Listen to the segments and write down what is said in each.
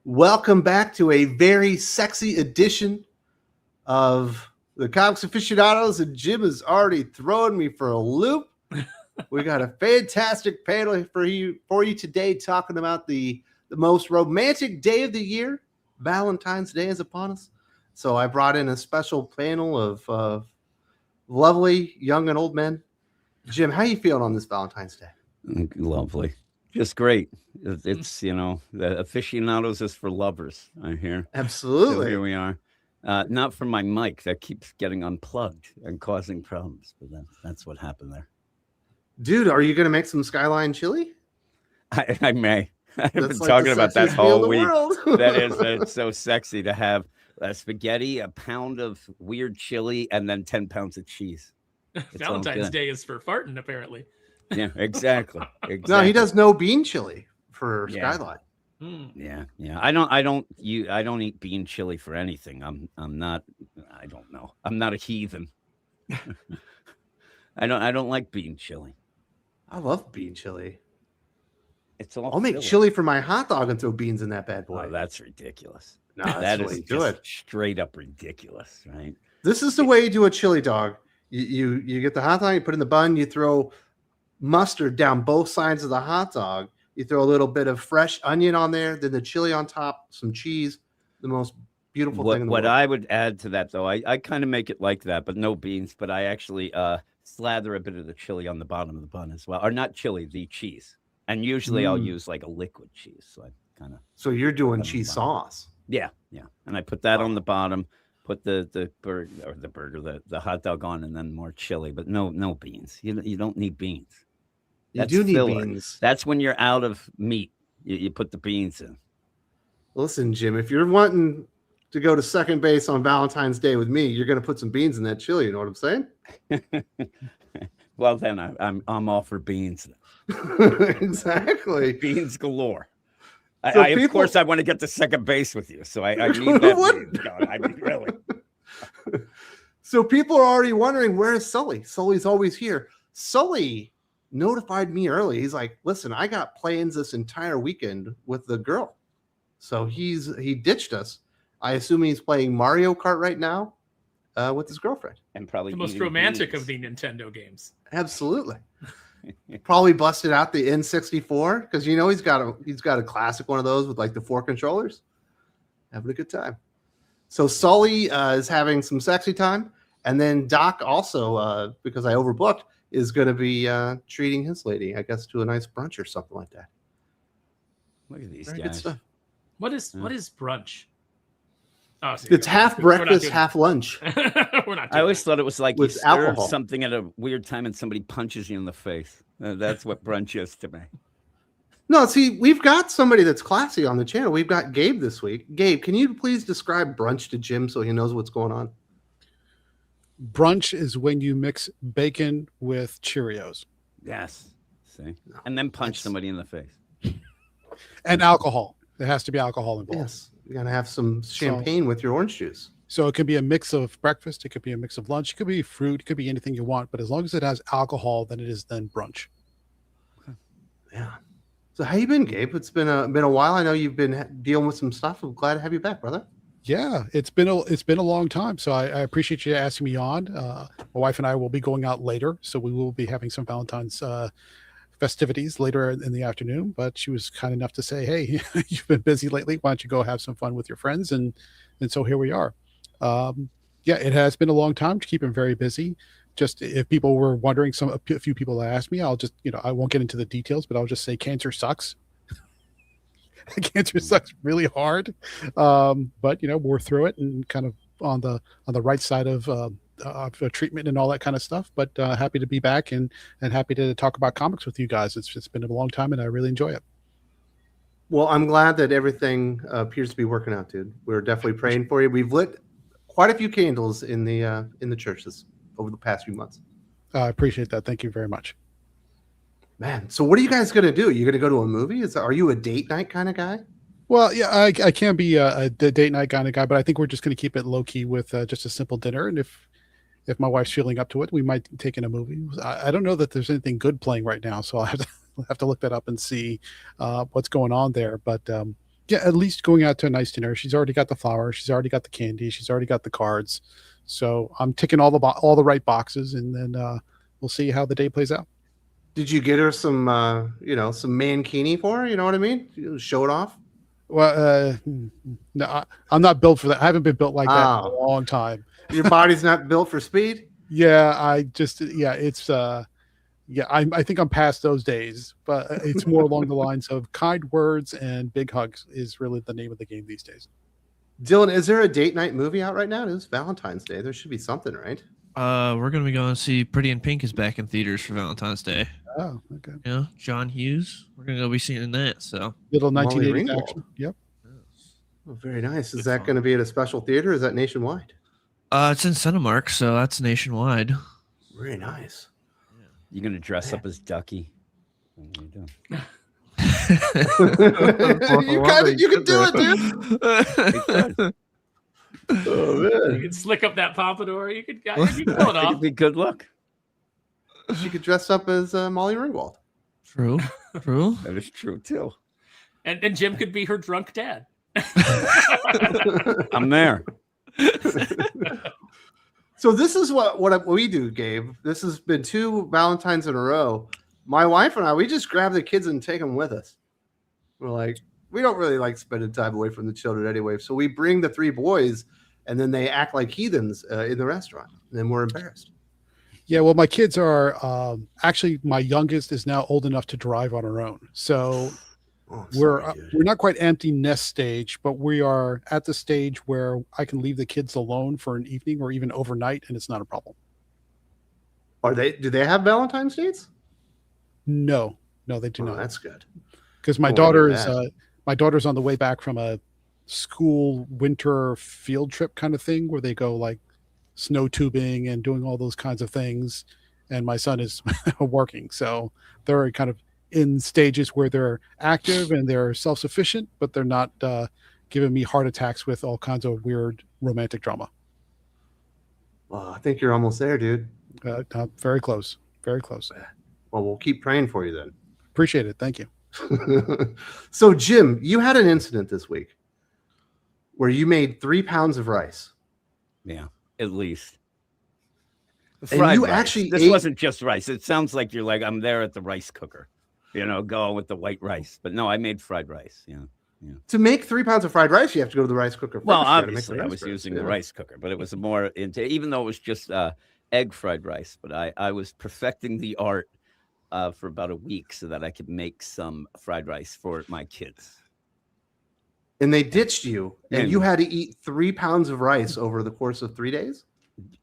Welcome back to a very sexy edition of the Comics Aficionados, and Jim is already throwing me for a loop. We got a fantastic panel for you today, talking about the most romantic day of the year. Valentine's Day is upon us, so I brought in a special panel of lovely young and old men. Jim, how you feeling on this Valentine's Day? Lovely. Just great. It's, the aficionados is for lovers, I hear. Absolutely. So here we are. Not for my mic that keeps getting unplugged and causing problems, but that's what happened there. Dude, are you going to make some Skyline chili? I may. I've been like talking about that whole week. It's so sexy to have spaghetti, a pound of weird chili, and then 10 pounds of cheese. Valentine's Day is for farting, apparently. Yeah, exactly. No, he does no bean chili for Skyline. Yeah. I don't eat bean chili for anything. I'm not a heathen. I don't like bean chili. I love bean chili. I'll make chili for my hot dog and throw beans in that bad boy. Oh, that's ridiculous. No, that is just straight up ridiculous, right? This is the way you do a chili dog. You get the hot dog, you put it in the bun, you throw mustard down both sides of the hot dog. You throw a little bit of fresh onion on there, then the chili on top, some cheese. The most beautiful thing in the world. What I would add to that, though, I kind of make it like that, but no beans. But I actually slather a bit of the chili on the bottom of the bun as well, or not chili, the cheese. And usually I'll use like a liquid cheese. So I kind of. So you're doing cheese sauce. Yeah. And I put that on the bottom. Put the hot dog on, and then more chili, but no beans. You don't need beans. You do need beans. That's when you're out of meat. You put the beans in. Listen, Jim, if you're wanting to go to second base on Valentine's Day with me, you're going to put some beans in that chili. You know what I'm saying? Well, then I'm all for beans. Exactly. Beans galore. So of course, I want to get to second base with you, so I need that beans going. I mean, really. So people are already wondering, where is Sully? Sully's always here. Sully notified me early. He's like, listen, I got plans this entire weekend with the girl. So he ditched us. I assume he's playing Mario Kart right now with his girlfriend. And probably the most romantic of the Nintendo games. Absolutely. Probably busted out the N64 because he's got a classic one of those with like the 4 controllers. Having a good time. So Sully is having some sexy time, and then Doc also because I overbooked is going to be treating his lady, I guess, to a nice brunch or something like that. Look at these Very guys. good stuff. What is brunch? Oh, so it's half breakfast, half lunch. We're not. I always thought it was like with you alcohol. Something at a weird time and somebody punches you in the face. That's what brunch is to me. No, see, we've got somebody that's classy on the channel. We've got Gabe this week. Gabe, can you please describe brunch to Jim so he knows what's going on? Brunch is when you mix bacon with Cheerios. Yes. See? And then punch somebody in the face. And alcohol. There has to be alcohol involved. Yes. You're going to have some champagne with your orange juice. So it could be a mix of breakfast. It could be a mix of lunch. It could be fruit. It could be anything you want. But as long as it has alcohol, then it is then brunch. Yeah. So how you been, Gabe? It's been a while. I know you've been dealing with some stuff. I'm glad to have you back, brother. Yeah, it's been a long time. So I appreciate you asking me on. My wife and I will be going out later, so we will be having some Valentine's festivities later in the afternoon. But she was kind enough to say, "Hey, you've been busy lately. Why don't you go have some fun with your friends?" And so here we are. Yeah, it has been a long time to keep him very busy. Just if people were wondering, a few people asked me, I'll just I won't get into the details, but I'll just say cancer sucks. Cancer sucks really hard, but we're through it and kind of on the right side of treatment and all that kind of stuff. But happy to be back and happy to talk about comics with you guys. It's been a long time and I really enjoy it. Well, I'm glad that everything appears to be working out, dude. We're definitely praying for you. We've lit quite a few candles in the churches over the past few months. I appreciate that. Thank you very much. Man, so what are you guys going to do? You going to go to a movie? Are you a date night kind of guy? Well, yeah, I can be a date night kind of guy, but I think we're just going to keep it low key with just a simple dinner. And if my wife's feeling up to it, we might take in a movie. I don't know that there's anything good playing right now, so I'll have to look that up and see what's going on there. But Yeah, at least going out to a nice dinner. She's already got the flowers. She's already got the candy. She's already got the cards. So I'm ticking all the right boxes, and then we'll see how the day plays out. Did you get her some, some mankini for her? You know what I mean? Show it off. Well, no, I'm not built for that. I haven't been built like that in a Oh. long time. Your body's not built for speed. Yeah, it's I think I'm past those days, but it's more along the lines of kind words and big hugs is really the name of the game these days. Dylan, is there a date night movie out right now? It is Valentine's Day. There should be something, right? We're gonna be going to see Pretty in Pink is back in theaters for Valentine's Day. Oh, okay. Yeah, John Hughes. We're gonna go be seeing that. So Little Molly 1980s Ringwald. action. Yep. Oh, very nice. Is Good that fun. going to be at a special theater? Or is that nationwide? it's in Cinemark, so that's nationwide. Very nice. You're gonna dress up as Ducky. What are you doing? You can do it, dude. Oh, You man. can slick up that pompadour. You could pull it off. It'd be good luck. She could dress up as Molly Ringwald. True. That is true too. And Jim could be her drunk dad. I'm there. So this is what we do, Gabe. This has been 2 Valentines in a row. My wife and I, we just grab the kids and take them with us. We're like, we don't really like spending time away from the children anyway. So we bring the 3 boys, and then they act like heathens in the restaurant. And then we're embarrassed. Yeah, well, my kids are actually my youngest is now old enough to drive on her own. So Oh, I'm we're sorry, dude. we're not quite empty nest stage, but we are at the stage where I can leave the kids alone for an evening or even overnight, and it's not a problem. Do they have Valentine's dates? No, they do Oh, not. that's good. Because my Oh, I daughter know is that. my daughter's on the way back from a school winter field trip kind of thing where they go like snow tubing and doing all those kinds of things, and my son is working, so they're kind of in stages where they're active and they're self-sufficient, but they're not giving me heart attacks with all kinds of weird romantic drama. Well, I think you're almost there, dude. Very close. Well, We'll keep praying for you then. appreciate it. Thank you. So, Jim, you had an incident this week where you made 3 pounds of rice. Yeah, at least. And Fried you rice. actually This ate- wasn't just rice. It sounds like you're like, I'm there at the rice cooker, going with the white rice. But no, I made fried rice. Yeah. To make 3 pounds of fried rice, you have to go to the rice cooker first. Well, You gotta make the obviously, I rice was first, using yeah. the rice cooker, but it was more into, even though it was just egg fried rice, but I was perfecting the art for about a week so that I could make some fried rice for my kids. And they ditched you, and Yeah. you had to eat 3 pounds of rice over the course of 3 days?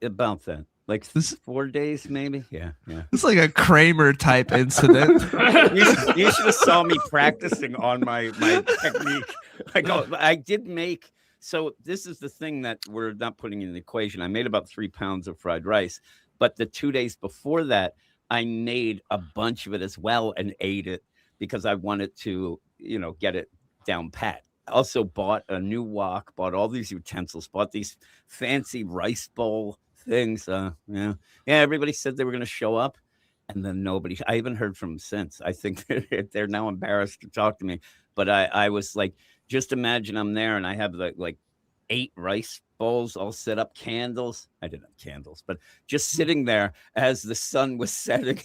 About that. Like This- 4 days, maybe. Yeah. It's like a Kramer type incident. You should have saw me practicing on my technique. I did make. So this is the thing that we're not putting in the equation. I made about 3 pounds of fried rice, but the 2 days before that, I made a bunch of it as well and ate it because I wanted to, get it down pat. I also bought a new wok, bought all these utensils, bought these fancy rice bowl things. Yeah. Everybody said they were going to show up, and then nobody. I haven't heard from them since. I think they're now embarrassed to talk to me. But I was like, just imagine I'm there and I have like 8 rice bowls all set up, candles. I didn't have candles, but just sitting there as the sun was setting.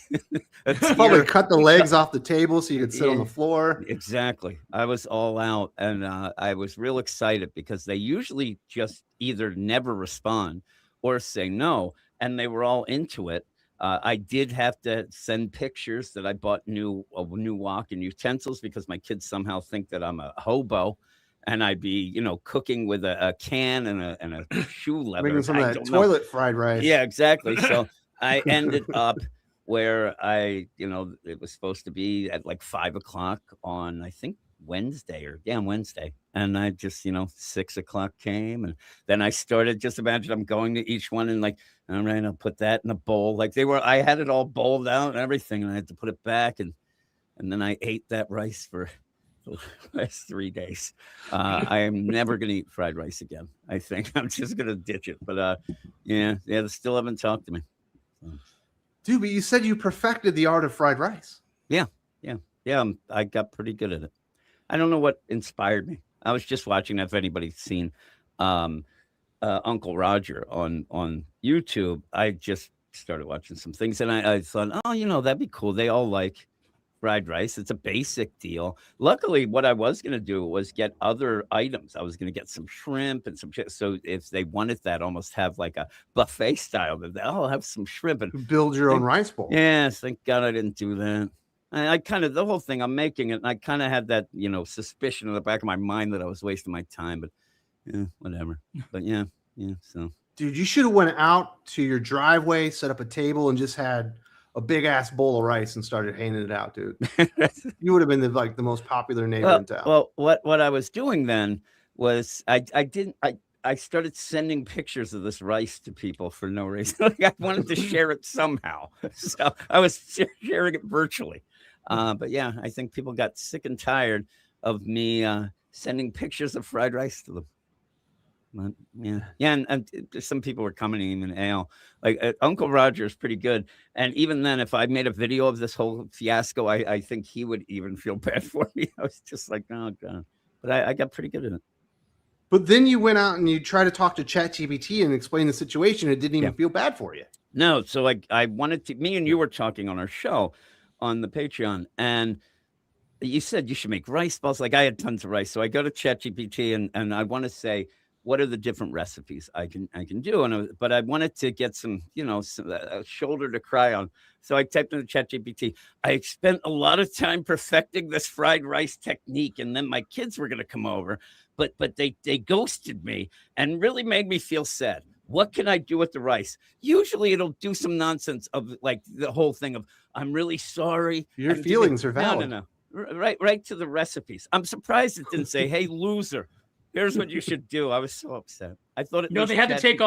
Probably cut the legs off the table so you could sit on the floor. Exactly. I was all out, and I was real excited because they usually just either never respond or say no, and they were all into it. I did have to send pictures that I bought a new wok and utensils because my kids somehow think that I'm a hobo, and I'd be, cooking with a can and a shoe leather. Making some I of that don't know. toilet fried rice. Yeah, exactly. So I ended up where it was supposed to be at like 5 o'clock on, I think, Wednesday. And I just, 6 o'clock came, and then I started, just imagine I'm going to each one and like, all right, I'll put that in a bowl. Like I had it all bowled out and everything, and I had to put it back. And then I ate that rice for the last 3 days. I am never going to eat fried rice again. I think I'm just going to ditch it. But they still haven't talked to me. Dude, but you said you perfected the art of fried rice. Yeah, I got pretty good at it. I don't know what inspired me. I was just watching that. If anybody's seen Uncle Roger on YouTube, I just started watching some things, and I thought, oh, that'd be cool. They all like fried rice. It's a basic deal. Luckily, what I was going to do was get other items. I was going to get some shrimp and some shit. So if they wanted that, almost have like a buffet style, that I'll have some shrimp and build your own rice bowl. Yes, thank God I didn't do that. I kind of, the whole thing, I'm making it, and I kind of had that, suspicion in the back of my mind that I was wasting my time, but whatever. But yeah, so. Dude, you should have went out to your driveway, set up a table, and just had a big ass bowl of rice and started handing it out, dude. You would have been the most popular neighbor in town. Well, what I was doing then was I started sending pictures of this rice to people for no reason. Like I wanted to share it somehow, so I was sharing it virtually. But yeah, I think people got sick and tired of me sending pictures of fried rice to them. But, and some people were commenting in ale. Like Uncle Roger is pretty good, and even then, if I made a video of this whole fiasco, I think he would even feel bad for me. I was just like, oh god, but I got pretty good at it. But then you went out and you tried to talk to ChatGPT and explain the situation. It didn't even feel bad for you. No, so I wanted to. Me and you were talking on our show on the Patreon, and you said you should make rice balls. Like I had tons of rice, so I go to ChatGPT and I want to say, what are the different recipes I can do? But I wanted to get some, a shoulder to cry on. So I typed into ChatGPT. I spent a lot of time perfecting this fried rice technique, and then my kids were going to come over, but they ghosted me and really made me feel sad. What can I do with the rice? Usually it'll do some nonsense of like the whole thing of, I'm really sorry. Your feelings are valid. No. Right to the recipes. I'm surprised it didn't say, hey, loser, here's what you should do. I was so upset. I thought they had to take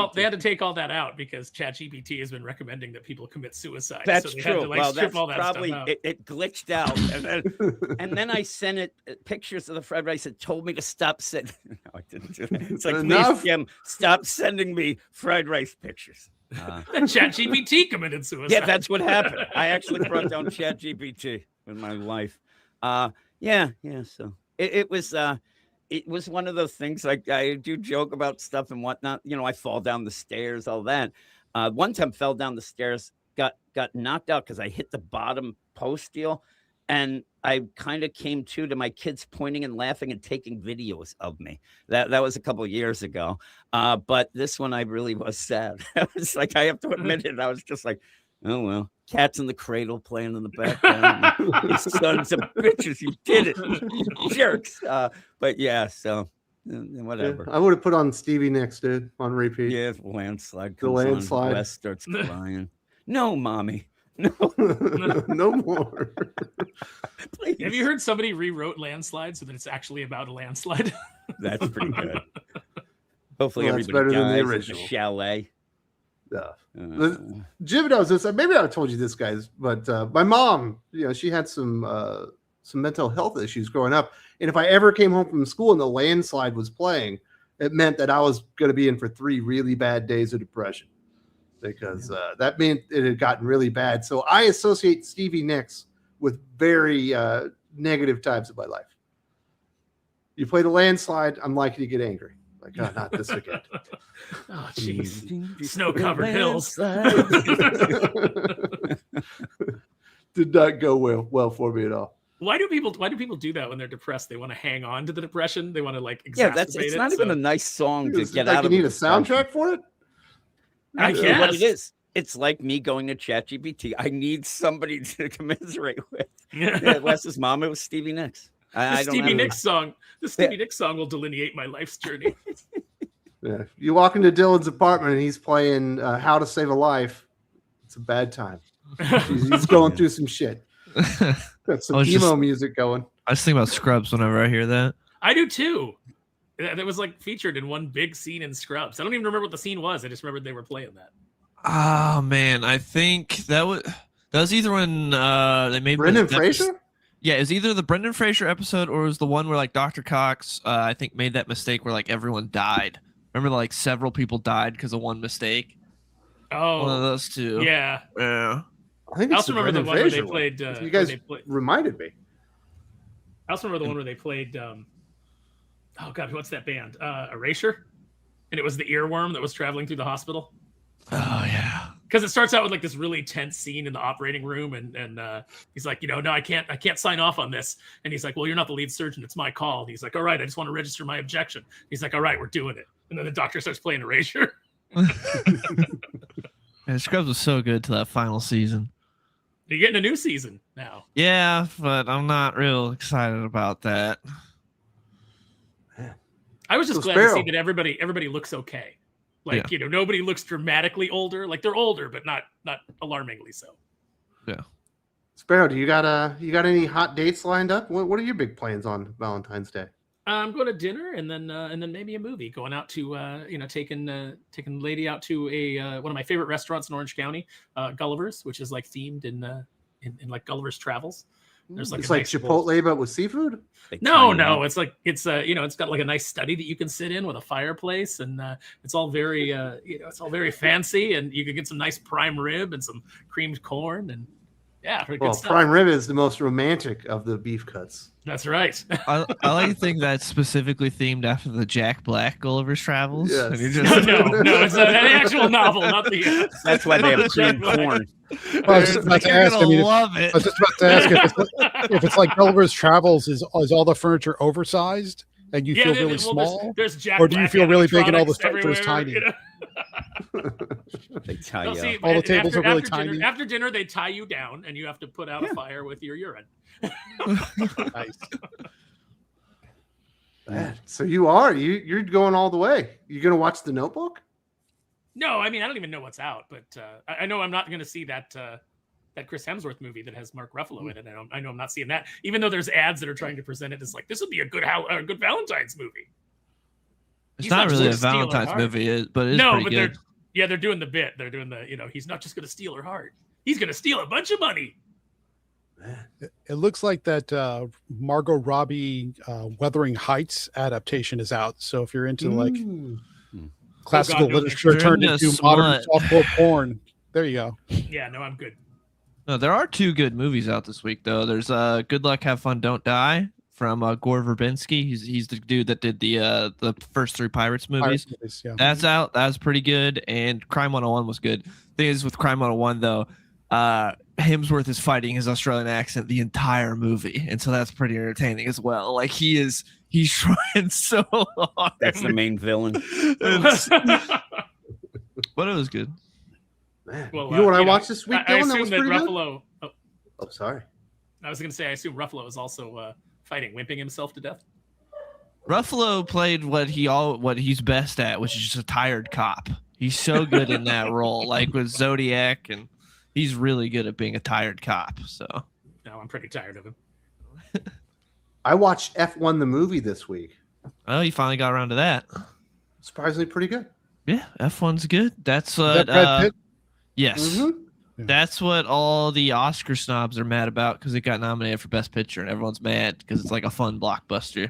all that out because ChatGPT has been recommending that people commit suicide. That's so they true. Had to, strip all that probably stuff out. It glitched out, and then I sent it pictures of the fried rice. It told me to stop sending. No, I didn't do that. It's like, please, Kim, stop sending me fried rice pictures. ChatGPT committed suicide. Yeah, that's what happened. I actually brought down ChatGPT in my life. So it was one of those things. Like I do joke about stuff and whatnot. I fall down the stairs, all that. One time fell down the stairs, got knocked out because I hit the bottom post deal. And I kind of came to my kids pointing and laughing and taking videos of me. That was a couple of years ago. But this one, I really was sad. I was like, I have to admit it. I was just like, oh, well, cats in the cradle playing in the background. You sons of bitches, you did it. You jerks. But yeah, so whatever. Yeah, I would have put on Stevie Nicks, dude, on repeat. Yeah, landslide. The landslide. Wes starts crying. No, mommy. No. No more. Please. Have you heard somebody rewrote Landslide so that it's actually about a landslide? That's pretty good. Hopefully everybody better dies than the in original. The chalet. Jim knows this. Maybe I told you this, guys, but my mom, she had some mental health issues growing up, and if I ever came home from school and the landslide was playing, it meant that I was going to be in for 3 really bad days of depression, because that meant it had gotten really bad. So I associate Stevie Nicks with very negative times of my life. You play the landslide, I'm likely to get angry. Like, oh, not this again. Oh, jeez. Snow-covered hills. Did not go well for me at all. Why do people do that when they're depressed? They want to hang on to the depression. They want to exacerbate it's not even a nice song to get out of. You need a soundtrack for it? I guess. What it is. It's like me going to ChatGPT. I need somebody to commiserate with. Yeah, Wes's mom, it was Stevie Nicks. The Stevie Nicks song will delineate my life's journey. Yeah. You walk into Dylan's apartment and he's playing How to Save a Life. It's a bad time. He's going through some shit. Got some emo music going. I just think about Scrubs whenever I hear that. I do too. That was like featured in one big scene in Scrubs. I don't even remember what the scene was. I just remembered they were playing that. Oh man, I think that was either when they made Brendan Fraser. Yeah, it was either the Brendan Fraser episode or it was the one where like Dr. Cox, I think, made that mistake where like everyone died. Remember, like several people died because of one mistake. Oh, one of those two. Yeah. I think I also remember the one where they played. You guys reminded me. I also remember the one where they played. Oh God, what's that band? Erasure, and it was the earworm that was traveling through the hospital. Oh yeah. Because it starts out with like this really tense scene in the operating room, and he's like, no, I can't sign off on this. And he's like, well, you're not the lead surgeon, it's my call. And he's like, all right, I just want to register my objection. He's like, all right, we're doing it. And then the doctor starts playing Erasure. And Scrubs was so good to that final season. You're getting a new season now. Yeah, but I'm not real excited about that. I was just glad to see that everybody looks okay. Like, nobody looks dramatically older. Like they're older, but not alarmingly so. Yeah. Sparrow, do you got any hot dates lined up? What are your big plans on Valentine's Day? I'm going to dinner and then maybe a movie. Going out to taking lady out to a one of my favorite restaurants in Orange County, Gulliver's, which is like themed in like Gulliver's Travels. There's like it's like Chipotle but with seafood. No, it's like it's got like a nice study that you can sit in with a fireplace, and it's all very it's all very fancy, and you can get some nice prime rib and some creamed corn, and good stuff. Prime rib is the most romantic of the beef cuts. That's right. I like to think that's specifically themed after the Jack Black Gulliver's Travels. Yes. And you're just... no, it's an actual novel, not the. That's why they have creamed corn. I was just about to ask. Love it. I was just about to ask if it's like Gulliver's Travels, is all the furniture oversized and you feel really small, there's Jack or do you Black feel really big and all the everywhere, furniture is tiny? They tie you up. All the tables are really tiny. After dinner, they tie you down, and you have to put out a fire with your urine. Nice. So you're going all the way. You're going to watch The Notebook? No, I mean, I don't even know what's out, but I know I'm not going to see that Chris Hemsworth movie that has Mark Ruffalo in it. I know I'm not seeing that, even though there's ads that are trying to present it as like, this would be a good Valentine's movie. It's not really a Valentine's movie, but it's pretty good. They're doing the bit. They're doing the, he's not just going to steal her heart. He's going to steal a bunch of money. It looks like that Margot Robbie Wuthering Heights adaptation is out. So if you're into like classical literature turned into modern softcore porn, there you go. Yeah, no, I'm good. No, there are two good movies out this week though. There's Good Luck, Have Fun, Don't Die from Gore Verbinski. He's the dude that did the first three Pirates movies. That's out. That's pretty good. And Crime 101 was good. Thing is with Crime 101 though, Hemsworth is fighting his Australian accent the entire movie, and so that's pretty entertaining as well. Like he's trying so hard. That's the main villain. But it was good. Man, well, you know what I watched this week? I assume that Ruffalo. Oh, sorry. I was going to say I assume Ruffalo is also fighting, wimping himself to death. Ruffalo played what he's best at, which is just a tired cop. He's so good in that role, like with Zodiac, and he's really good at being a tired cop. So, no, I'm pretty tired of him. I watched F1 the movie this week. Oh, you finally got around to that. Surprisingly pretty good. Yeah, F1's good. That's what. Yes, that's what all the Oscar snobs are mad about because it got nominated for Best Picture, and everyone's mad because it's like a fun blockbuster.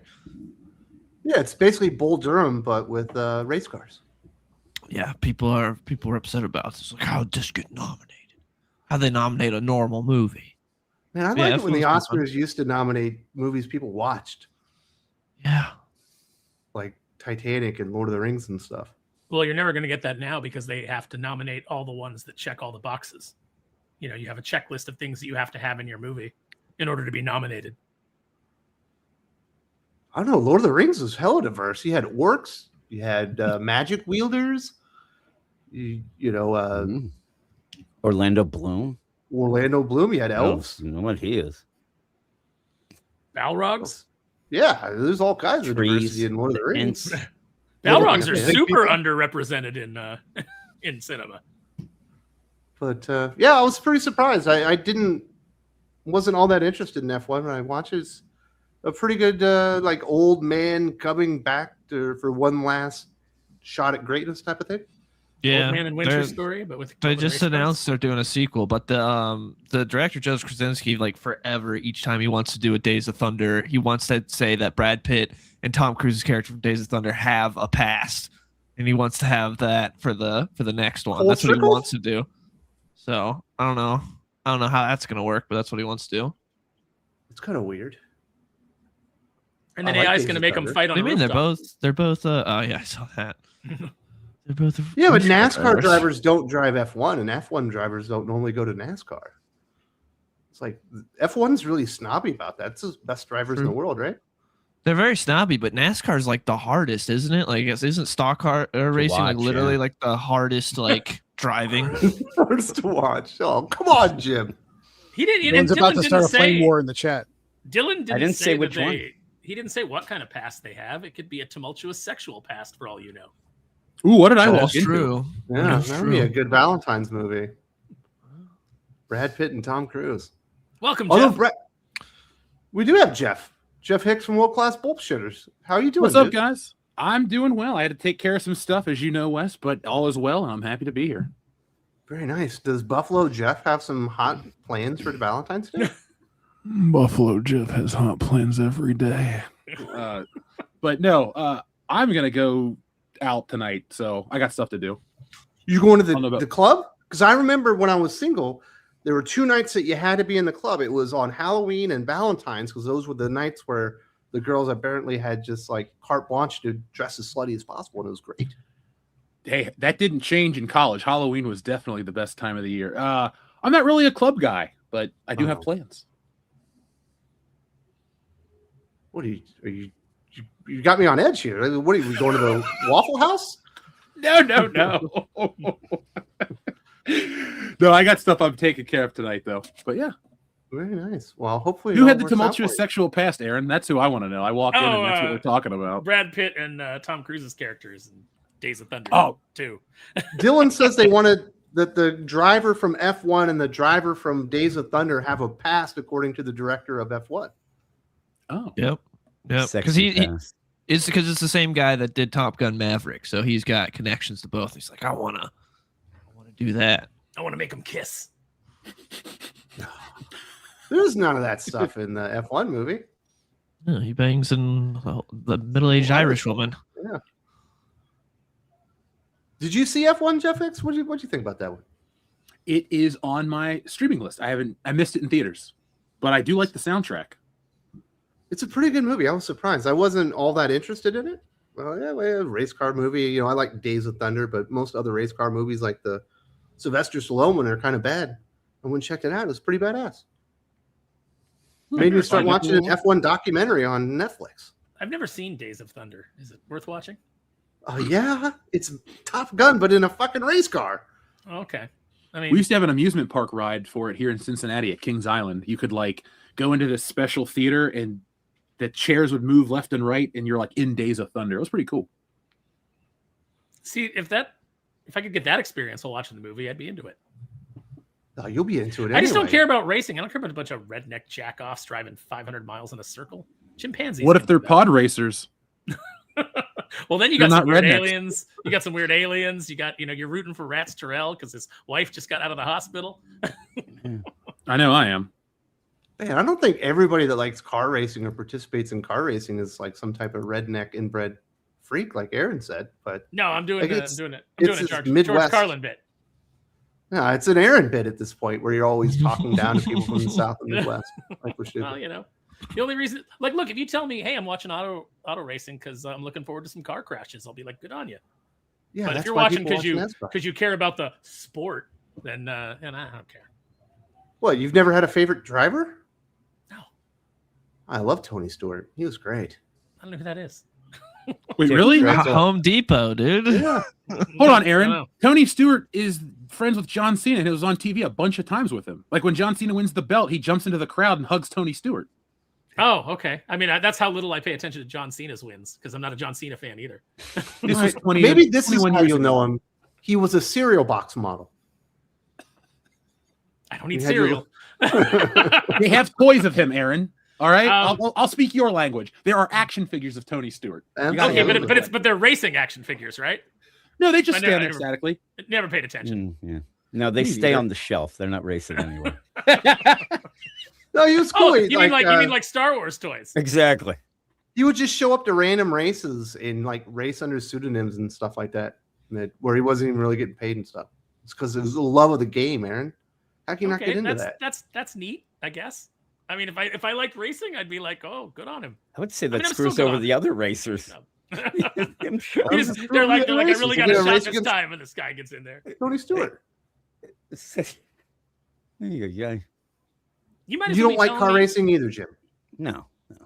Yeah, it's basically Bull Durham, but with race cars. Yeah, people are upset about this. Like, how did this get nominated? How they nominate a normal movie? Man, I like it when the Oscars used to nominate movies people watched. Yeah, like Titanic and Lord of the Rings and stuff. Well, you're never going to get that now because they have to nominate all the ones that check all the boxes. You have a checklist of things that you have to have in your movie in order to be nominated. I don't know. Lord of the Rings was hella diverse. You had orcs. You had magic wielders. Orlando Bloom. You had elves. You know what he is. Balrogs. Yeah, there's all kinds of diversity in Lord of the Rings. Balrogs are super underrepresented in cinema. But I was pretty surprised. I wasn't all that interested in F1 when I watched it. It's a pretty good like old man coming back for one last shot at greatness type of thing. Yeah, Old Man and Winter story, but with they just announced they're doing a sequel, but the director Joseph Krasinski, like forever, each time he wants to do a Days of Thunder, he wants to say that Brad Pitt and Tom Cruise's character from Days of Thunder have a past, and he wants to have that for the next one. That's what he wants to do. So I don't know how that's gonna work, but that's what he wants to do. It's kind of weird. And then I like AI is Days going to of make them Thunder. fight on I a mean, rooftop. they're both. Oh yeah, I saw that. They're both. Yeah, but race NASCAR drivers. drivers don't drive F1, and F1 drivers don't normally go to NASCAR. It's like F1's really snobby about that. It's the best drivers in the world, right? They're very snobby, but NASCAR's like the hardest, isn't it? Like, isn't stock car racing like watch, literally yeah. like the hardest like driving? Hurts to watch. Oh, come on, Jim. He didn't. One's Dylan about to start a didn't flame say. war in the chat. Dylan didn't, didn't say that which one. He didn't say what kind of past they have. It could be a tumultuous sexual past, for all you know. Ooh, what did I That's walk into? true. Yeah, That's that would be a true. good Valentine's movie. Brad Pitt and Tom Cruise. Welcome, Although Jeff. we do have Jeff Hicks from World Class Bullshitters. How are you doing? What's up, dude? guys? I'm doing well. I had to take care of some stuff, as you know, Wes, but all is well, and I'm happy to be here. Very nice. Does Buffalo Jeff have some hot plans for Valentine's Day? Buffalo Jeff has hot plans every day. But no, I'm going to go out tonight, so I got stuff to do. You going to I don't know about- the club? Because I remember when I was single, there were 2 nights that you had to be in the club. It was on Halloween and Valentine's, because those were the nights where the girls apparently had just like carte blanche to dress as slutty as possible, and it was great. Hey, that didn't change in college. Halloween was definitely the best time of the year. I'm not really a club guy, but I do have plans. What are you got me on edge here. What are you going to the Waffle House? No. No, I got stuff I'm taking care of tonight, though. But yeah. Very nice. Well, hopefully Who it all had the works out tumultuous for you. sexual past, Aaron? That's who I want to know. I walked in and that's what we're talking about. Brad Pitt and Tom Cruise's characters in Days of Thunder. Oh. too. Dylan says they wanted that the driver from F1 and the driver from Days of Thunder have a past, according to the director of F1. Oh. Yep. Because Sexy it's the same guy that did Top Gun Maverick, so he's got connections to both. He's like, I wanna do that. I want to make them kiss. There's none of that stuff in the F1 movie. Yeah, he bangs in the middle-aged Irish woman. Yeah. Did you see F1, Jeff Hicks? What'd you think about that one? It is on my streaming list. I missed it in theaters, but I do like the soundtrack. It's a pretty good movie. I was surprised. I wasn't all that interested in it. Well, race car movie. You know, I like Days of Thunder, but most other race car movies, like the Sylvester Stallone one, are kind of bad. I went and checked it out. It was pretty badass. Made me start watching an F1 documentary on Netflix. I've never seen Days of Thunder. Is it worth watching? Oh yeah, it's Top Gun, but in a fucking race car. Oh, okay. I mean, We used to have an amusement park ride for it here in Cincinnati at Kings Island. You could like go into this special theater and the chairs would move left and right, and you're like in Days of Thunder. It was pretty cool. see if I could get that experience while watching the movie, I'd be into it. Oh, you'll be into it. I just don't anyway. care about racing. I don't care about a bunch of redneck jackoffs driving 500 miles in a circle. Chimpanzees. What if can they're do that. pod racers? Well, then you They're got some not weird rednecks. aliens. You got some weird aliens. You got, you're rooting for Rats Terrell because his wife just got out of the hospital. I know I am. Man, I don't think everybody that likes car racing or participates in car racing is like some type of redneck inbred freak, like Aaron said. But No, I'm doing Like, it. I'm it's- doing it. it's I'm doing this it, George Midwest- Carlin bit. no, it's an Aaron bit at this point where you're always talking down to people from the South and Midwest. Like we're stupid. Well, the only reason, like, look, if you tell me, hey, I'm watching auto racing because I'm looking forward to some car crashes, I'll be like, good on you. Yeah, But if that's you're why watching people because watch NASCAR. you care about the sport, then and I don't care. What, you've never had a favorite driver? No. I love Tony Stewart. He was great. I don't know who that is. Wait, Yeah, really? right. Home Depot, dude. Yeah. Hold on, I don't Aaron. know. Tony Stewart is friends with John Cena, and it was on TV a bunch of times with him. Like when John Cena wins the belt, he jumps into the crowd and hugs Tony Stewart. Oh, okay. I mean, that's how little I pay attention to John Cena's wins because I'm not a John Cena fan either. This was 20. Maybe this is 21 how years you'll ago. know him. He was a cereal box model. I don't eat You had your- cereal. They have toys of him, Aaron. All right, Um, I'll speak your language. There are action figures of Tony Stewart. And- You gotta Okay, have them. but they're racing action figures, right? No, they just I never- stand I there never- statically. Never paid attention. Yeah. No, they Me stay neither. on the shelf. They're not racing anywhere. No, he was cool. Oh, He's you mean like Star Wars toys? Exactly. he would just show up to random races and like race under pseudonyms and stuff like that, where he wasn't even really getting paid and stuff. It's because it was the love of the game, Aaron. How can you not get into that? That's neat, I guess. I mean, if I liked racing, I'd be like, oh, good on him. I would say that I'm screws still good over on the other racers. No. I'm sure. They're like, I really got a shot race this against time, and this guy gets in there. Tony Stewart. Yeah. You might as You well don't like car racing either, Jim. No. Jim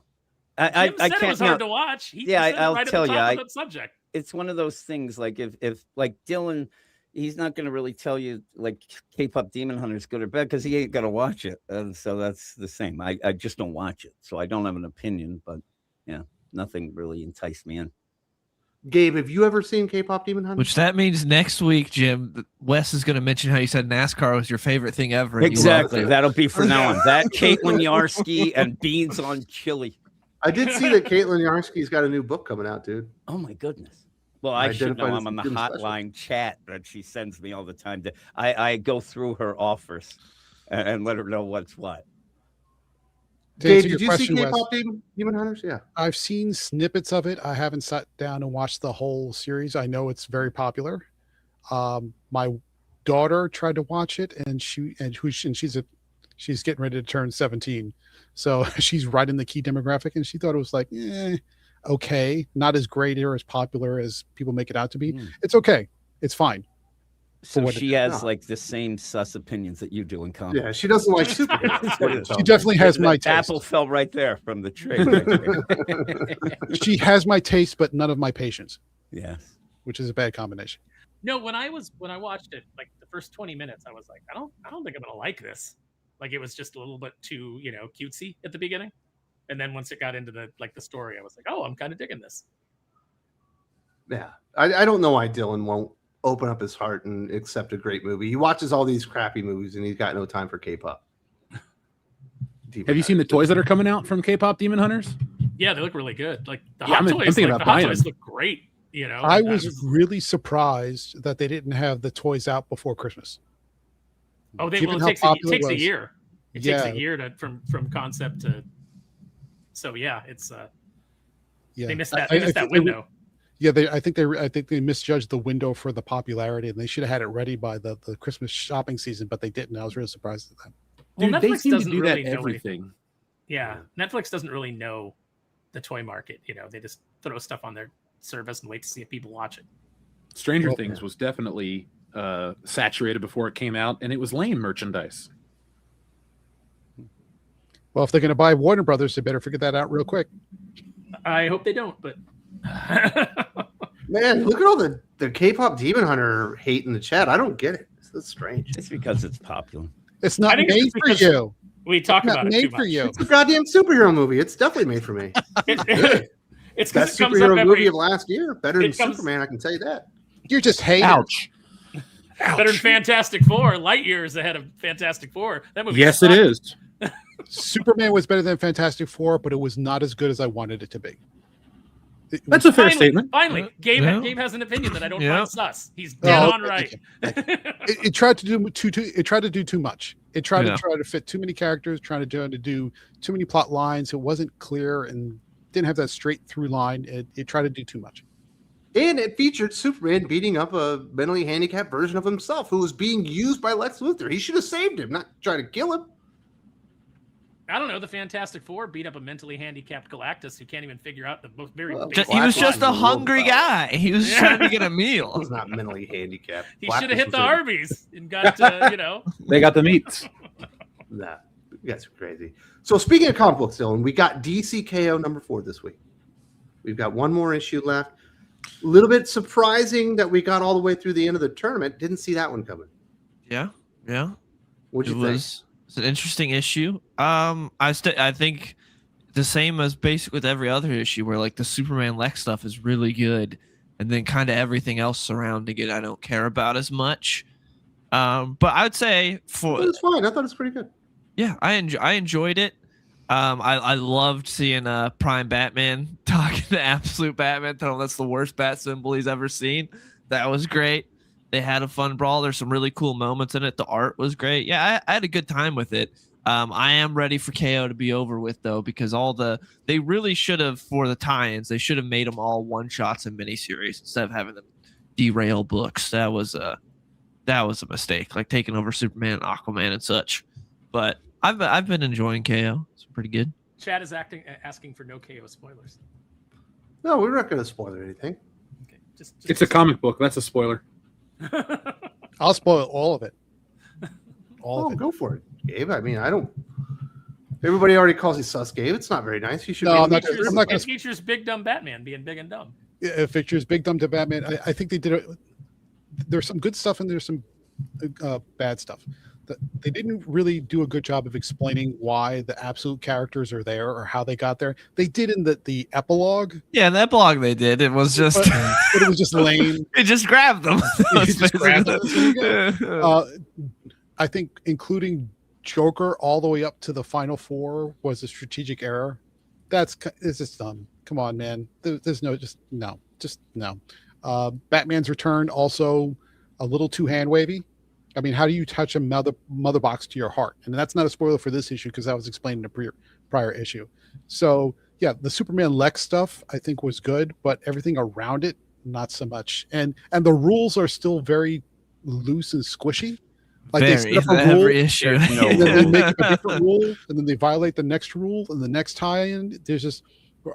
I said it can't. was hard No, to watch. He Yeah, said it I'll right tell at the you, top of the subject. it's one of those things. Like if like Dylan, he's not going to really tell you like K-pop Demon Hunter's good or bad because he ain't going to watch it. And so that's the same. I just don't watch it, so I don't have an opinion. But yeah, nothing really enticed me in. Gabe, have you ever seen K-pop Demon Hunter? Which that means next week, Jim, Wes is going to mention how you said NASCAR was your favorite thing ever. and you loved Exactly. it. That'll be for now on. That Caitlin Yarsky and beans on chili. I did see that Caitlin Yarsky's got a new book coming out, dude. Oh my goodness. Well, I should know. Identified I'm on the as a hotline chat that she sends me all the time. I go through her offers and let her know what's what. To Gabe, answer did your you see question, Wes, K-pop Demon Hunters? Yeah. I've seen snippets of it. I haven't sat down and watched the whole series. I know it's very popular. My daughter tried to watch it, and she's getting ready to turn 17, so she's right in the key demographic, and she thought it was like, okay, not as great or as popular as people make it out to be. It's okay. It's fine. So what she it has No. like the same sus opinions that you do in common. Yeah, she doesn't like superheroes. She definitely has my The apple taste. fell right there from the tree. Right there. She has my taste, but none of my patience, Yes. which is a bad combination. No, when I watched it, like the first 20 minutes, I was like, I don't think I'm gonna like this. Like it was just a little bit too, cutesy at the beginning. And then once it got into the story, I was like, oh, I'm kind of digging this. Yeah. I don't know why Dylan won't open up his heart and accept a great movie. He watches all these crappy movies and he's got no time for K-pop. Have you seen the toys that are coming out from K-pop Demon Hunters? Yeah, they look really good. Like the Yeah, hot I'm toys, thinking like, about the hot buying toys them. look great. I was really surprised that they didn't have the toys out before Christmas. Oh, Given it how takes popular a it was. year. It Yeah. takes a year from concept to. So yeah, it's Yeah, they missed that. I They missed that think they- window. Yeah, I think they misjudged the window for the popularity, and they should have had it ready by the Christmas shopping season, but they didn't. I was really surprised at that. Well, Dude, they Netflix seem to doesn't do really that know everything. Yeah, Netflix doesn't really know the toy market. They just throw stuff on their service and wait to see if people watch it. Stranger Well, Things was definitely saturated before it came out, and it was lame merchandise. Well, if they're going to buy Warner Brothers, they better figure that out real quick. I hope they don't, but Man, look at all the K-pop Demon Hunter hate in the chat. I don't get it. That's strange. It's because it's popular. It's not I think it's made just for because you. we talk Not about it made too for much. you. It's a goddamn superhero movie. It's definitely made for me. It's because Best it comes up superhero movie every of last year. Better than it comes- Superman, I can tell you that. You're just hating. Ouch. better than Fantastic Four. Light years ahead of Fantastic Four. That movie. Yes, it sucked. is. Superman was better than Fantastic Four, but it was not as good as I wanted it to be. It That's was- a fair statement. Finally, Gabe Yeah. Gabe has an opinion that I don't Yeah. find sus. He's dead Oh, on right. it tried to do it tried to do too much. It tried Yeah. to fit too many characters, trying to do too many plot lines. It wasn't clear and didn't have that straight through line. It tried to do too much. And it featured Superman beating up a mentally handicapped version of himself who was being used by Lex Luthor. He should have saved him, not try to kill him. I don't know. The Fantastic Four beat up a mentally handicapped Galactus who can't even figure out the most very. Well, basic He was Black just a Lives Matter. hungry guy. He was Yeah. trying to get a He meal. was not mentally handicapped. He Black should have hit was the a- Arby's and got They got the meats. Nah, you guys are crazy. So speaking of comic books, Dylan, we got DCKO number 4 this week. We've got one more issue left. A little bit surprising that we got all the way through the end of the tournament. Didn't see that one coming. Yeah. What'd It you think? was an interesting issue. I think the same as basically with every other issue, where like the Superman Lex stuff is really good, and then kind of everything else surrounding it I don't care about as much. But I would say It for was fine. I thought it was pretty good. yeah, I enjoyed it. I loved seeing Prime Batman talking to Absolute Batman, telling him that's the worst bat symbol he's ever seen. That was great. They had a fun brawl. There's some really cool moments in it. The art was great. Yeah, I had a good time with it. I am ready for KO to be over with though, because they really should have, for the tie-ins, they should have made them all one shots and miniseries instead of having them derail books. That was a mistake, like taking over Superman and Aquaman and such. But I've been enjoying KO. It's pretty good. Chad is asking for no KO spoilers. No, we're not going to spoil anything. Okay, just It's a comic book. That's a spoiler. I'll spoil all of it. All of it. Go for it, Gabe. I mean, I don't. Everybody already calls you sus, Gabe. It's not very nice. You should. No, be I'm not gonna. It features big dumb Batman being big and dumb. It features big dumb to Batman. I think they did it. There's some good stuff and there's some bad stuff. They didn't really do a good job of explaining why the absolute characters are there or how they got there. They did in the epilogue. Yeah, in the epilogue they did. It was just, but it was just lame. It just grabbed them. Just grabbed them. I think including Joker all the way up to the final four was a strategic error. It's just dumb. Come on, man. There's no. Batman's Return also a little too hand wavy. I mean, how do you touch a mother box to your heart? And that's not a spoiler for this issue because that was explained in a prior issue. So yeah, the Superman Lex stuff I think was good, but everything around it not so much. And the rules are still very loose and squishy. Like they set up a rule, every issue, and then they make a different rule, and then they violate the next rule and the next tie-in. There's just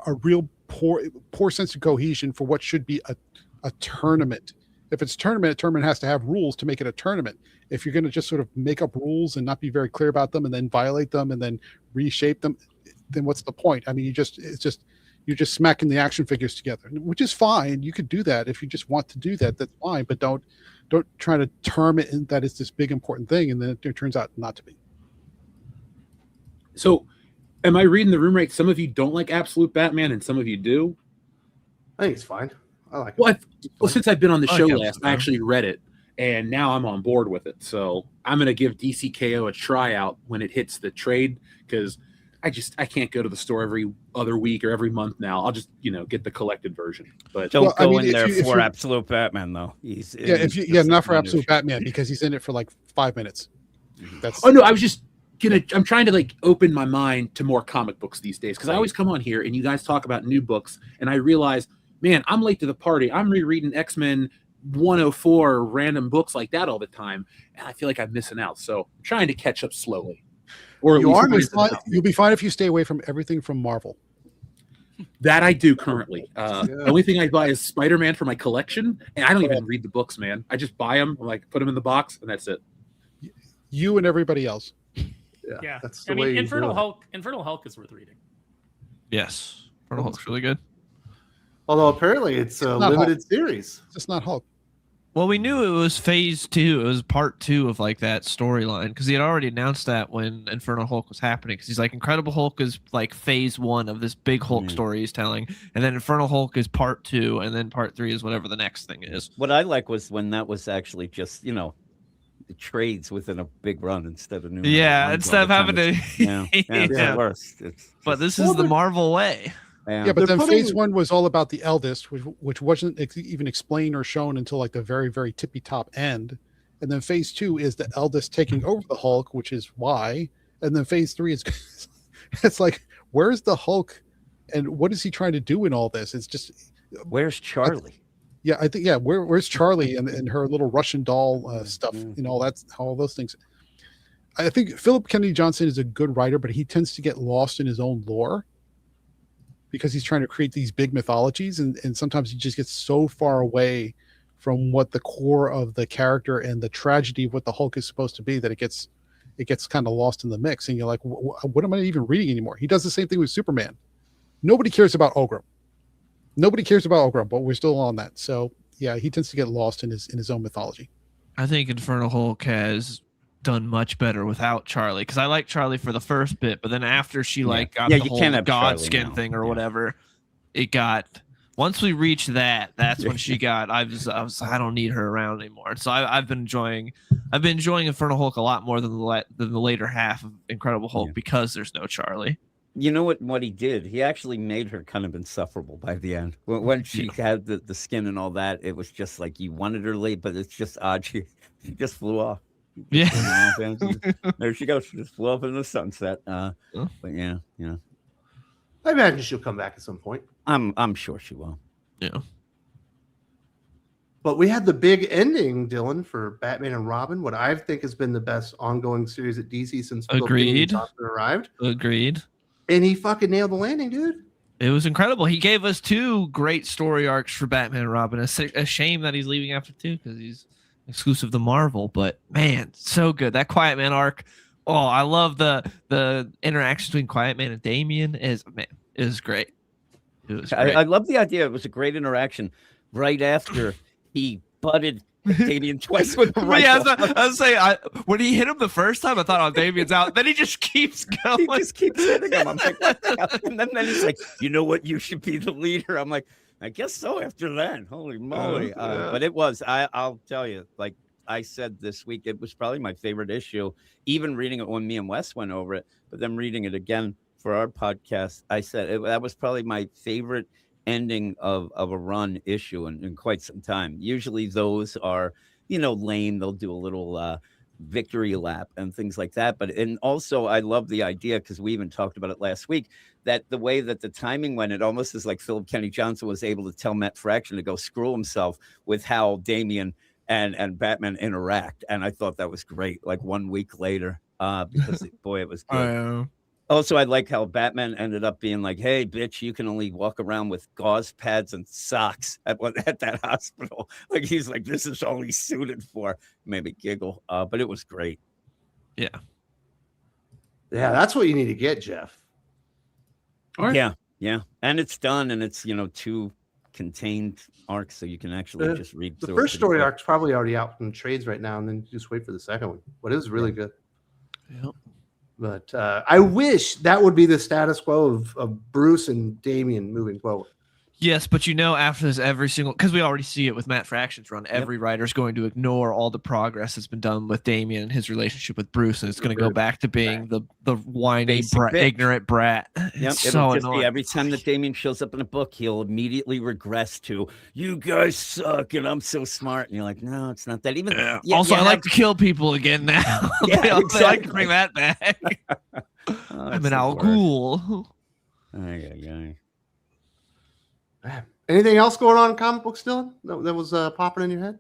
a real poor sense of cohesion for what should be a tournament. If it's a tournament has to have rules to make it a tournament. If you're going to just sort of make up rules and not be very clear about them and then violate them and then reshape them, then what's the point? I mean, you're just smacking the action figures together, which is fine. You could do that if you just want to do that. That's fine, but don't try to term it in that it's this big important thing and then it turns out not to be. So, am I reading the room right? Some of you don't like Absolute Batman, and some of you do. I think it's fine. I like. Well, since I've been on the show like last, I actually read it, and now I'm on board with it. So I'm going to give DCKO a tryout when it hits the trade because I can't go to the store every other week or every month now. I'll just get the collected version. But don't go in there for Absolute Batman though. Not for Absolute Batman because he's in it for like 5 minutes. That's no, I was just I'm trying to open my mind to more comic books these days because I always come on here and you guys talk about new books and I realize, man, I'm late to the party. I'm rereading X-Men 104 random books like that all the time, and I feel like I'm missing out. So I'm trying to catch up slowly. Or you'll be fine if you stay away from everything from Marvel. That I do currently. The only thing I buy is Spider-Man for my collection, and I don't even read the books, man. I just buy them, put them in the box, and that's it. You and everybody else. Yeah. That's the way. Infernal Hulk is worth reading. Yes, Infernal Hulk's really good. Although apparently it's a limited series. It's just not Hulk. Well, we knew it was phase 2. It was part 2 of that storyline because he had already announced that when Infernal Hulk was happening. Because he's like, Incredible Hulk is phase 1 of this big Hulk story he's telling, and then Infernal Hulk is part 2, and then part 3 is whatever the next thing is. What I like was when that was actually just the trades within a big run instead of new. Yeah, instead of having to. It's the worst. But this is the Marvel way. Yeah, but then phase 1 was all about the eldest, which wasn't even explained or shown until the very, very tippy top end. And then phase 2 is the eldest taking over the Hulk, which is why. And then phase 3 is it's where's the Hulk and what is he trying to do in all this? It's just where's Charlie? I think where's Charlie and her little Russian doll stuff, all those things. I think Philip Kennedy Johnson is a good writer, but he tends to get lost in his own lore. Because he's trying to create these big mythologies, and sometimes he just gets so far away from what the core of the character and the tragedy of what the Hulk is supposed to be that it gets kind of lost in the mix, and you're like, what am I even reading anymore? He does the same thing with Superman. Nobody cares about Ogrim, but we're still on that. So yeah, he tends to get lost in his own mythology. I think Infernal Hulk has done much better without Charlie because I like Charlie for the first bit, but then after she got the whole god skin thing or whatever, it got once we reached that's when she got I was I don't need her around anymore. So I've been enjoying Infernal Hulk a lot more than the later half of Incredible Hulk because there's no Charlie. You know what he did? He actually made her kind of insufferable by the end. When she had the skin and all that, it was just you wanted her to leave, but it's just odd. She just flew off. Yeah, there she goes. She just flew up in the sunset. But yeah. I imagine she'll come back at some point. I'm sure she will. Yeah. But we had the big ending, Dylan, for Batman and Robin, what I think has been the best ongoing series at DC since Agreed. Thompson arrived. Agreed. And he fucking nailed the landing, dude. It was incredible. He gave us 2 great story arcs for Batman and Robin. A shame that he's leaving after 2 because he's exclusive to Marvel. But man, so good. That Quiet Man arc. Oh, I love the interaction between Quiet Man and Damian. It was great. It was great. I love the idea. It was a great interaction right after he butted Damian twice with the rifle. I was saying, when he hit him the first time, I thought, oh, Damian's out. Then he just keeps going. He just keeps hitting him. I'm like, what the hell? And then he's like, you know what? You should be the leader. I'm like, I guess so after that. Holy moly. But it was, I'll tell you, like I said this week, it was probably my favorite issue, even reading it when me and Wes went over it, but then reading it again for our podcast, I said that was probably my favorite ending of a run issue in quite some time. Usually those are, lame. They'll do a little victory lap and things like that. And also I love the idea, because we even talked about it last week, that the way that the timing went, it almost is like Philip Kenny Johnson was able to tell Matt Fraction to go screw himself with how Damian and Batman interact. And I thought that was great. Like 1 week later, because boy, it was good. Also, I like how Batman ended up being like, hey, bitch, you can only walk around with gauze pads and socks at that hospital. Like, he's like, this is all he's suited for. Made me giggle, but it was great. Yeah. Yeah, that's what you need to get, Jeff. All right. Yeah. And it's done, and it's, 2 contained arcs, so you can actually just read the through first story arc's probably already out in trades right now, and then just wait for the second one. But it was really good. Yep. But I wish that would be the status quo of Bruce and Damian moving forward. Yes, but after this, because we already see it with Matt Fraction's run, every writer's going to ignore all the progress that's been done with Damian and his relationship with Bruce, and it's going to go back to being the whiny, ignorant brat. It's so annoying. Every time that Damian shows up in a book, he'll immediately regress to, you guys suck, and I'm so smart. And you're like, no, it's not that. Even I like to kill people again now. Yeah, exactly. I can bring that back. I'm an Al Ghul. Anything else going on in comic books, Dylan, that was popping in your head?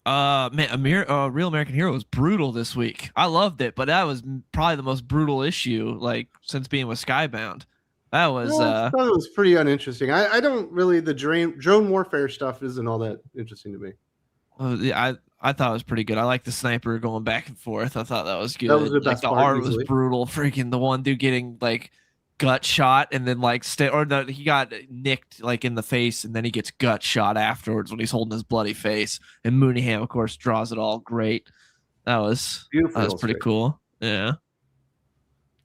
Real American Hero was brutal this week. I loved it, but that was probably the most brutal issue since being with Skybound. That was I thought it was pretty uninteresting. I don't really, the drone warfare stuff isn't all that interesting to me. I thought it was pretty good. I like the sniper going back and forth. I thought that was good. That was the best the part, art easily. was brutal. Freaking the one dude getting gut shot and then he got nicked in the face and then he gets gut shot afterwards when he's holding his bloody face. And Mooneyham, of course, draws it all great. That was beautiful. That was pretty cool. Yeah.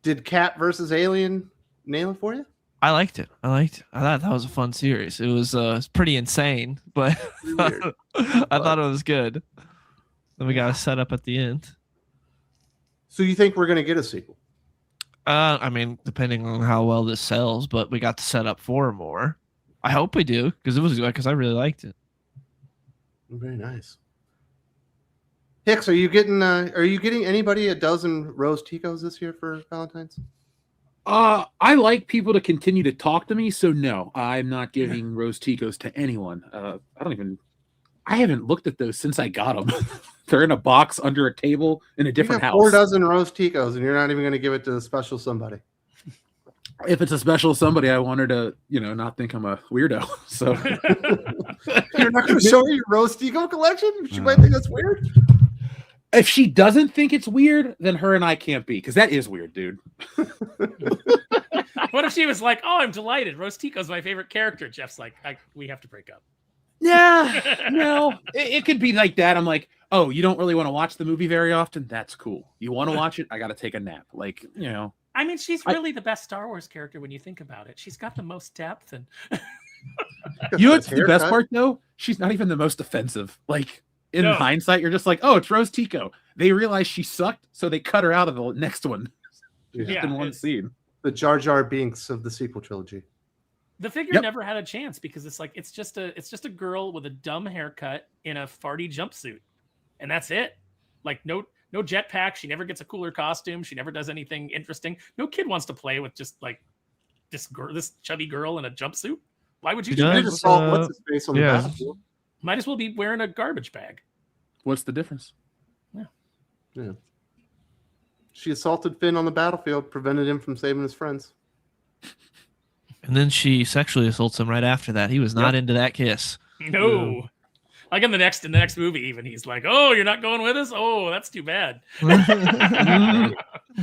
Did Cat versus Alien nail it for you? I liked it. I thought that was a fun series. It was pretty insane, but I thought it was good. Then we got a setup at the end. So you think we're going to get a sequel? I mean, depending on how well this sells, but we got the setup for more. I hope we do, because I really liked it. Very nice. Hicks, are you getting anybody a dozen Rose Ticos this year for Valentine's? I like people to continue to talk to me, so no, I'm not giving Rose Ticos to anyone. I haven't looked at those since I got them. They're in a box under a table in a different house. 4 dozen Rose Ticos, and you're not even going to give it to a special somebody. If it's a special somebody, I want her to, not think I'm a weirdo. So you're not going to show her your Rose Tico collection? She might think that's weird. If she doesn't think it's weird, then her and I can't be, because that is weird, dude. What if she was like, "Oh, I'm delighted. Rose Tico's my favorite character." Jeff's like, "We have to break up." Yeah, no, it could be like that. I'm like, oh, you don't really want to watch the movie very often? That's cool. You want to watch it? I got to take a nap. I mean, she's really the best Star Wars character when you think about it. She's got the most depth, and what's the best part though? She's not even the most offensive. In hindsight, you're just like, oh, it's Rose Tico. They realized she sucked, so they cut her out of the next one. In one scene. The Jar Jar Binks of the sequel trilogy. The figure never had a chance because it's just a girl with a dumb haircut in a farty jumpsuit, and that's it. No jetpack. She never gets a cooler costume. She never does anything interesting. No kid wants to play with just this chubby girl in a jumpsuit. Why would you do that? What's his face on the battlefield? Might as well be wearing a garbage bag. What's the difference? Yeah. She assaulted Finn on the battlefield, prevented him from saving his friends. And then she sexually assaults him right after that. He was not into that kiss. No. Like in the next movie, even he's like, "Oh, you're not going with us? Oh, that's too bad."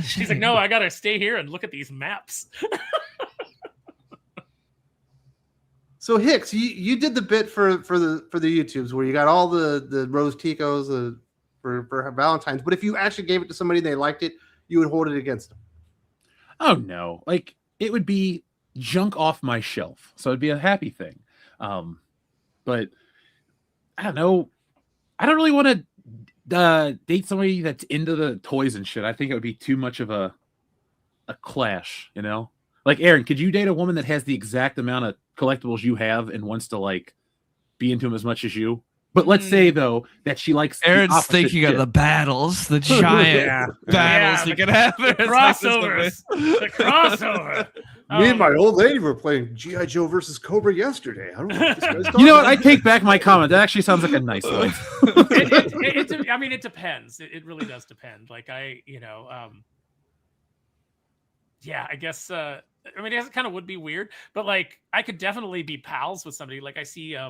She's like, "No, I gotta stay here and look at these maps." So Hicks, you did the bit for the YouTubes where you got all the Rose Ticos for Valentine's, but if you actually gave it to somebody and they liked it, you would hold it against them. Oh no, like it would be junk off my shelf, so it'd be a happy thing. But I don't know. I don't really want to date somebody that's into the toys and shit. I think it would be too much of a clash, you know? Like, Aaron, could you date a woman that has the exact amount of collectibles you have and wants to, like, be into them as much as you? But let's say, though, that she likes Aaron's thinking of the battles, the giant battles you can have. The crossovers. The crossover. Me and my old lady were playing G.I. Joe versus Cobra yesterday. I don't know what this guy's talking You know what? about. I take back my comment. That actually sounds like a nice one. I mean, it depends. It really does depend. Like yeah, I guess. I mean, it kind of would be weird, but like, I could definitely be pals with somebody. Like, I see, I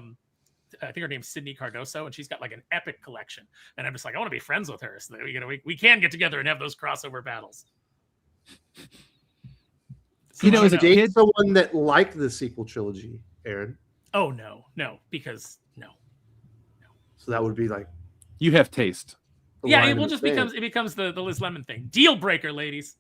think her name's Sydney Cardoso, and she's got like an epic collection, and I'm just like, I want to be friends with her, so that we can get together and have those crossover battles. You know, as a date someone that liked the sequel trilogy, Aaron. Oh no, because no. So that would be like, you have taste. Yeah, it becomes the Liz Lemon thing. Deal breaker, ladies.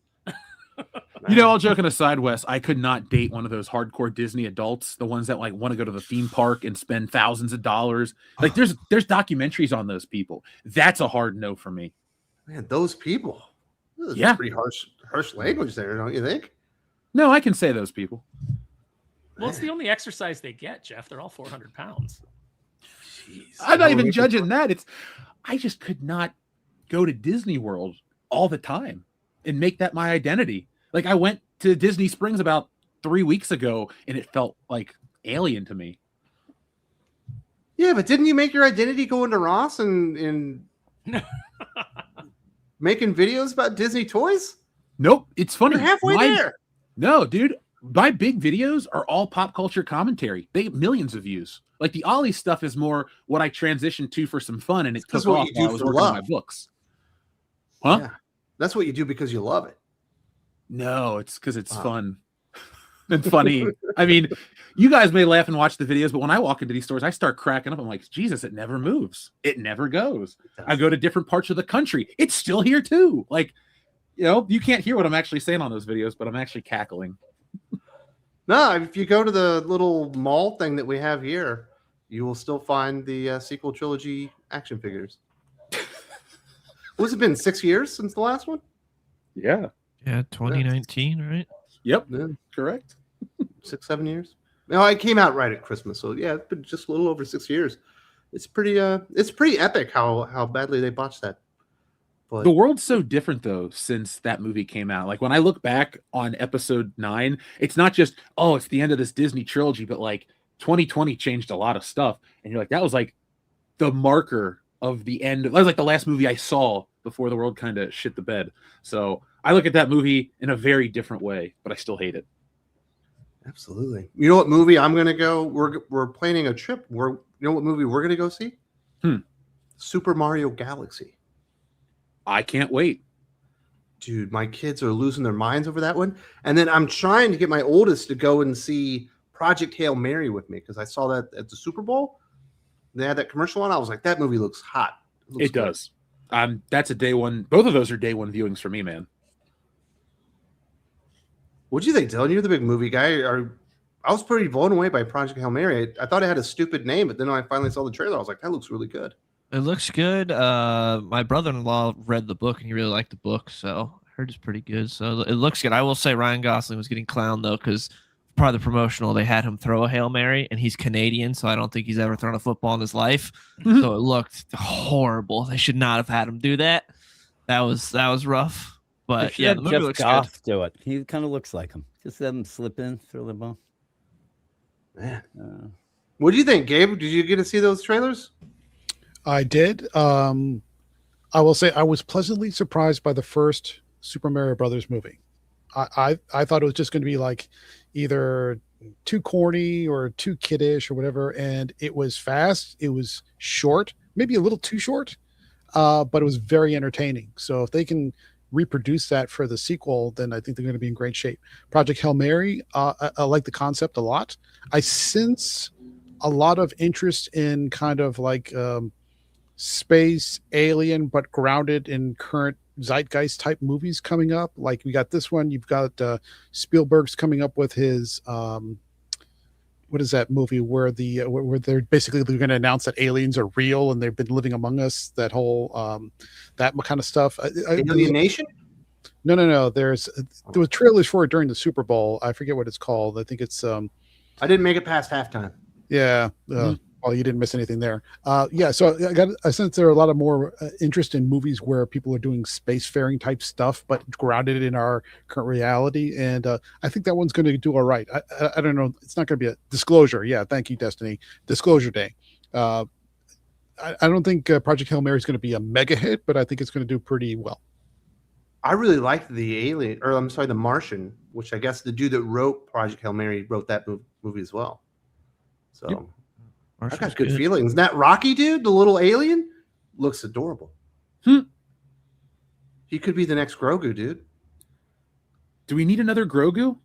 You know, all joking aside, Wes, I could not date one of those hardcore Disney adults, the ones that like want to go to the theme park and spend thousands of dollars. Like there's documentaries on those people. That's a hard no for me. Man, those people. Yeah, pretty harsh language there, don't you think? No, I can say those people. Well, it's the only exercise they get, Jeff. They're all 400 pounds. Jeez. I'm not even judging that. I just could not go to Disney World all the time and make that my identity. Like I went to Disney Springs about 3 weeks ago and it felt like alien to me. Yeah, but didn't you make your identity going to Ross and making videos about Disney toys? Nope. It's funny. You're halfway there. No, dude. My big videos are all pop culture commentary. They get millions of views. Like the Ollie stuff is more what I transitioned to for some fun, and it took off while I was working on my books. Huh? Yeah. That's what you do because you love it. No, it's because it's fun and funny. I mean, you guys may laugh and watch the videos, but when I walk into these stores, I start cracking up. I'm like, Jesus, it never moves. It never goes. I go to different parts of the country. It's still here too. Like, you know, you can't hear what I'm actually saying on those videos, but I'm actually cackling. No, if you go to the little mall thing that we have here, you will still find the sequel trilogy action figures. What's it been, 6 years since the last one? Yeah. Yeah, 2019, right? Yep. Yeah. Correct. 6-7 years. No, it came out right at Christmas, so yeah, it's been just a little over 6 years. It's pretty epic how badly they botched that. But the world's so different though since that movie came out. Like when I look back on episode 9, it's not just, oh, it's the end of this Disney trilogy, but like 2020 changed a lot of stuff. And you're like, that was like the marker of the end. That was like the last movie I saw before the world kind of shit the bed. So I look at that movie in a very different way, but I still hate it. Absolutely. You know what movie I'm gonna go? We're planning a trip. You know what movie we're gonna go see? Super Mario Galaxy. I can't wait. Dude, my kids are losing their minds over that one. And then I'm trying to get my oldest to go and see Project Hail Mary with me because I saw that at the Super Bowl. They had that commercial on. I was like, that movie looks hot. It does. That's a day one. Both of those are day one viewings for me, man. What'd you think, Dylan? You're the big movie guy. I was pretty blown away by Project Hail Mary. I thought it had a stupid name, but then when I finally saw the trailer, I was like, that looks really good. It looks good. My brother-in-law read the book, and he really liked the book, so I heard it's pretty good. So it looks good. I will say Ryan Gosling was getting clowned, though, because part of the promotional, they had him throw a Hail Mary, and he's Canadian, so I don't think he's ever thrown a football in his life. Mm-hmm. So it looked horrible. They should not have had him do that. That was rough. But yeah, the movie looks good. Do it. He kind of looks like him. Just let him slip in, throw the ball. Man. What do you think, Gabe? Did you get to see those trailers? I did. I will say I was pleasantly surprised by the first Super Mario Brothers movie. I thought it was just going to be like either too corny or too kiddish or whatever, and it was fast. It was short, maybe a little too short, but it was very entertaining. So if they can reproduce that for the sequel, then I think they're going to be in great shape. Project Hail Mary, I like the concept a lot. I sense a lot of interest in kind of like space alien, but grounded in current zeitgeist type movies coming up. Like we got this one. You've got Spielberg's coming up with his what is that movie where where they're basically going to announce that aliens are real and they've been living among us. That whole that kind of stuff. Alienation? No. There was trailers for it during the Super Bowl. I forget what it's called. I think it's I didn't make it past halftime. Yeah. Well, you didn't miss anything there. Yeah, so I sense there are a lot of more interest in movies where people are doing spacefaring type stuff, but grounded in our current reality. And I think that one's going to do all right. I don't know. It's not going to be a disclosure. Yeah, thank you, Destiny. Disclosure Day. I don't think Project Hail Mary is going to be a mega hit, but I think it's going to do pretty well. I really liked the Martian, which I guess the dude that wrote Project Hail Mary wrote that movie as well. So. Yep. I got good feelings. That Rocky dude, the little alien, looks adorable. He could be the next Grogu, dude. Do we need another Grogu?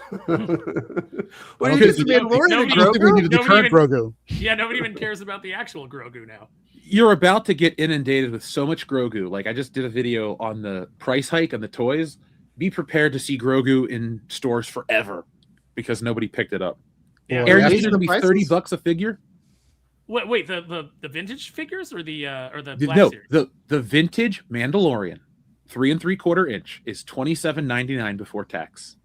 What do you think? We needed the current Grogu. Yeah, nobody even cares about the actual Grogu now. You're about to get inundated with so much Grogu. Like I just did a video on the price hike on the toys. Be prepared to see Grogu in stores forever because nobody picked it up. Yeah. Aaron, it's going to be $30 a figure. Wait, the vintage figures or the Black Series? the vintage Mandalorian 3 3/4 inch is $27.99 before tax.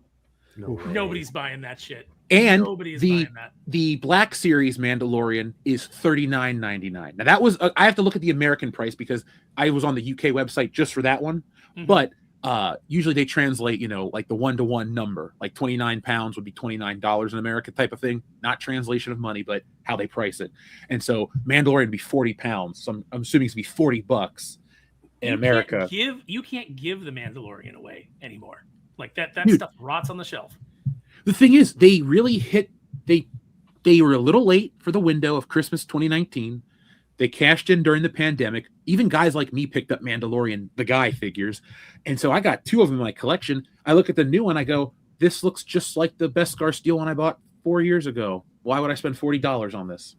Nobody's buying that shit. And nobody's buying that. The Black Series Mandalorian is $39.99. Now that was I have to look at the American price because I was on the UK website just for that one, but usually they translate, like the 1-to-1 number, like 29 pounds would be $29 in America type of thing, not translation of money, but how they price it. And so Mandalorian would be 40 pounds. So I'm assuming it's be $40 in America. You can't give the Mandalorian away anymore. Like that Dude, stuff rots on the shelf. The thing is, they really they were a little late for the window of Christmas 2019. They cashed in during the pandemic. Even guys like me picked up Mandalorian, the guy figures. And so I got 2 of them in my collection. I look at the new one. I go, this looks just like the Beskar Steel one I bought 4 years ago. Why would I spend $40 on this?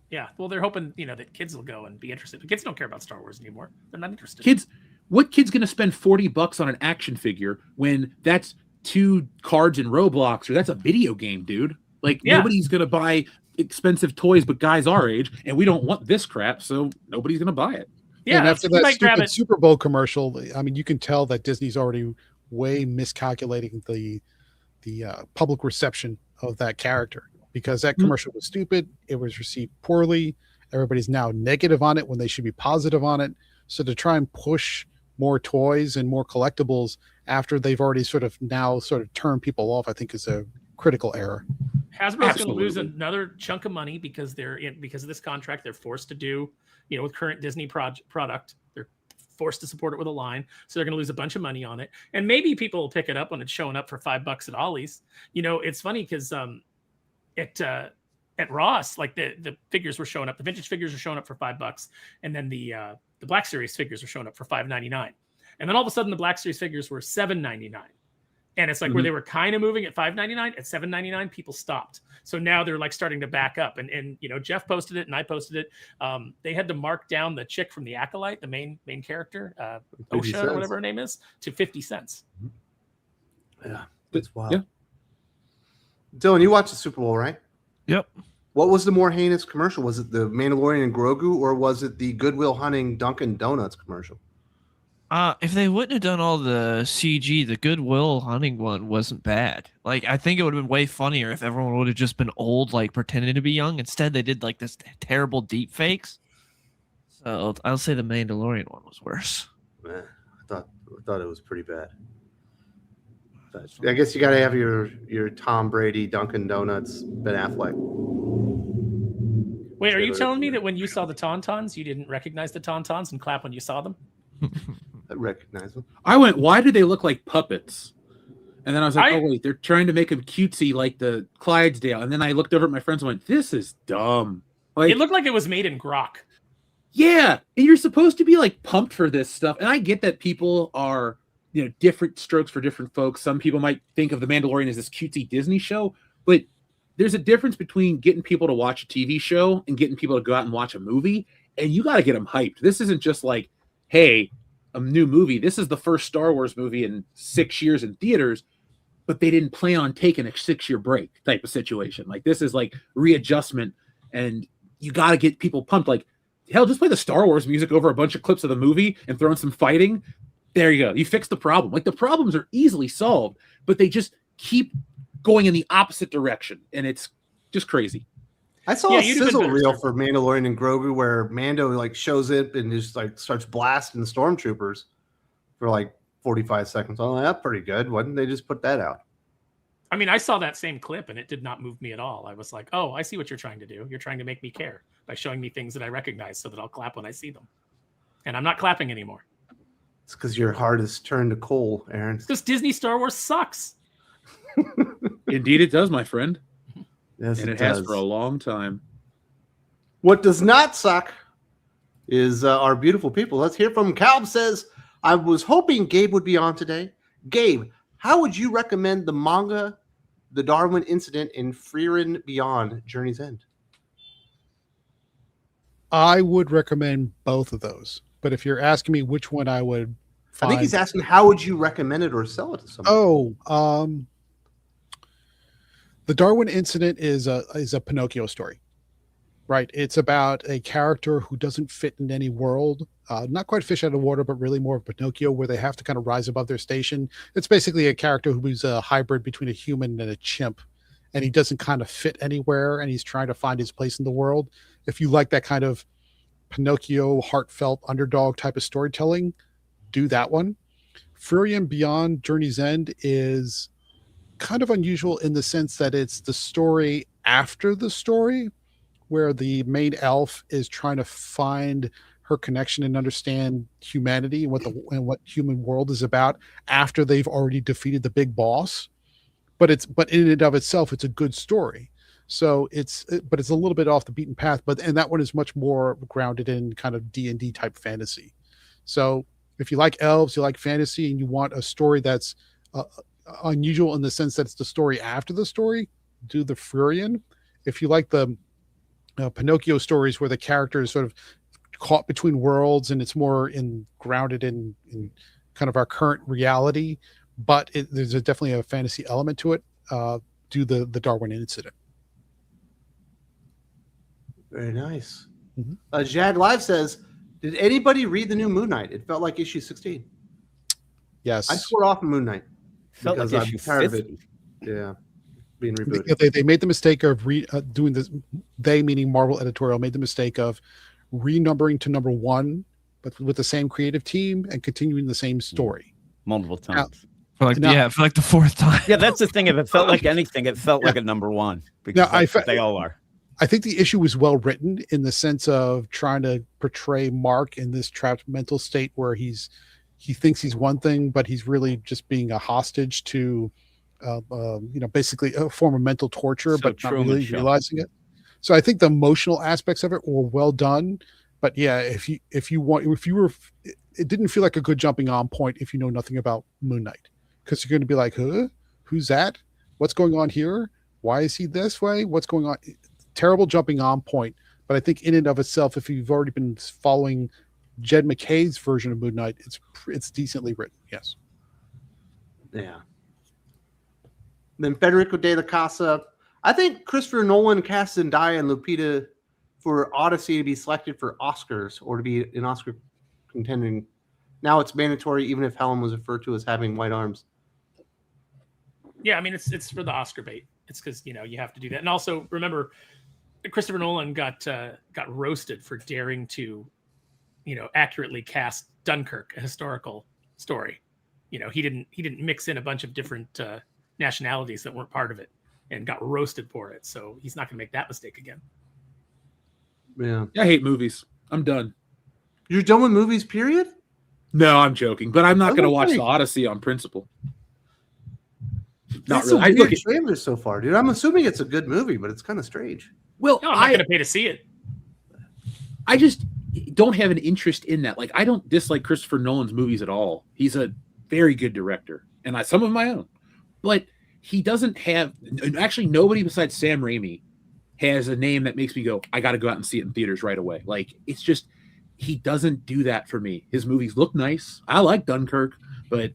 Yeah. Well, they're hoping, that kids will go and be interested. But kids don't care about Star Wars anymore. They're not interested. What kid's going to spend $40 on an action figure when that's 2 cards in Roblox or that's a video game, dude? Like nobody's going to buy expensive toys, but guys our age, and we don't want this crap, so nobody's going to buy it. Yeah, and after that stupid Super Bowl commercial, I mean, you can tell that Disney's already way miscalculating the public reception of that character because that commercial was stupid. It was received poorly. Everybody's now negative on it when they should be positive on it. So to try and push more toys and more collectibles after they've already sort of turned people off, I think is a critical error. Hasbro's going to lose another chunk of money because because of this contract. They're forced to do, with current Disney product. They're forced to support it with a line, so they're going to lose a bunch of money on it. And maybe people will pick it up when it's showing up for $5 at Ollie's. It's funny because at Ross, like the figures were showing up, the vintage figures were showing up for $5, and then the Black Series figures were showing up for $5.99, and then all of a sudden the Black Series figures were $7.99. And it's like where they were kind of moving at $5.99, at $7.99, people stopped. So now they're like starting to back up. And Jeff posted it and I posted it. They had to mark down the chick from the Acolyte, the main character, Osha or whatever her name is, to 50 cents. Yeah, that's wild. Yeah. Dylan, you watched the Super Bowl, right? Yep. What was the more heinous commercial? Was it the Mandalorian and Grogu, or was it the Goodwill Hunting Dunkin' Donuts commercial? If they wouldn't have done all the CG, the Goodwill Hunting one wasn't bad. Like, I think it would have been way funnier if everyone would have just been old, like pretending to be young. Instead, they did like this terrible deep fakes. So I'll say the Mandalorian one was worse. Man, I thought it was pretty bad. I guess you got to have your Tom Brady, Dunkin' Donuts, Ben Affleck. Wait, are you telling me that when you saw the Tauntauns, you didn't recognize the Tauntauns and clap when you saw them? I recognize them. I went, why do they look like puppets? And then I was like, I- oh, wait, they're trying to make them cutesy like the Clydesdale. And then I looked over at my friends and went, this is dumb. Like, It looked like it was made in grok. yeah, and you're supposed to be like pumped for this stuff. And I get that people are, different strokes for different folks. Some people might think of The Mandalorian as this cutesy Disney show, but there's a difference between getting people to watch a TV show and getting people to go out and watch a movie. And you got to get them hyped. This isn't just like, hey, a new movie. This is the first Star Wars movie in 6 years in theaters, but they didn't plan on taking a 6-year break type of situation. Like, this is like readjustment, and you got to get people pumped. Like, hell, just play the Star Wars music over a bunch of clips of the movie and throw in some fighting. There you go. You fix the problem. Like, the problems are easily solved, but they just keep going in the opposite direction, and it's just crazy. I saw Yeah, a you'd have been sizzle better reel served. for Mandalorian and Grogu where Mando like shows up and just like starts blasting the stormtroopers for like 45 seconds. Oh, that's pretty good. Why didn't they just put that out? I mean, I saw that same clip and it did not move me at all. I was like, oh, I see what you're trying to do. You're trying to make me care by showing me things that I recognize so that I'll clap when I see them. And I'm not clapping anymore. It's because your heart has turned to coal, Aaron. Because Disney Star Wars sucks. Indeed, it does, my friend. Yes, And it does. has for a long time. What does not suck is our beautiful people. Let's hear from Calb. Says, I was hoping Gabe would be on today. Gabe, how would you recommend the manga, The Darwin Incident in Freerin Beyond Journey's End? I would recommend both of those. But if you're asking me which one I would I think he's asking, how would you recommend it or sell it to someone? The Darwin Incident is a Pinocchio story, right? It's about a character who doesn't fit in any world, not quite fish out of water, but really more of Pinocchio, where they have to kind of rise above their station. It's basically a character who's a hybrid between a human and a chimp, and he doesn't kind of fit anywhere, and he's trying to find his place in the world. If you like that kind of Pinocchio, heartfelt underdog type of storytelling, do that one. Freerin Beyond Journey's End is kind of unusual in the sense that it's the story after the story, where the main elf is trying to find her connection and understand humanity and what human world is about after they've already defeated the big boss. But in and of itself, it's a good story. So it's a little bit off the beaten path, and that one is much more grounded in kind of D&D type fantasy. So if you like elves, you like fantasy, and you want a story that's unusual in the sense that it's the story after the story, do the Freerin. If you like the Pinocchio stories where the character is sort of caught between worlds and it's more grounded in kind of our current reality, but there's definitely a fantasy element to it, do the Darwin Incident. Very nice. Mm-hmm. Jad Live says, did anybody read the new Moon Knight? It felt like issue 16. Yes. I swore off Moon Knight. Felt like because issue I'm tired 50. of it. Yeah. Being rebooted. They made the mistake of doing this. They, meaning Marvel Editorial, made the mistake of renumbering to number 1, but with the same creative team and continuing the same story. Multiple times. For like the fourth time. Yeah, that's the thing. If it felt like anything, it felt like a number 1. Because that's what they all are. I think the issue was well written in the sense of trying to portray Mark in this trapped mental state where he thinks he's one thing, but he's really just being a hostage to, basically a form of mental torture, but not really realizing it. So I think the emotional aspects of it were well done. But yeah, it didn't feel like a good jumping on point if you know nothing about Moon Knight, because you're going to be like, huh? Who's that? What's going on here? Why is he this way? What's going on? Terrible jumping on point. But I think in and of itself, if you've already been following Jed McKay's version of Moon Knight, it's decently written. Yes. Yeah. Then Federico de la Casa. I think Christopher Nolan cast Zendaya and Lupita for Odyssey to be selected for Oscars or to be an Oscar contending. Now it's mandatory, even if Helen was referred to as having white arms. Yeah, I mean it's for the Oscar bait. It's because you have to do that. And also remember, Christopher Nolan got roasted for daring to, accurately cast Dunkirk, a historical story. He didn't mix in a bunch of different nationalities that weren't part of it, and got roasted for it. So he's not going to make that mistake again. Yeah. I hate movies. I'm done. You're done with movies, period? No, I'm joking, but I'm not going to watch Okay. the Odyssey on principle. Not That's really. a I weird look at, trailer so far, dude. I'm assuming it's a good movie, but it's kind of strange. well, No, I'm not going to pay to see it. I just don't have an interest in that. Like, I don't dislike Christopher Nolan's movies at all. He's a very good director, and some of my own. But he doesn't have, actually, nobody besides Sam Raimi has a name that makes me go, I got to go out and see it in theaters right away. Like, it's just, he doesn't do that for me. His movies look nice. I like Dunkirk, but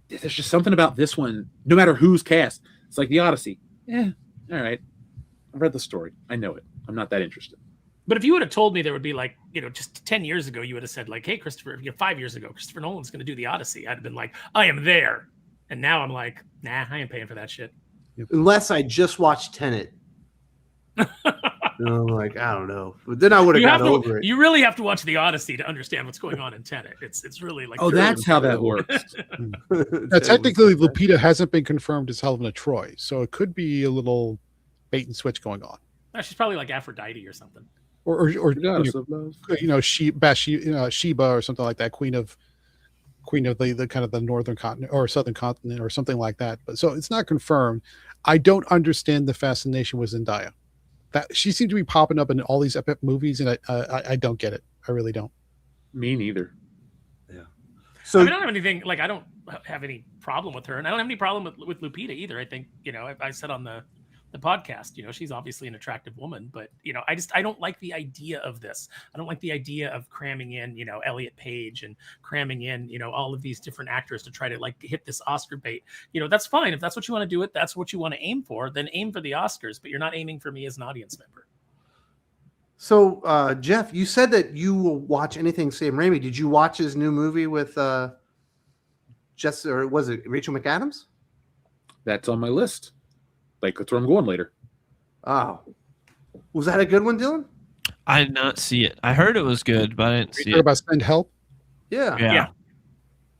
there's just something about this one, no matter who's cast. It's like The Odyssey. Yeah, all right. I've read the story. I know it. I'm not that interested. But if you would have told me there would be like, just 10 years ago, you would have said like, hey, Christopher, 5 years ago, Christopher Nolan's going to do The Odyssey. I'd have been like, I am there. And now I'm like, nah, I ain't paying for that shit. Unless I just watched Tenet. I'm like, I don't know. But then I would have got over it. You really have to watch The Odyssey to understand what's going on in Tenet. It's really like, Oh, that's how that works. Now, technically, Lupita hasn't been confirmed as Helena Troy, so it could be a little bait and switch going on. No, she's probably like Aphrodite or something. Or Sheba or something like that, queen of the kind of the northern continent or southern continent or something like that. But so it's not confirmed. I don't understand the fascination with Zendaya. That she seemed to be popping up in all these epic movies, and I don't get it. I really don't. Me neither. Yeah. So I don't have anything, like, I don't have any problem with her, and I don't have any problem with Lupita either. I think, I said on the podcast, she's obviously an attractive woman, but I don't like the idea of this. I don't like the idea of cramming in Elliot Page and cramming in all of these different actors to try to like hit this Oscar bait. That's fine if that's what you want to do. That's what you want to aim for, then aim for the Oscars, but you're not aiming for me as an audience member. So Jeff, you said that you will watch anything Sam Raimi. Did you watch his new movie with or was it Rachel McAdams? That's on my list. Like, that's where I'm going later. Oh, was that a good one, Dylan? I did not see it. I heard it was good, but I didn't see it. About Send Help? Yeah. Yeah.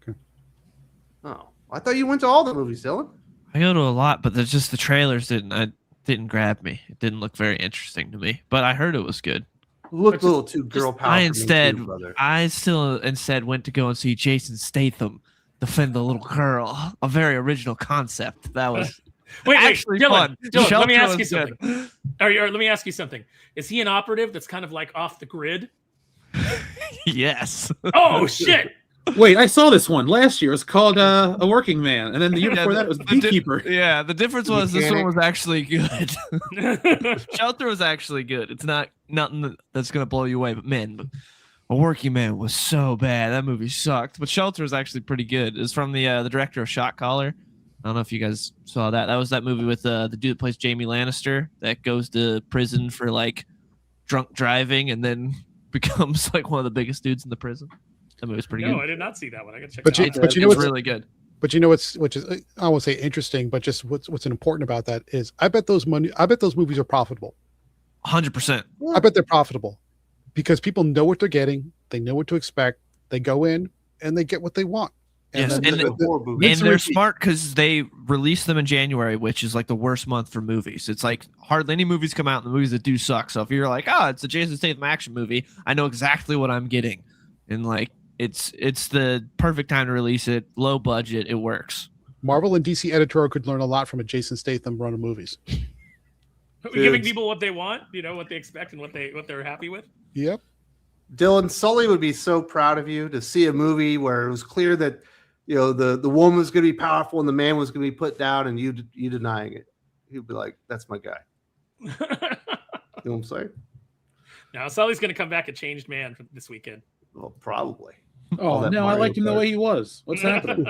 Okay. Oh, I thought you went to all the movies, Dylan. I go to a lot, but there's just the trailers didn't grab me. It didn't look very interesting to me, but I heard it was good. Looked a little too girl power. I still instead went to go and see Jason Statham defend the little girl. A very original concept. That was wait, Dylan, let me ask you something. Or let me ask you something. Is he an operative that's kind of like off the grid? Yes. Oh shit! Wait, I saw this one last year. It was called A Working Man, and then the year before that was Beekeeper. The difference was this one was actually good. Shelter was actually good. It's nothing that's gonna blow you away, but man, A Working Man was so bad. That movie sucked. But Shelter was actually pretty good. It's from the director of Shot Caller. I don't know if you guys saw that. That was that movie with the dude that plays Jamie Lannister that goes to prison for like drunk driving and then becomes like one of the biggest dudes in the prison. That movie was pretty good. No, I did not see that one. I gotta check But it out. But you know what's really good. But you know which is I won't say interesting, but just what's important about that is I bet those movies are profitable. 100%. I bet they're profitable because people know what they're getting. They know what to expect. They go in and they get what they want. Yes, and they're smart because they release them in January, which is like the worst month for movies. It's like hardly any movies come out, and the movies that do suck. So if you're like, oh, it's a Jason Statham action movie, I know exactly what I'm getting, and like it's the perfect time to release it. Low budget, it works. Marvel and DC editorial could learn a lot from a Jason Statham run of movies. Giving people what they want, what they expect, and what they're happy with. Yep. Dylan, Sully would be so proud of you to see a movie where it was clear that the woman was going to be powerful and the man was going to be put down, and you denying it. He'd be like, "That's my guy." You know what I'm saying? Now Sully's going to come back a changed man for this weekend. Well, probably. Oh no, I liked him the way he was. What's happening?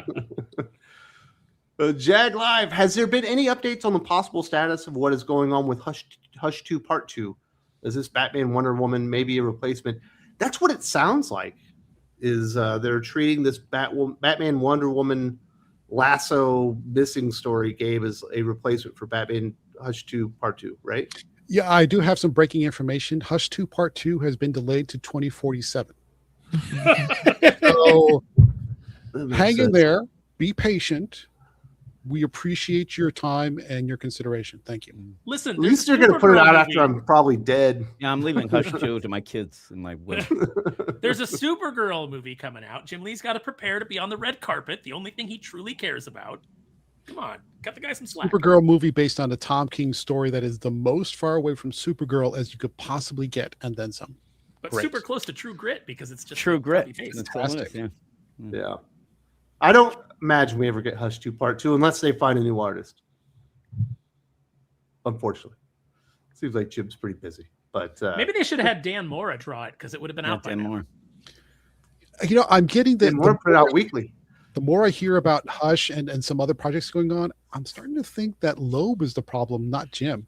Jag Live, has there been any updates on the possible status of what is going on with Hush 2 Part 2? Is this Batman Wonder Woman maybe a replacement? That's what it sounds like. Is they're treating this Batman Wonder Woman lasso missing story, Gabe, as a replacement for Batman Hush 2 Part 2, right? Yeah, I do have some breaking information. Hush 2 Part 2 has been delayed to 2047. So hang in there, be patient, we appreciate your time and your consideration. Thank you. Listen, At least you're going to put it out after I'm probably dead. Yeah, I'm leaving Hush 2 to my kids and my wife. There's a Supergirl movie coming out. Jim Lee's got to prepare to be on the red carpet. The only thing he truly cares about. Come on, cut the guy some slack. Supergirl movie based on a Tom King story that is the most far away from Supergirl as you could possibly get, and then some. But Great. super close to True Grit because it's just True Grit. copy-paste. That's all it is, yeah. Yeah. I don't imagine we ever get Hush 2 Part 2 unless they find a new artist. Unfortunately. Seems like Jim's pretty busy. But maybe they should have had Dan Mora draw it because it would have been out by Dan now. Moore. You know, I'm getting that. Dan Moore put it out weekly. The more I hear about Hush and some other projects going on, I'm starting to think that Loeb is the problem, not Jim.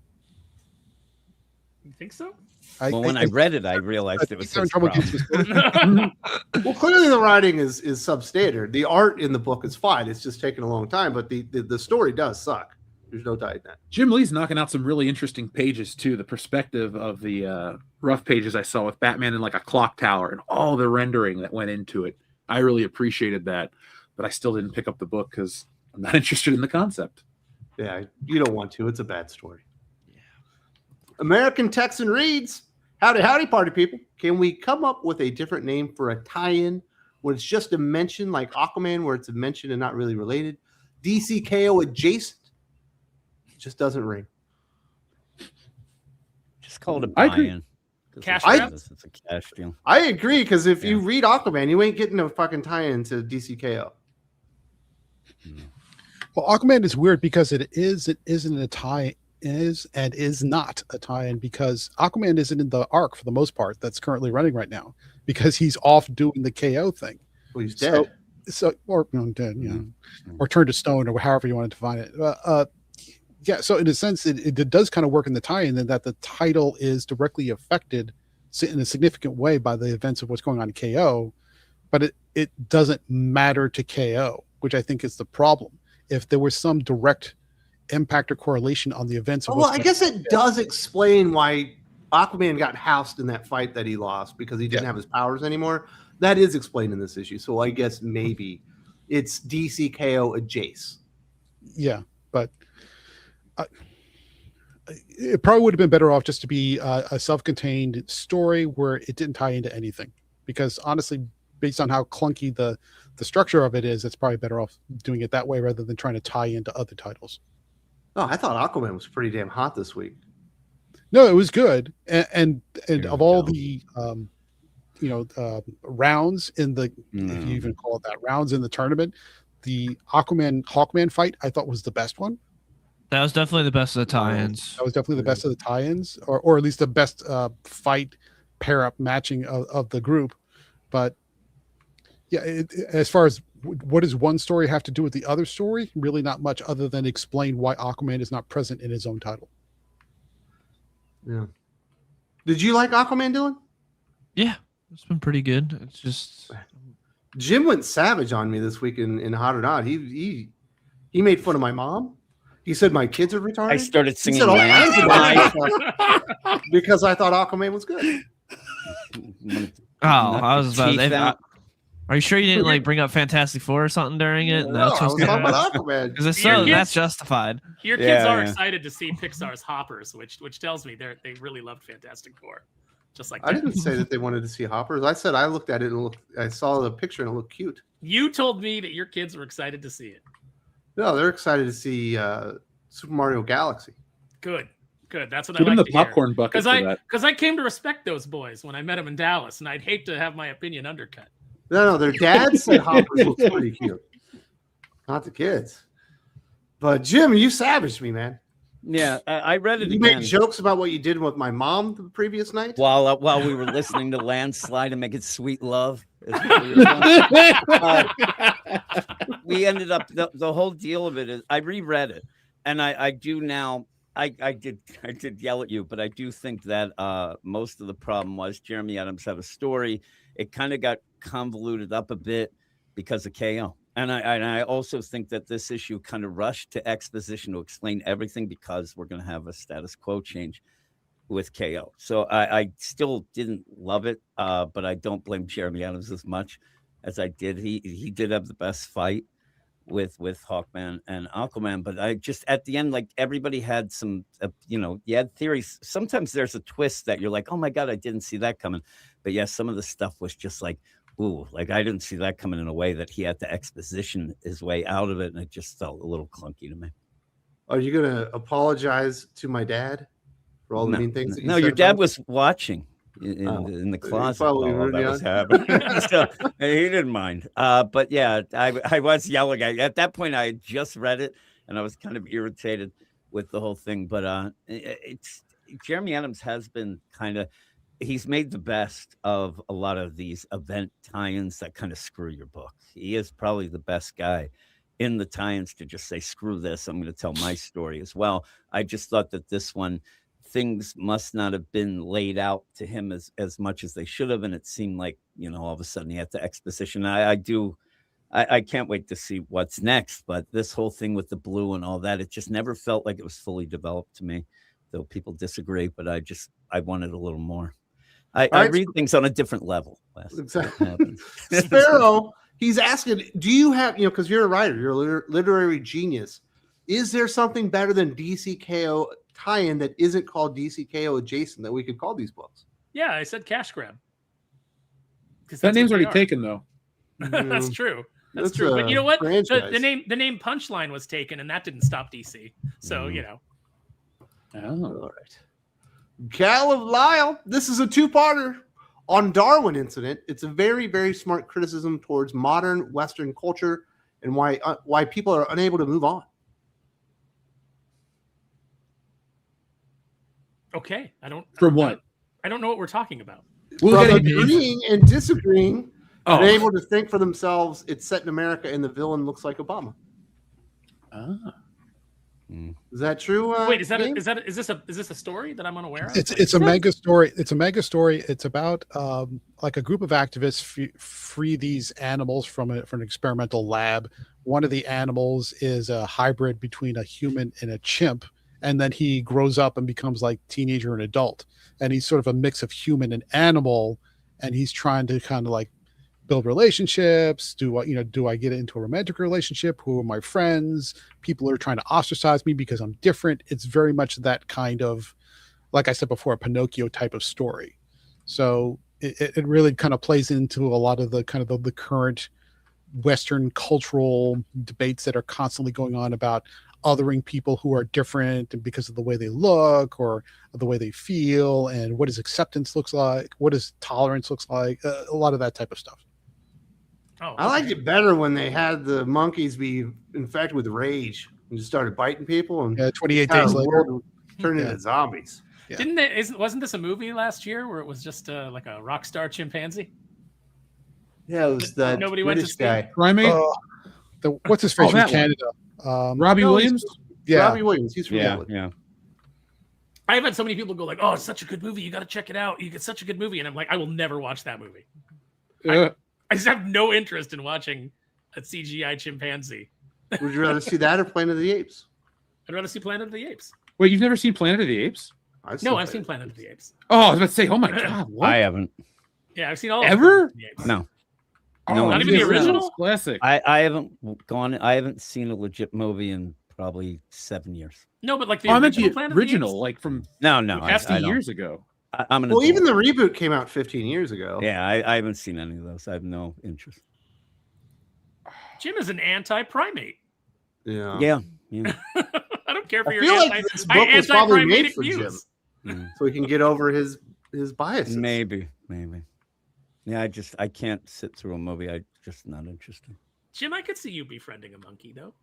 You think so? Well, when I read it, I realized it was his trouble problem. Well, clearly the writing is substandard. The art in the book is fine. It's just taking a long time, but the story does suck. There's no doubt in that. Jim Lee's knocking out some really interesting pages too. The perspective of the rough pages I saw with Batman in like a clock tower and all the rendering that went into it. I really appreciated that, but I still didn't pick up the book because I'm not interested in the concept. Yeah, you don't want to. It's a bad story. Yeah. American Texan reads, howdy, party people. Can we come up with a different name for a tie-in when it's just a mention, like Aquaman, where it's a mention and not really related? DCKO adjacent? Just doesn't ring. Just call it a I agree. buy-in. Cash grab? It's a cash deal. I agree, because if you Yeah. read Aquaman, you ain't getting a fucking tie-in to DCKO. Well, Aquaman is weird because it isn't a tie, is and is not a tie-in because Aquaman isn't in the arc for the most part that's currently running right now because he's off doing the KO thing. Well, he's dead. So or dead, you know, Mm-hmm. or turned to stone or however you want to define it. Yeah, so in a sense, it does kind of work in the tie-in in that the title is directly affected in a significant way by the events of what's going on in KO, but it doesn't matter to KO, which I think is the problem. If there was some direct impact or correlation on the events of Well, I guess it does explain why Aquaman got housed in that fight that he lost because he didn't have his powers anymore. That is explained in this issue. So I guess maybe it's DCKO adjacent. Yeah, but it probably would have been better off just to be a self-contained story where it didn't tie into anything. Because honestly, based on how clunky the structure of it is, it's probably better off doing it that way rather than trying to tie into other titles. Oh, I thought Aquaman was pretty damn hot this week. No, it was good, and Yeah, of all no. the rounds in the if you even call it that rounds in the tournament, the Aquaman Hawkman fight I thought was the best one. That was definitely the best of the tie-ins. That was definitely the best of the tie-ins, or at least the best fight pair-up matching of the group. But yeah, as far as what does one story have to do with the other story, really not much other than explain why Aquaman is not present in his own title. Yeah. Did you like Aquaman, Dylan? Yeah, it's been pretty good. It's just Jim went savage on me this week in Hot or Not. He made fun of my mom. He said my kids are retarded. I started He singing said all kinds of Landslide. stuff because I thought Aquaman was good. I was about Teeth out. Are you sure you didn't like bring up Fantastic Four or something during it? No, I was talking about Aquaman. Because if Your so, kids- that's justified. Your kids Yeah, are yeah. excited to see Pixar's Hoppers, which tells me they really loved Fantastic Four, just like I that. didn't say that they wanted to see Hoppers. I said I looked at it and I saw the picture and it looked cute. You told me that your kids were excited to see it. No, they're excited to see Super Mario Galaxy. Good. That's what Give I him like the to hear. popcorn bucket for that. Because I came to respect those boys when I met them in Dallas, and I'd hate to have my opinion undercut. No, their dad said Hoppers looks pretty cute. Not the kids. But Jim, you savaged me, man. Yeah, I read it You again. made jokes about what you did with my mom the previous night. While we were listening to Landslide and making sweet love. is what we were doing. We ended up the whole deal of it is I reread it, and I do now. I did yell at you, but I do think that most of the problem was Jeremy Adams had a story. It kind of got convoluted up a bit because of KO. And I also think that this issue kind of rushed to exposition to explain everything because we're going to have a status quo change with KO. So I still didn't love it, but I don't blame Jeremy Adams as much as I did. He did have the best fight. with Hawkman and Aquaman, but I just at the end, like everybody had some, you had theories. Sometimes there's a twist that you're like, oh my god, I didn't see that coming. But yeah, some of the stuff was just like, ooh, like I didn't see that coming in a way that he had to exposition his way out of it, and it just felt a little clunky to me. Are you gonna apologize to my dad for all the mean things? That you said your dad about was watching in the closet. probably while that really was happening. So he didn't mind. But yeah, I was yelling at that point. I had just read it and I was kind of irritated with the whole thing. But it's Jeremy Adams has been he's made the best of a lot of these event tie-ins that kind of screw your book. He is probably the best guy in the tie-ins to just say, screw this, I'm going to tell my story as well. I just thought that this one, things must not have been laid out to him as much as they should have, and it seemed like all of a sudden he had the exposition. I can't wait to see what's next, but this whole thing with the blue and all that, it just never felt like it was fully developed to me, though people disagree. But I wanted a little more. I read things on a different level. Exactly. Sparrow, he's asking, do you have, because you're a writer, you're a literary genius, is there something better than DCKO tie-in that isn't called DCKO adjacent that we could call these books? Yeah, I said Cash Grab. That name's already taken, though. That's true. That's true. But you know what? The name Punchline was taken, and that didn't stop DC. So All right. Cal of Lyle, this is a two-parter on Darwin Incident. It's a very, very smart criticism towards modern Western culture and why people are unable to move on. Okay, I don't know what we're talking about. From agreeing and disagreeing, unable to think for themselves. It's set in America, and the villain looks like Obama. Is that true? Wait, is this a story that I'm unaware of? It's a mega story. It's a mega story. It's about like a group of activists free these animals from an experimental lab. One of the animals is a hybrid between a human and a chimp. And then he grows up and becomes like teenager and adult. And he's sort of a mix of human and animal. And he's trying to kind of like build relationships. Do I get into a romantic relationship? Who are my friends? People are trying to ostracize me because I'm different. It's very much that kind of, like I said before, a Pinocchio type of story. So it really kind of plays into a lot of the kind of the current Western cultural debates that are constantly going on about othering people who are different and because of the way they look or the way they feel, and what does acceptance looks like, what does tolerance looks like, a lot of that type of stuff. I liked it better when they had the monkeys be infected with rage and just started biting people, and 28 days later turned into zombies. Wasn't this a movie last year where it was just like a rock star chimpanzee? Yeah, it was that nobody British went to guy. Primate. What's his face from Canada? Robbie Williams. Robbie Williams. He's from yeah. I have had so many people go like, "Oh, it's such a good movie. You got to check it out. It's such a good movie," and I'm like, I will never watch that movie. I just have no interest in watching a CGI chimpanzee. Would you rather see that or Planet of the Apes? I'd rather see Planet of the Apes. Wait, you've never seen Planet of the Apes? I've seen Planet of the Apes. Oh, I was about to say, oh my god, what? I haven't. Yeah, I've seen all ever. Of the Apes. No. Not even the original. Classic. I haven't gone. I haven't seen a legit movie in probably 7 years. No, but like the original, like from no, 50 years ago. Even the reboot came out 15 years ago. Yeah, I haven't seen any of those. I have no interest. Jim is an anti-primate. Yeah. I don't care for your this book was probably made for views. Jim, so he can get over his biases. Maybe. Yeah, I can't sit through a movie. I'm just not interested. Jim, I could see you befriending a monkey though.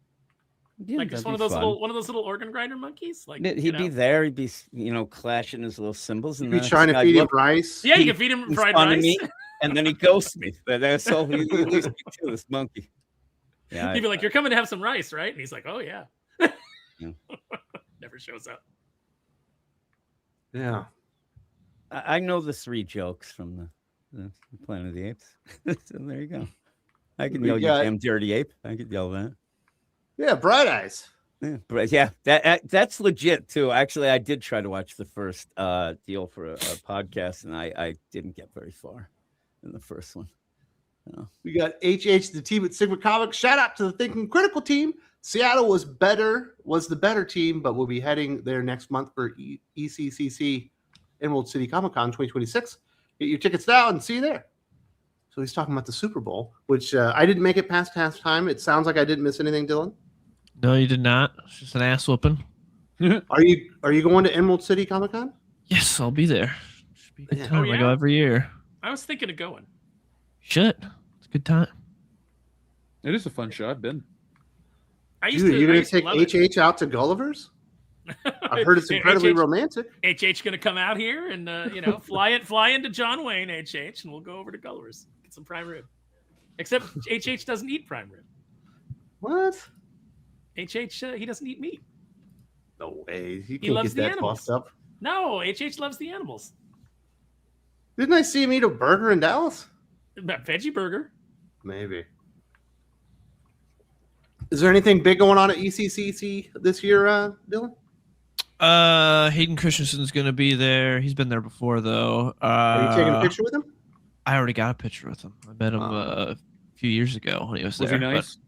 Yeah, like just one of those little organ grinder monkeys. Like he'd be there. He'd be clashing his little cymbals and be trying to feed him rice. Yeah, you can feed him fried rice. Me, and then he ghosts me. That's all he leaves me to, this monkey. Yeah, he'd be like, "You're coming to have some rice, right?" And he's like, "Oh yeah." Never shows up. Yeah, I know the 3 jokes from the Planet of the Apes. So there you go. I can yell, "You damn dirty ape." I could yell that. Yeah, Bright Eyes. Yeah, that's legit too. Actually, I did try to watch the first deal for a podcast, and I didn't get very far in the first one. We got HH, the team at Sigma Comics. Shout out to the Thinking Critical team. Seattle was the better team, but we'll be heading there next month for ECCC, Emerald City Comic Con 2026. Get your tickets now and see you there. So he's talking about the Super Bowl, which I didn't make it past halftime. It sounds like I didn't miss anything, Dylan. No, you did not. It's just an ass whooping. Are you going to Emerald City Comic Con? Yes, I'll be there. Should be a good Yeah. time. I go every year. I was thinking of going. Shit. It's a good time. It is a fun show. I've been. Dude, you're going to take HH out to Gulliver's? I've heard it's incredibly romantic. HH going to come out here and fly into John Wayne HH, and we'll go over to Gulliver's, get some prime rib. Except HH doesn't eat prime rib. What? HH he doesn't eat meat. No way. You He can't loves get the that animals. fucked up. No, HH loves the animals. Didn't I see him eat a burger in Dallas? That veggie burger. Maybe. Is there anything big going on at ECCC this year, Dylan? Hayden Christensen's gonna be there. He's been there before though. Are you taking a picture with him? I already got a picture with him. I met him a few years ago when he was there. Was he nice?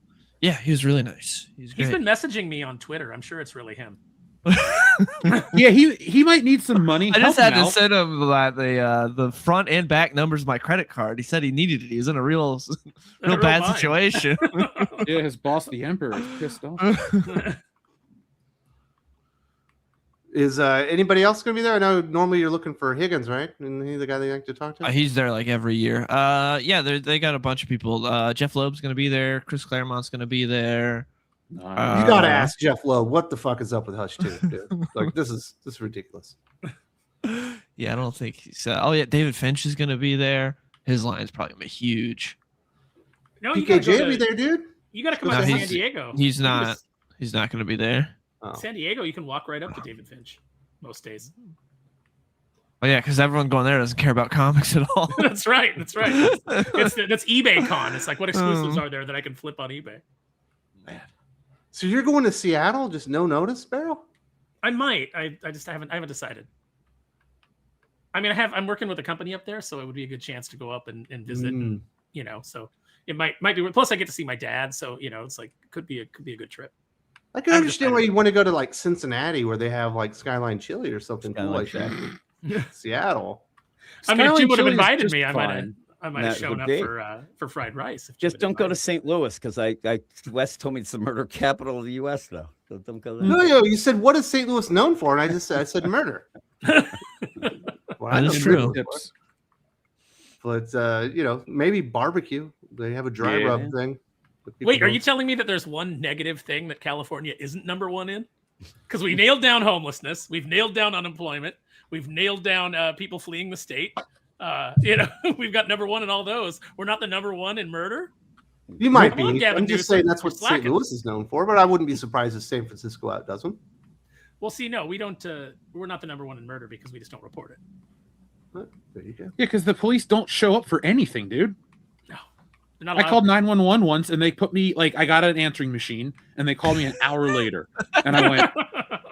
Yeah, he was really nice. He's been messaging me on Twitter. I'm sure it's really him. Yeah, he might need some money. I just Help had him to out. send him the front and back numbers of my credit card. He said he needed it. He was in a real bad bind. situation. Yeah, his boss, the Emperor, is pissed off. Is anybody else going to be there? I know normally you're looking for Higgins, right? Isn't he the guy they like to talk to? He's there like every year. Yeah, they got a bunch of people. Jeff Loeb's gonna be there. Chris Claremont's gonna be there. You got to ask Jeff Loeb what the fuck is up with Hush 2, dude. Like this is ridiculous. Yeah, I don't think he's. Oh yeah, David Finch is gonna be there. His line's probably gonna be huge. No, you gotta PKJ go will be there, dude. You got to come No, out to San he's- Diego. He's not. He's not gonna be there. Oh. San Diego, you can walk right up to David Finch most days. Oh yeah, because everyone going there doesn't care about comics at all. That's right. That's eBay con. It's like, what exclusives are there that I can flip on eBay? Man. So you're going to Seattle? Just no notice, Barrel? I might. I just haven't decided. I mean, I'm working with a company up there, so it would be a good chance to go up and visit. And, so it might be. Plus, I get to see my dad, so it's like could be a good trip. I can understand why you want to go to like Cincinnati, where they have like Skyline Chili or something cool like that. Seattle. I mean, if Jim would have Chili is invited just me, I might That have shown would up be. for fried rice. If Jim Just had don't go to invited St. Louis because Wes told me it's the murder capital of the U.S. though. So don't go there. No, you said what is St. Louis known for, and I said murder. Well, That is true. Tips. But maybe barbecue. They have a dry rub thing. Wait, are you telling me that there's one negative thing that California isn't number one in? Because we nailed down homelessness, we've nailed down unemployment, we've nailed down people fleeing the state. We've got number one in all those. We're not the number one in murder. You might Come on, be. Gavin I'm just Newsom, saying that's what you're St. slacking. Louis is known for, but I wouldn't be surprised if San Francisco outdoes them. Well, see, no, we don't. We're not the number one in murder because we just don't report it. But there you go. Yeah, because the police don't show up for anything, dude. No, they're not I allowed. called 911 once, and they put me I got an answering machine, and they called me an hour later, and I went,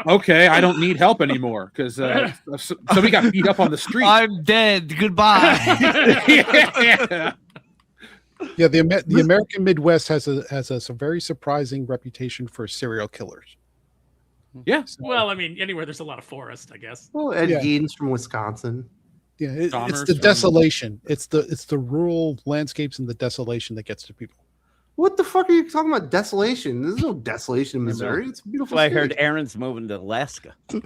"Okay, I don't need help anymore," because somebody got beat up on the street. I'm dead. Goodbye. Yeah, the American Midwest has a very surprising reputation for serial killers. Yeah. Well, I mean, anywhere there's a lot of forest, I guess. Well, Ed Yeah. Geden's from Wisconsin. Yeah, it's Commerce the from- desolation. It's the rural landscapes and the desolation that gets to people. What the fuck are you talking about? Desolation? There's no desolation in Missouri. It's a That's beautiful. why I state. heard Aaron's moving to Alaska. So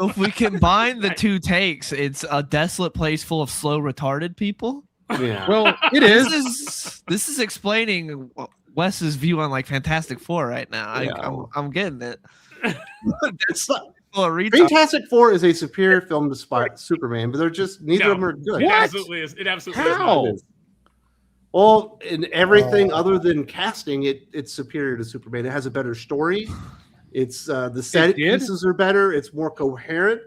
if we combine the two takes, it's a desolate place full of slow, retarded people. Yeah. Well, it is. This is explaining Wes's view on like Fantastic Four right now. Yeah. I'm getting it. It's not- Full of retards. Fantastic Four is a superior film to Superman, but they're just neither of them are good. It What? absolutely is. It absolutely is. How? not. Well, in everything other than casting, it's superior to Superman. It has a better story. It's the set It did? pieces are better. It's more coherent.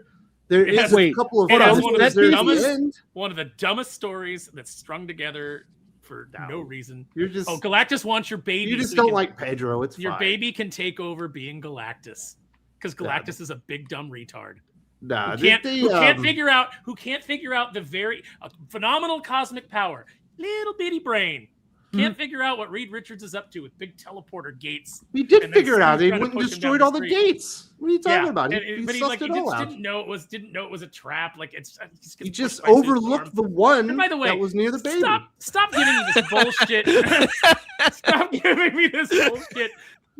There It is has- a couple of it has problems one of there's the the dumbest- end. One of the dumbest stories that's strung together for no reason. You're just Oh, Galactus wants your baby. you just so he don't can- like Pedro. It's your fine. baby can take over being Galactus because Galactus is a big dumb retard. Nah, Who can't figure out the very phenomenal cosmic power, little bitty brain. Can't figure out what Reed Richards is up to with big teleporter gates. He did And then figure it out. Steve's He trying to went and push him destroyed down all the street. gates. What are you talking about? But he sussed it all out. didn't know it was a trap. Like He just overlooked the one And by the way, that was near the baby. Stop giving me this bullshit. Stop giving me this bullshit.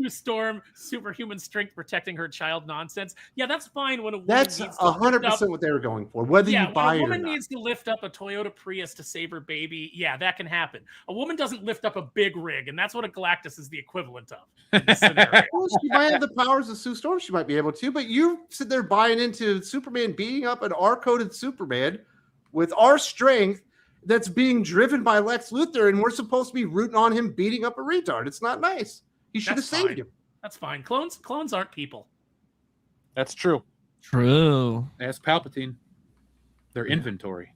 Storm superhuman strength protecting her child nonsense. Yeah, that's fine when a woman That's needs to 100% what they were going for. Whether you buy it or not. When a woman needs to lift up a Toyota Prius to save her baby, yeah, that can happen. A woman doesn't lift up a big rig, and that's what a Galactus is the equivalent of. In this scenario. Well, she might have the powers of Sue Storm. She might be able to, but you sit there buying into Superman beating up an R-coded Superman with our strength that's being driven by Lex Luthor, and we're supposed to be rooting on him beating up a retard. It's not nice. He should have saved him. That's fine. Clones aren't people. That's true. True. Ask Palpatine. Their inventory.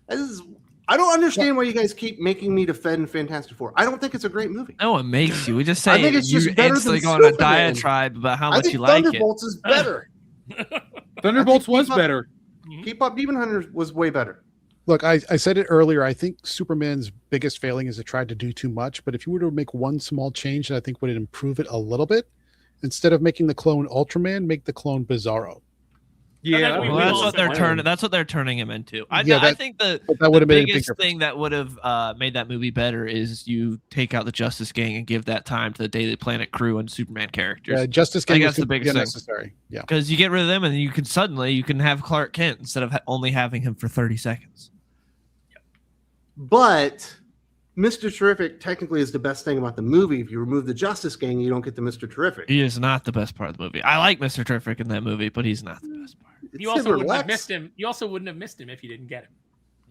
I don't understand why you guys keep making me defend Fantastic Four. I don't think it's a great movie. No one makes you. We just say I think it's just better than like on a Superman. diatribe about how I much think you like it. Thunderbolts is better. Thunderbolts was better. Keep Up Demon Hunter was way better. Look, I said it earlier. I think Superman's biggest failing is it tried to do too much. But if you were to make one small change that I think would improve it a little bit, instead of making the clone Ultraman, make the clone Bizarro. Yeah, Well, that's what they're turning him into. I think that would have made biggest thing that would have made that movie better is you take out the Justice Gang and give that time to the Daily Planet crew and Superman characters. Yeah, Justice Gang that's the biggest thing. Necessary. Yeah, because you get rid of them and you can have Clark Kent instead of only having him for 30 seconds. But Mr. Terrific technically is the best thing about the movie. If you remove the Justice Gang, you don't get the Mr. Terrific. He is not the best part of the movie. I like Mr. Terrific in that movie, but he's not the best part. You also wouldn't have missed him. You also wouldn't have missed him if you didn't get him.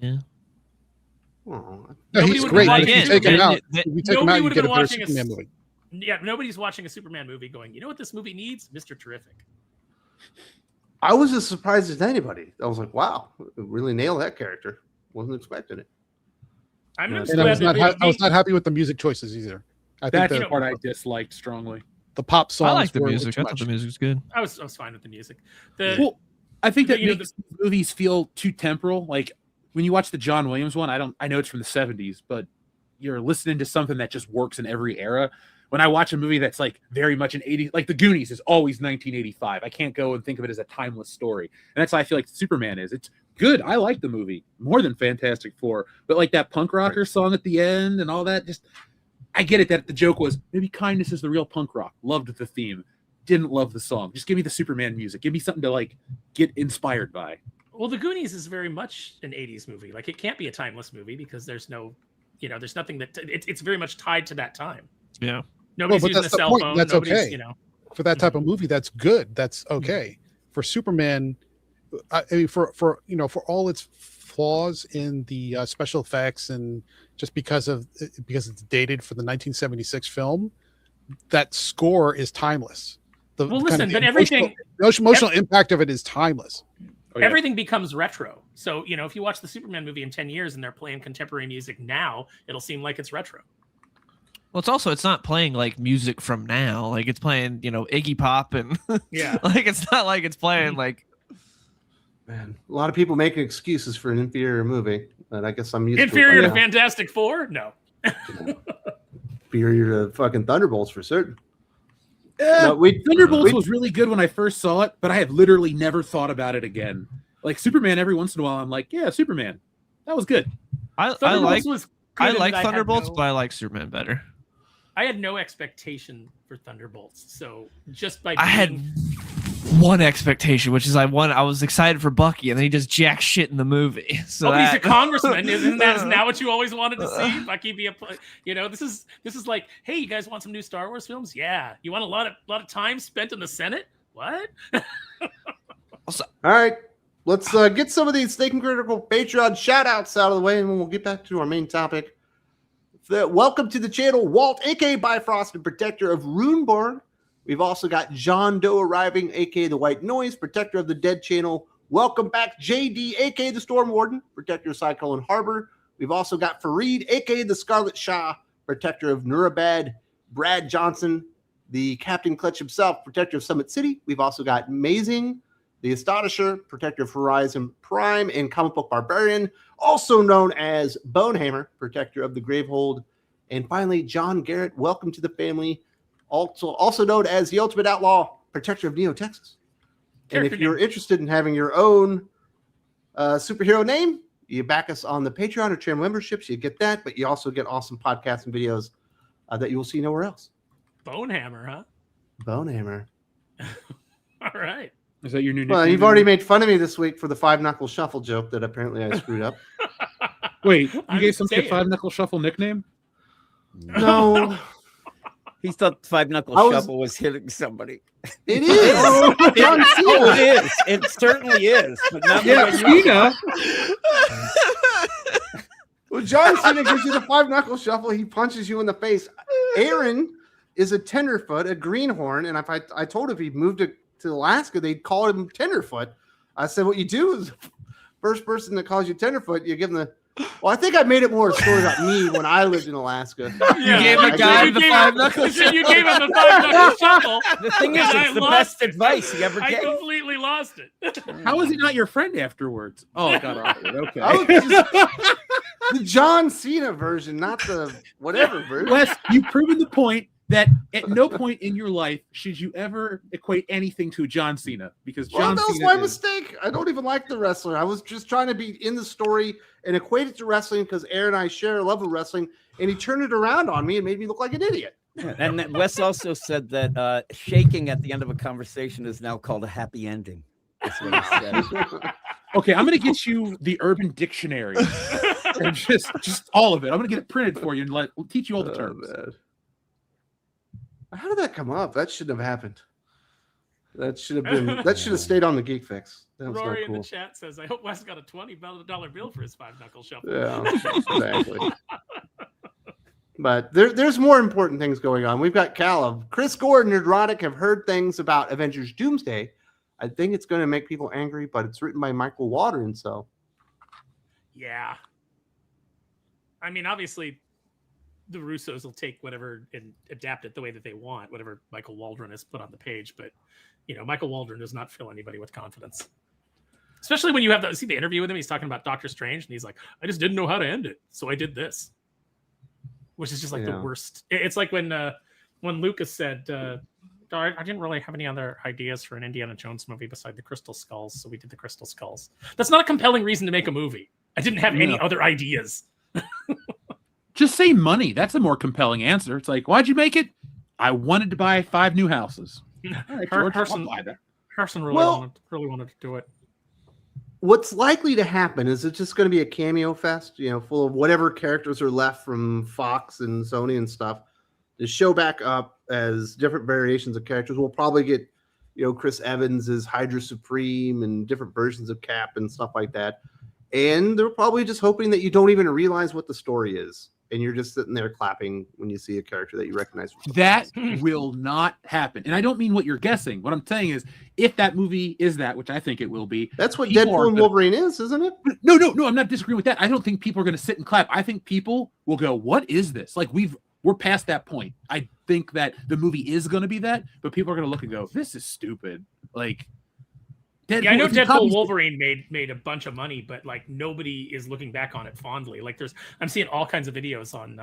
Yeah. Oh, no, he's great. If you take him out, you get a better Superman movie. Yeah, nobody's watching a Superman movie going, you know what this movie needs? Mr. Terrific. I was as surprised as anybody. I was like, wow, really nailed that character. Wasn't expecting it. I was not happy with the music choices either. That's the part I disliked strongly. The pop songs. I like the music. I thought the music's good. I was fine with the music. I think that makes movies feel too temporal. Like when you watch the John Williams one, I know it's from the 70s, but you're listening to something that just works in every era. When I watch a movie that's like very much an 80s, like The Goonies is always 1985. I can't go and think of it as a timeless story. And that's how I feel like Superman is. It's good. I like the movie more than Fantastic Four, but like that punk rocker song at the end and all that, just, I get it that the joke was maybe kindness is the real punk rock. Loved the theme. Didn't love the song. Just give me the Superman music. Give me something to like get inspired by. Well, The Goonies is very much an 80s movie. Like it can't be a timeless movie because there's no, there's nothing that it's very much tied to that time. Yeah. Nobody's using a cell phone. That's okay. For that type Mhm. of movie, that's good. That's okay. For Superman, I mean, for all its flaws in the special effects and just because it's dated for the 1976 film, that score is timeless. The emotional impact of it is timeless. Oh, yeah. Everything becomes retro. So, if you watch the Superman movie in 10 years and they're playing contemporary music now, it'll seem like it's retro. Well, it's not playing like music from now. Like it's playing, Iggy Pop and yeah. Like it's not like it's playing like. Man, a lot of people making excuses for an inferior movie, but I guess I'm used inferior to to Fantastic Four? No. Inferior to fucking Thunderbolts for certain. Thunderbolts was really good when I first saw it, but I have literally never thought about it again. Like Superman, every once in a while, I'm like, yeah, Superman, that was good. I like Thunderbolts, but I like Superman better. I had no expectation for Thunderbolts, so just by I had one expectation, which is I was excited for Bucky, and then he just jack shit in the movie. So he's a congressman. Isn't that what you always wanted to see? Bucky be this is like, hey, you guys want some new Star Wars films? Yeah. You want a lot of time spent in the Senate? What? All right. Let's get some of these Stake and Critical Patreon shout-outs out of the way, and we'll get back to our main topic. Welcome to the channel, Walt, a.k.a. Bifrost, and protector of Runeborn. We've also got John Doe arriving, a.k.a. the White Noise, protector of the Dead channel. Welcome back, JD, a.k.a. the Storm Warden, protector of Cyclone Harbor. We've also got Fareed, a.k.a. the Scarlet Shah, protector of Nurabad. Brad Johnson, the Captain Clutch himself, protector of Summit City. We've also got Amazing, the Astonisher, Protector of Horizon Prime, and Comic Book Barbarian, also known as Bonehammer, Protector of the Gravehold. And finally, John Garrett, welcome to the family, also known as the Ultimate Outlaw, Protector of Neo Texas. And if you're interested in having your own superhero name, you back us on the Patreon or channel memberships, you get that, but you also get awesome podcasts and videos that you will see nowhere else. Bonehammer, huh? Bonehammer. All right. Is that your new nickname? Well, you've already made fun of me this week for the 5-knuckle shuffle joke that apparently I screwed up. Wait, you gave somebody a 5-knuckle shuffle nickname? No. He thought 5-knuckle shuffle was hitting somebody. It is. John Cena. It is. It certainly is. But not Cena. Well, John Cena gives you the 5-knuckle shuffle. He punches you in the face. Aaron is a tenderfoot, a greenhorn, and if I told him if he moved to Alaska, they'd call him Tenderfoot. I said, what you do is first person that calls you Tenderfoot, you give them the. Well, I think I made it more a story about me when I lived in Alaska. You gave a guy the 5-knuckle shuffle. You gave him the 5-knuckle shuffle. The thing is, it's the best advice he ever I gave. completely lost it. How is he not your friend afterwards? Oh, it got awkward. Okay. I was just, the John Cena version, not the whatever version. Wes, you've proven the point that at no point in your life should you ever equate anything to John Cena, because John that was Cena my is... mistake. I don't even like the wrestler. I was just trying to be in the story and equate it to wrestling because Aaron and I share a love of wrestling, and he turned it around on me and made me look like an idiot. Yeah, and Wes also said that shaking at the end of a conversation is now called a happy ending. That's what he said. Okay, I'm gonna get you the Urban Dictionary and just all of it. I'm gonna get it printed for you and we'll teach you all the terms. Man. How did that come up? That shouldn't have happened. That should have stayed on the Geek Fix. That was Rory not cool. in the chat says, I hope Wes got a $20 bill for his 5-knuckle shuffle. Yeah, exactly. But there's more important things going on. We've got Callum. Chris Gordon and Roddick have heard things about Avengers Doomsday. I think it's going to make people angry, but it's written by Michael Waldron, so. Yeah. I mean, obviously, the Russos will take whatever and adapt it the way that they want, whatever Michael Waldron has put on the page. But, Michael Waldron does not fill anybody with confidence. Especially when you have see the interview with him. He's talking about Doctor Strange, and he's like, I just didn't know how to end it, so I did this. Which is just like the worst. It's like when Lucas said, I didn't really have any other ideas for an Indiana Jones movie beside the Crystal Skulls, so we did the Crystal Skulls. That's not a compelling reason to make a movie. I didn't have any other ideas. Just say money. That's a more compelling answer. It's like, why'd you make it? I wanted to buy 5 new houses. All right, George, I'll buy that. Harrison really wanted to do it. What's likely to happen is it's just going to be a cameo fest, full of whatever characters are left from Fox and Sony and stuff. To show back up as different variations of characters. We'll probably get, Chris Evans as Hydra Supreme and different versions of Cap and stuff like that. And they're probably just hoping that you don't even realize what the story is. And you're just sitting there clapping when you see a character that you recognize. That will not happen. And I don't mean what you're guessing. What I'm saying is, if that movie is that, which I think it will be. That's what Deadpool and Wolverine is, isn't it? No, I'm not disagreeing with that. I don't think people are going to sit and clap. I think people will go, what is this? Like, we're past that point. I think that the movie is going to be that, but people are going to look and go, this is stupid. Like, Deadpool, I know Deadpool Wolverine made a bunch of money, but like nobody is looking back on it fondly. Like I'm seeing all kinds of videos on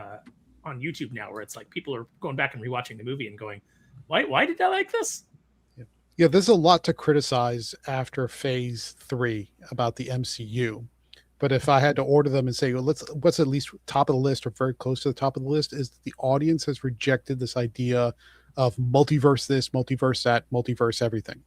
YouTube now where it's like people are going back and rewatching the movie and going, why did I like this? Yeah, there's a lot to criticize after Phase 3 about the MCU. But if I had to order them and say, well, what's at least top of the list or very close to the top of the list, is the audience has rejected this idea of multiverse this, multiverse that, multiverse everything.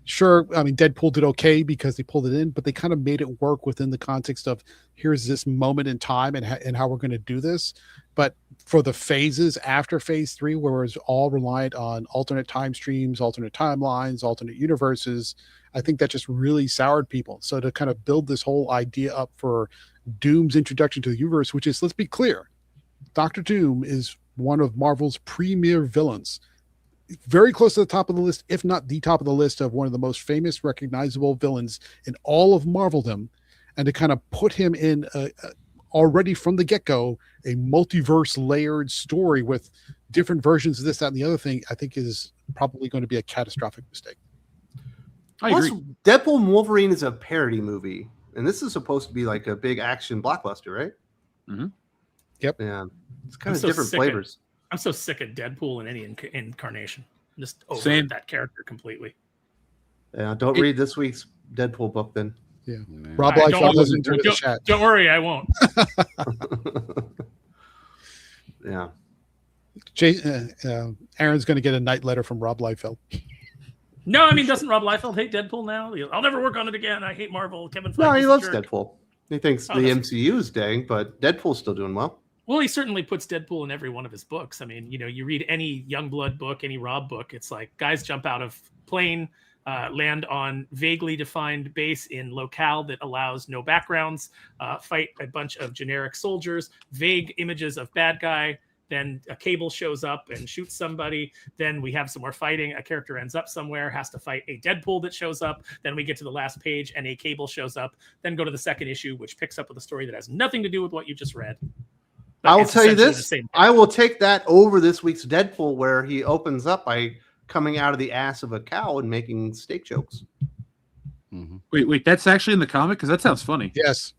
Sure, I mean, Deadpool did okay because they pulled it in, but they kind of made it work within the context of here's this moment in time and how we're going to do this. But for the phases after Phase 3, where it's all reliant on alternate time streams, alternate timelines, alternate universes, I think that just really soured people. So to kind of build this whole idea up for Doom's introduction to the universe, which is, let's be clear, Dr. Doom is one of Marvel's premier villains. Very close to the top of the list, if not the top of the list of one of the most famous, recognizable villains in all of Marveldom, and to kind of put him in already from the get-go a multiverse layered story with different versions of this, that, and the other thing, I think is probably going to be a catastrophic mistake. I Plus, agree. Deadpool and Wolverine is a parody movie, and this is supposed to be like a big action blockbuster, right? Mm-hmm. Yep. Yeah, it's kind of so different flavors. I'm so sick of Deadpool in any incarnation. I'm just over Same. that character completely. Yeah, don't read this week's Deadpool book then. Yeah. Man. Rob All right, Liefeld doesn't enter the chat. Don't worry, I won't. Yeah. Aaron's going to get a night letter from Rob Liefeld. No, I mean, doesn't Rob Liefeld hate Deadpool now? I'll never work on it again. I hate Marvel. Kevin Feige. No, he is a loves jerk. Deadpool. He thinks Oh, the that's- MCU is dying, but Deadpool's still doing well. Well, he certainly puts Deadpool in every one of his books. I mean, you read any Youngblood book, any Rob book, it's like guys jump out of plane, land on vaguely defined base in locale that allows no backgrounds, fight a bunch of generic soldiers, vague images of bad guy. Then a Cable shows up and shoots somebody. Then we have some more fighting. A character ends up somewhere, has to fight a Deadpool that shows up. Then we get to the last page and a Cable shows up. Then go to the second issue, which picks up with a story that has nothing to do with what you just read. But I will it's tell you essentially the this. same thing. I will take that over this week's Deadpool, where he opens up by coming out of the ass of a cow and making steak jokes. Mhm. Wait, that's actually in the comic? Because that sounds funny. Yes.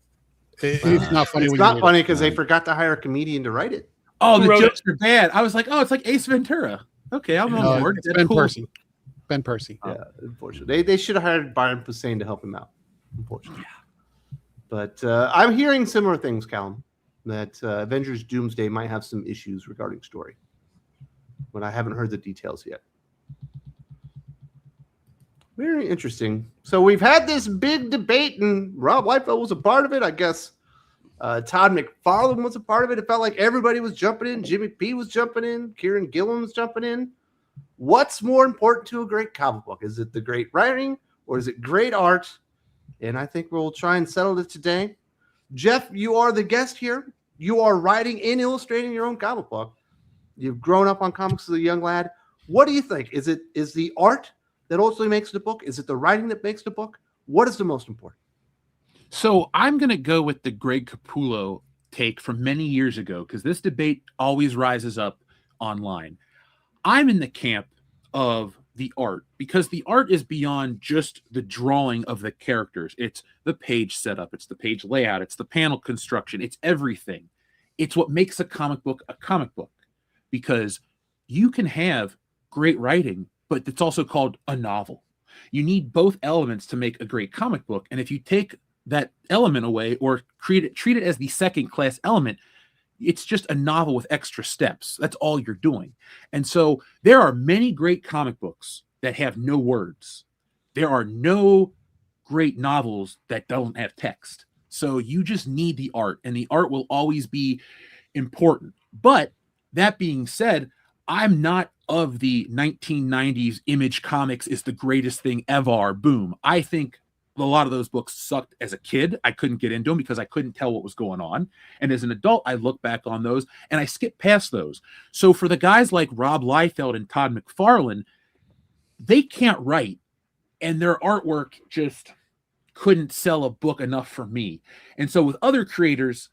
It's not funny. It's when not you read funny it. because they forgot to hire a comedian to write it. Oh, Who the wrote jokes are bad. I was like, oh, it's like Ace Ventura. Okay, I'm on board. It's Ben Deadpool. Percy. Ben Percy. Yeah, unfortunately, they should have hired Byron Posehn to help him out. Unfortunately, but I'm hearing similar things, Callum, that Avengers Doomsday might have some issues regarding story, but I haven't heard the details yet. Very interesting. So we've had this big debate, and Rob Liefeld was a part of it. I guess Todd McFarlane was a part of it. It felt like everybody was jumping in. Jimmy P was jumping in. Kieran Gillen was jumping in. What's more important to a great comic book? Is it the great writing or is it great art? And I think we'll try and settle it today. Jeff, you are the guest here. You are writing and illustrating your own comic book. You've grown up on comics as a young lad. What do you think? Is the art that ultimately makes the book? Is it the writing that makes the book? What is the most important? So I'm going to go with the Greg Capullo take from many years ago, because this debate always rises up online. I'm in the camp of the art, because the art is beyond just the drawing of the characters. It's the page setup, it's the page layout, it's the panel construction, it's everything. It's what makes a comic book, because you can have great writing, but it's also called a novel. You need both elements to make a great comic book. And if you take that element away or treat it as the second class element, it's just a novel with extra steps. That's all you're doing. And so there are many great comic books that have no words. There are no great novels that don't have text. So you just need the art, and the art will always be important. But that being said, I'm not of the 1990s Image Comics is the greatest thing ever. Boom. I think a lot of those books sucked as a kid. I couldn't get into them because I couldn't tell what was going on. And as an adult, I look back on those and I skip past those. So for the guys like Rob Liefeld and Todd McFarlane, they can't write, and their artwork just couldn't sell a book enough for me. And so with other creators,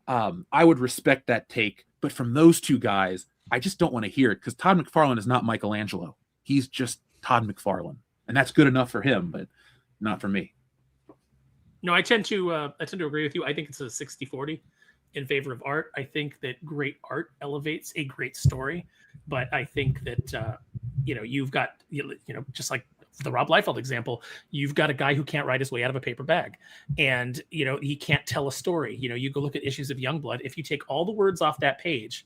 I would respect that take. But from those two guys, I just don't want to hear it, because Todd McFarlane is not Michelangelo. He's just Todd McFarlane. And that's good enough for him, but not for me. No, I tend to agree with you. I think it's a 60-40 in favor of art. I think that great art elevates a great story, but I think that you've got just like the Rob Liefeld example, you've got a guy who can't write his way out of a paper bag, and he can't tell a story. You go look at issues of Youngblood. If you take all the words off that page,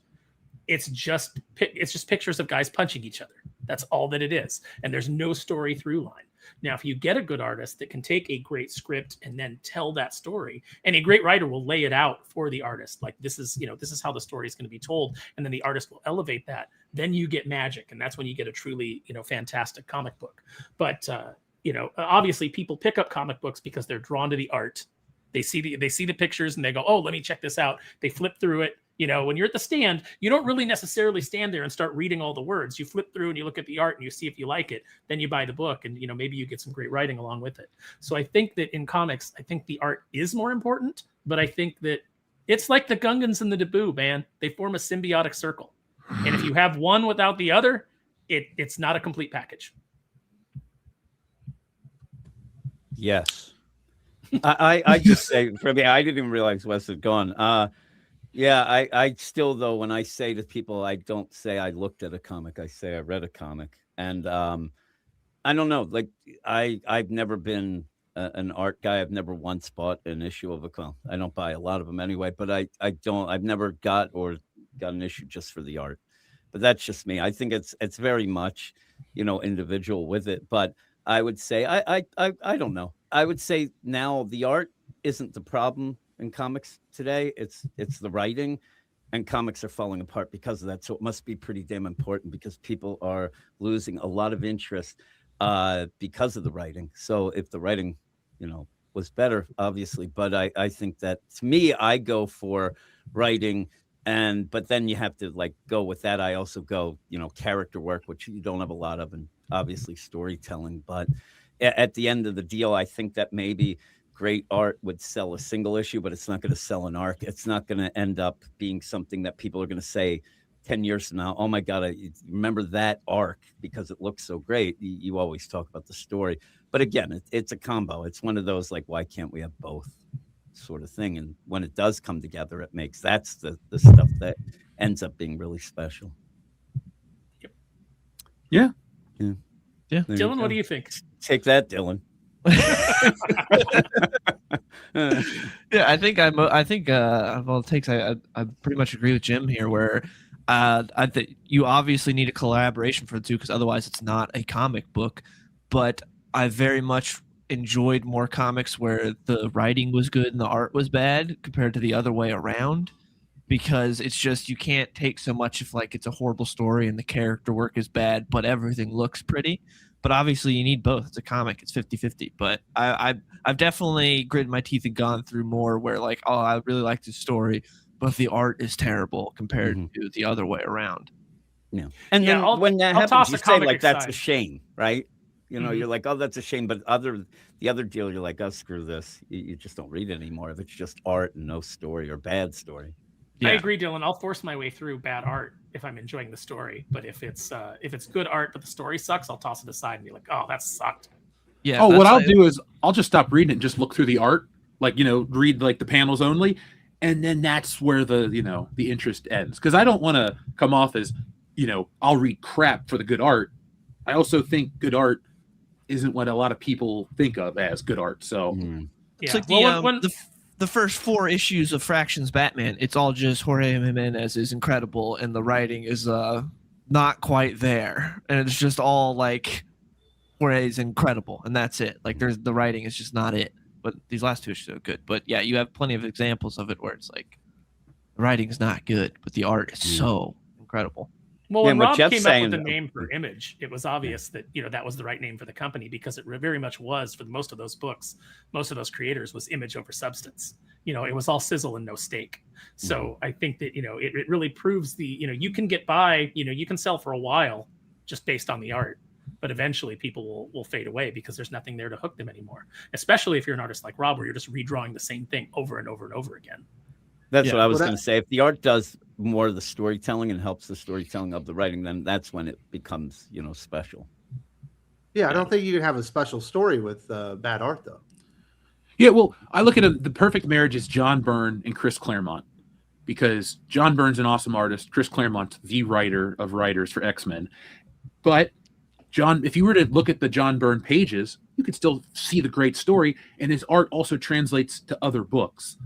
it's just pictures of guys punching each other. That's all that it is, and there's no story through line. Now, if you get a good artist that can take a great script and then tell that story, and a great writer will lay it out for the artist, like this is how the story is going to be told, and then the artist will elevate that, then you get magic, and that's when you get a truly fantastic comic book. But obviously people pick up comic books because they're drawn to the art. They see the pictures and they go, oh, let me check this out. They flip through it. When you're at the stand, you don't really necessarily stand there and start reading all the words. You flip through and you look at the art and you see if you like it. Then you buy the book, and maybe you get some great writing along with it. So I think that in comics, I think the art is more important, but I think that it's like the Gungans and the Naboo, man. They form a symbiotic circle. And if you have one without the other, it's not a complete package. Yes. I just say, for me, I didn't even realize Wes had gone. Yeah, I still, though, when I say to people, I don't say I looked at a comic. I say I read a comic. And I don't know. Like, I've never been an art guy. I've never once bought an issue of a comic. I don't buy a lot of them anyway, but I've never got an issue just for the art. But that's just me. I think it's very much, individual with it. But I would say, I don't know. I would say now the art isn't the problem in comics today. It's the writing, and comics are falling apart because of that. So it must be pretty damn important, because people are losing a lot of interest because of the writing. So if the writing, was better, obviously, but I think that, to me, I go for writing, but then you have to go with that. I also go, character work, which you don't have a lot of, and obviously storytelling. But at the end of the deal, I think that maybe great art would sell a single issue, but it's not going to sell an arc. It's not going to end up being something that people are going to say 10 years from now, oh my God, I remember that arc because it looks so great. You always talk about the story. But again, it's a combo. It's one of those, why can't we have both sort of thing? And when it does come together, that's the stuff that ends up being really special. Yeah. Dylan, what do you think? Take that, Dylan. Yeah, I think of all it takes, I pretty much agree with Jim here, where I think you obviously need a collaboration for the two, because otherwise it's not a comic book. But I very much enjoyed more comics where the writing was good and the art was bad compared to the other way around, because it's just, you can't take so much if it's a horrible story and the character work is bad but everything looks pretty. But obviously you need both. It's a comic. It's 50-50. But I've definitely gritted my teeth and gone through more where I really like this story, but the art is terrible compared to the other way around. Yeah. And then when that happens, you say that's a shame, right? You're like, oh, that's a shame. But the other deal, you're like, oh, screw this. You just don't read it anymore if it's just art and no story or bad story. Yeah. I agree, Dylan. I'll force my way through bad art if I'm enjoying the story. But if it's good art but the story sucks, I'll toss it aside and be like, oh, that sucked. Yeah. Oh, what I'll do is I'll just stop reading it and just look through the art, read the panels only, and then that's where the interest ends. Because I don't want to come off as, I'll read crap for the good art. I also think good art isn't what a lot of people think of as good art. So it's like the first 4 issues of Fractions Batman, it's all just Jorge Jimenez is incredible and the writing is not quite there, and it's just all Jorge is incredible and that's it. The writing is just not it. But these last 2 issues are good. But yeah, you have plenty of examples of it where it's the writing is not good, but the art is so incredible. Well, when Rob came up with the name for Image, it was obvious that that was the right name for the company, because it very much was for most of those books. Most of those creators was image over substance. It was all sizzle and no steak. So I think that it really proves you can get by. You can sell for a while just based on the art, but eventually people will fade away because there's nothing there to hook them anymore. Especially if you're an artist like Rob, where you're just redrawing the same thing over and over and over again. That's what I was going to say. If the art does more of the storytelling and helps the storytelling of the writing, then that's when it becomes, special. Yeah, I don't think you can have a special story with bad art, though. Yeah, well, I look at the perfect marriage is John Byrne and Chris Claremont, because John Byrne's an awesome artist. Chris Claremont's the writer of writers for X-Men. But if you were to look at the John Byrne pages, you could still see the great story, and his art also translates to other books.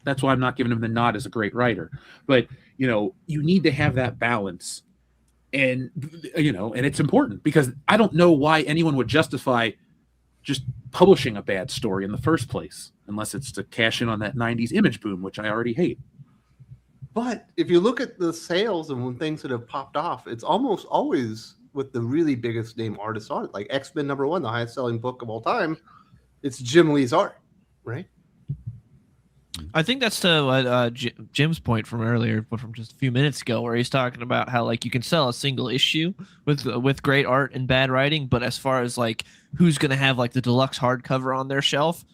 That's why I'm not giving him the nod as a great writer. But, you need to have that balance. And, and it's important, because I don't know why anyone would justify just publishing a bad story in the first place, unless it's to cash in on that 90s image boom, which I already hate. But if you look at the sales and when things that have popped off, it's almost always with the really biggest name artists on it. Like X-Men #1, the highest selling book of all time, it's Jim Lee's art, right? I think that's to Jim's point from earlier, but from just a few minutes ago, where he's talking about how you can sell a single issue with great art and bad writing, but as far as who's going to have the deluxe hardcover on their shelf,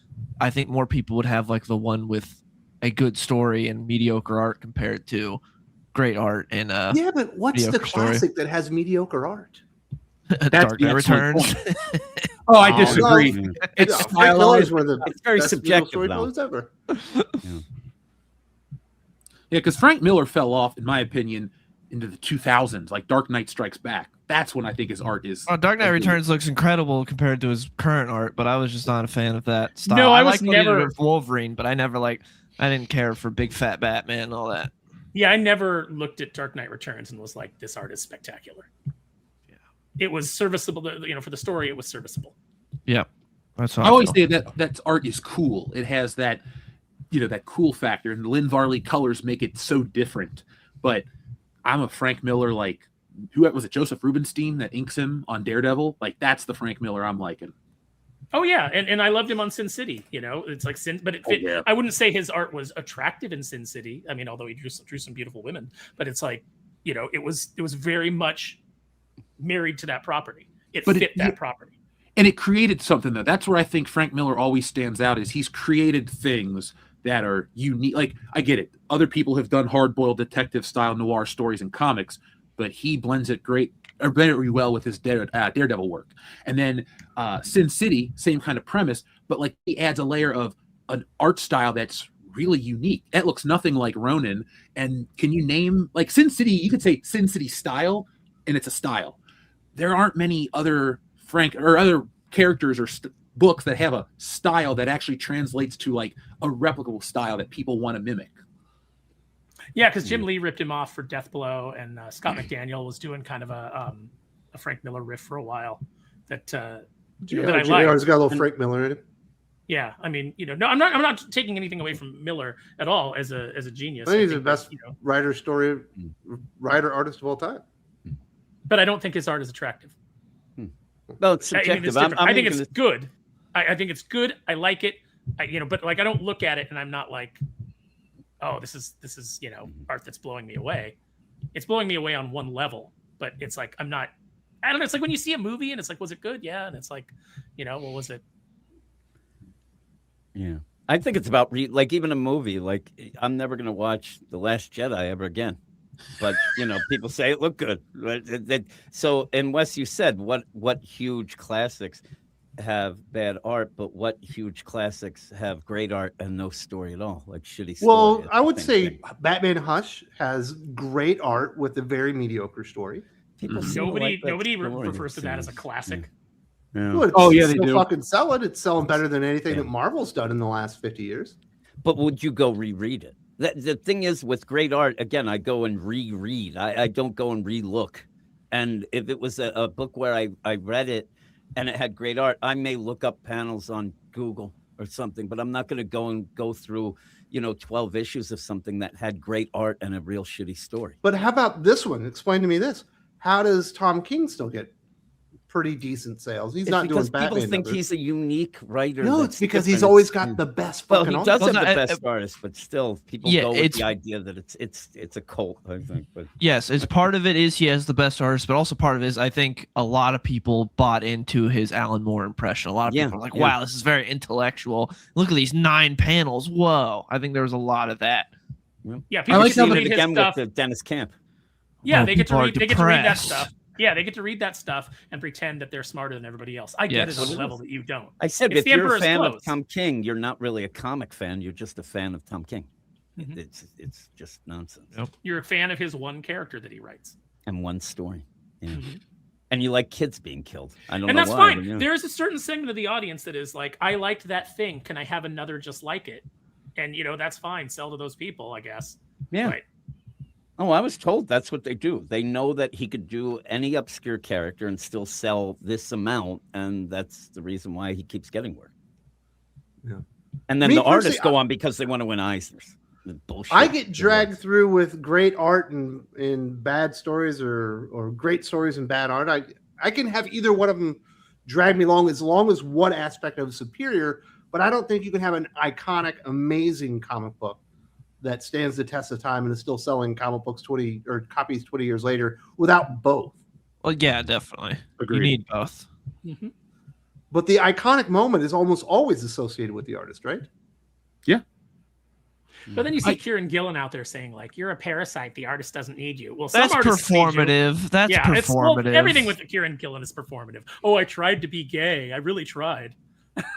I think more people would have the one with a good story and mediocre art compared to great art and yeah, but what's the classic that has mediocre art? Dark Knight Returns. Oh, I disagree. No. It's Frank Miller is stylized. one of the It's very best subjective, storytellers ever. Yeah, because Frank Miller fell off, in my opinion, into the 2000s, like Dark Knight Strikes Back. That's when I think his art is. Oh, Dark Knight Returns looks incredible compared to his current art, but I was just not a fan of that style. No, I was liked what he did never- with Wolverine, but I didn't care for Big Fat Batman and all that. Yeah, I never looked at Dark Knight Returns and was like, this art is spectacular. Yeah. It was serviceable, for the story, it was serviceable. Yeah. That's how I always feel. say that art is cool. It has that, that cool factor, and Lynn Varley colors make it so different. But I'm a Frank Miller, like, who was it? Joseph Rubinstein that inks him on Daredevil. Like, that's the Frank Miller I'm liking. Oh yeah, and I loved him on Sin City. It's like Sin, but it fit. yeah. I wouldn't say his art was attractive in Sin City. I mean, although he drew some beautiful women, but it's like, it was very much married to that property. It fit that property. And it created something, though. That's where I think Frank Miller always stands out, is he's created things that are unique. Like, I get it. Other people have done hard-boiled detective-style noir stories in comics, but he blends it very well with his Daredevil work. And then Sin City, same kind of premise, but like he adds a layer of an art style that's really unique. That looks nothing like Ronin. And can you name, like, Sin City? You could say Sin City style, and it's a style. There aren't many other other characters or books that have a style that actually translates to like a replicable style that people want to mimic. Yeah, because Jim Lee ripped him off for Death Blow, and Scott McDaniel was doing kind of a Frank Miller riff for a while. That I liked. JR's got a little Frank Miller in it. Yeah, I mean, no, I'm not taking anything away from Miller at all as a genius. I think he's the best writer artist of all time. But I don't think his art is attractive. No, it's subjective. I think it's good. I think it's good. I like it. But like I don't look at it and I'm not like, oh, this is art that's blowing me away. It's blowing me away on one level, but it's like I don't know. It's like when you see a movie and it's like, was it good? Yeah, and it's like, what was it? Yeah, I think it's about like even a movie. Like I'm never gonna watch The Last Jedi ever again. But people say it looked good. So, and Wes, you said what huge classics have bad art, but what huge classics have great art and no story at all, like shitty story? Well, I would say Batman Hush has great art with a very mediocre story. People nobody refers to that as a classic. Yeah. Well, they still do. Fucking sell it. It's selling better than anything that Marvel's done in the last 50 years. But would you go reread it? The thing is, with great art, again, I go and reread. I don't go and relook. And if it was a book where I read it and it had great art, I may look up panels on Google or something, but I'm not going to go through, 12 issues of something that had great art and a real shitty story. But how about this one? Explain to me this. How does Tom King still get pretty decent sales? He's not doing Batman. People think numbers. he's a unique writer. No, it's because he's always got the best fucking Well, he does art. have the best artist, but still, people go with the idea that it's a cult, I think. But yes, it's part of it is he has the best artist, but also part of it is I think a lot of people bought into his Alan Moore impression. A lot of people are like, wow, this is very intellectual. Look at these 9 panels. Whoa. I think there was a lot of that. Yeah, people I like read again his stuff. with Dennis Camp. Yeah, they get to read that depressed. stuff. Yeah, they get to read that stuff and pretend that they're smarter than everybody else. I get it on a level that you don't. I said, It's if the you're a Emperor's fan Clothes. of Tom King, you're not really a comic fan. You're just a fan of Tom King. Mhm. It's just nonsense. Yep. You're a fan of his one character that he writes. And one story. Yeah. Mhm. And you like kids being killed. I don't know And that's why, fine. but, yeah. There's a certain segment of the audience that is like, I liked that thing. Can I have another just like it? And, that's fine. Sell to those people, I guess. Yeah. Right. Oh, I was told that's what they do. They know that he could do any obscure character and still sell this amount, and that's the reason why he keeps getting work. Yeah. And then Me the artists personally, go on because they want to win Eisners. The bullshit. I get dragged through with great art and in bad stories or great stories and bad art. I can have either one of them drag me along as long as one aspect of superior, but I don't think you can have an iconic, amazing comic book that stands the test of time and is still selling comic books copies 20 years later without both. Well, yeah, definitely. Agreed. You need both. Mm-hmm. But the iconic moment is almost always associated with the artist, right? Yeah. But then you see Kieran Gillen out there saying, like, you're a parasite. The artist doesn't need you. Well, that's some artists need you. performative. That's It's, performative. well, everything with Kieran Gillen is performative. Oh, I tried to be gay. I really tried.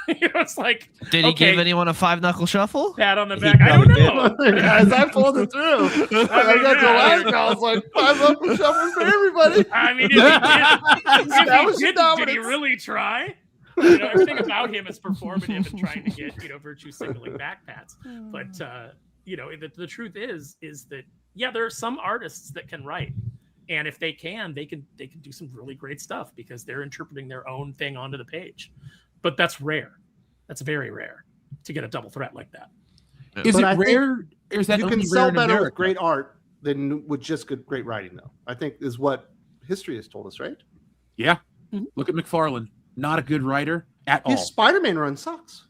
It's like, did he give anyone a 5-knuckle shuffle? Pat on the back. I don't know. Guys, I pulled it through. I got to last call. I was like, 5-knuckle shuffle for everybody. I mean, did he really try? Everything about him is performative and trying to get, virtue signaling back pats. But, the truth is that, there are some artists that can write. And if they can do some really great stuff because they're interpreting their own thing onto the page. But that's rare. That's very rare to get a double threat like that. Is it rare? Or is that you can sell better with great art than with just great writing, though. I think is what history has told us, right? Yeah. Mm-hmm. Look at McFarlane. Not a good writer at all. His Spider-Man run sucks.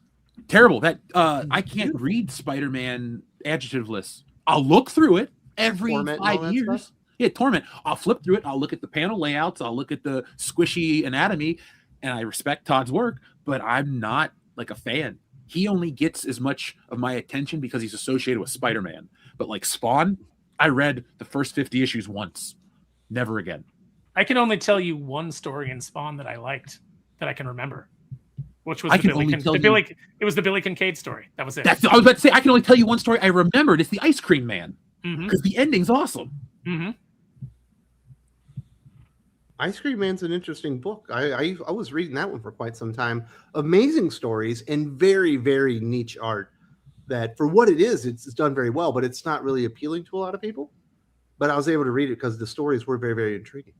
Terrible. That I can't read Spider-Man adjective lists. I'll look through it every 5 years. Yeah, Torment. I'll flip through it. I'll look at the panel layouts. I'll look at the squishy anatomy, and I respect Todd's work, but I'm not like a fan. He only gets as much of my attention because he's associated with Spider-Man. But like Spawn, I read the first 50 issues once. Never again. I can only tell you one story in Spawn that I liked that I can remember, which was it was the Billy Kincaid story. That was it. I was about to say, I can only tell you one story I remembered. It's the Ice Cream Man because the ending's awesome. Mm-hmm. Ice Cream Man's an interesting book. I was reading that one for quite some time. Amazing stories and very, very niche art that for what it is, it's done very well, but it's not really appealing to a lot of people. But I was able to read it because the stories were very, very intriguing.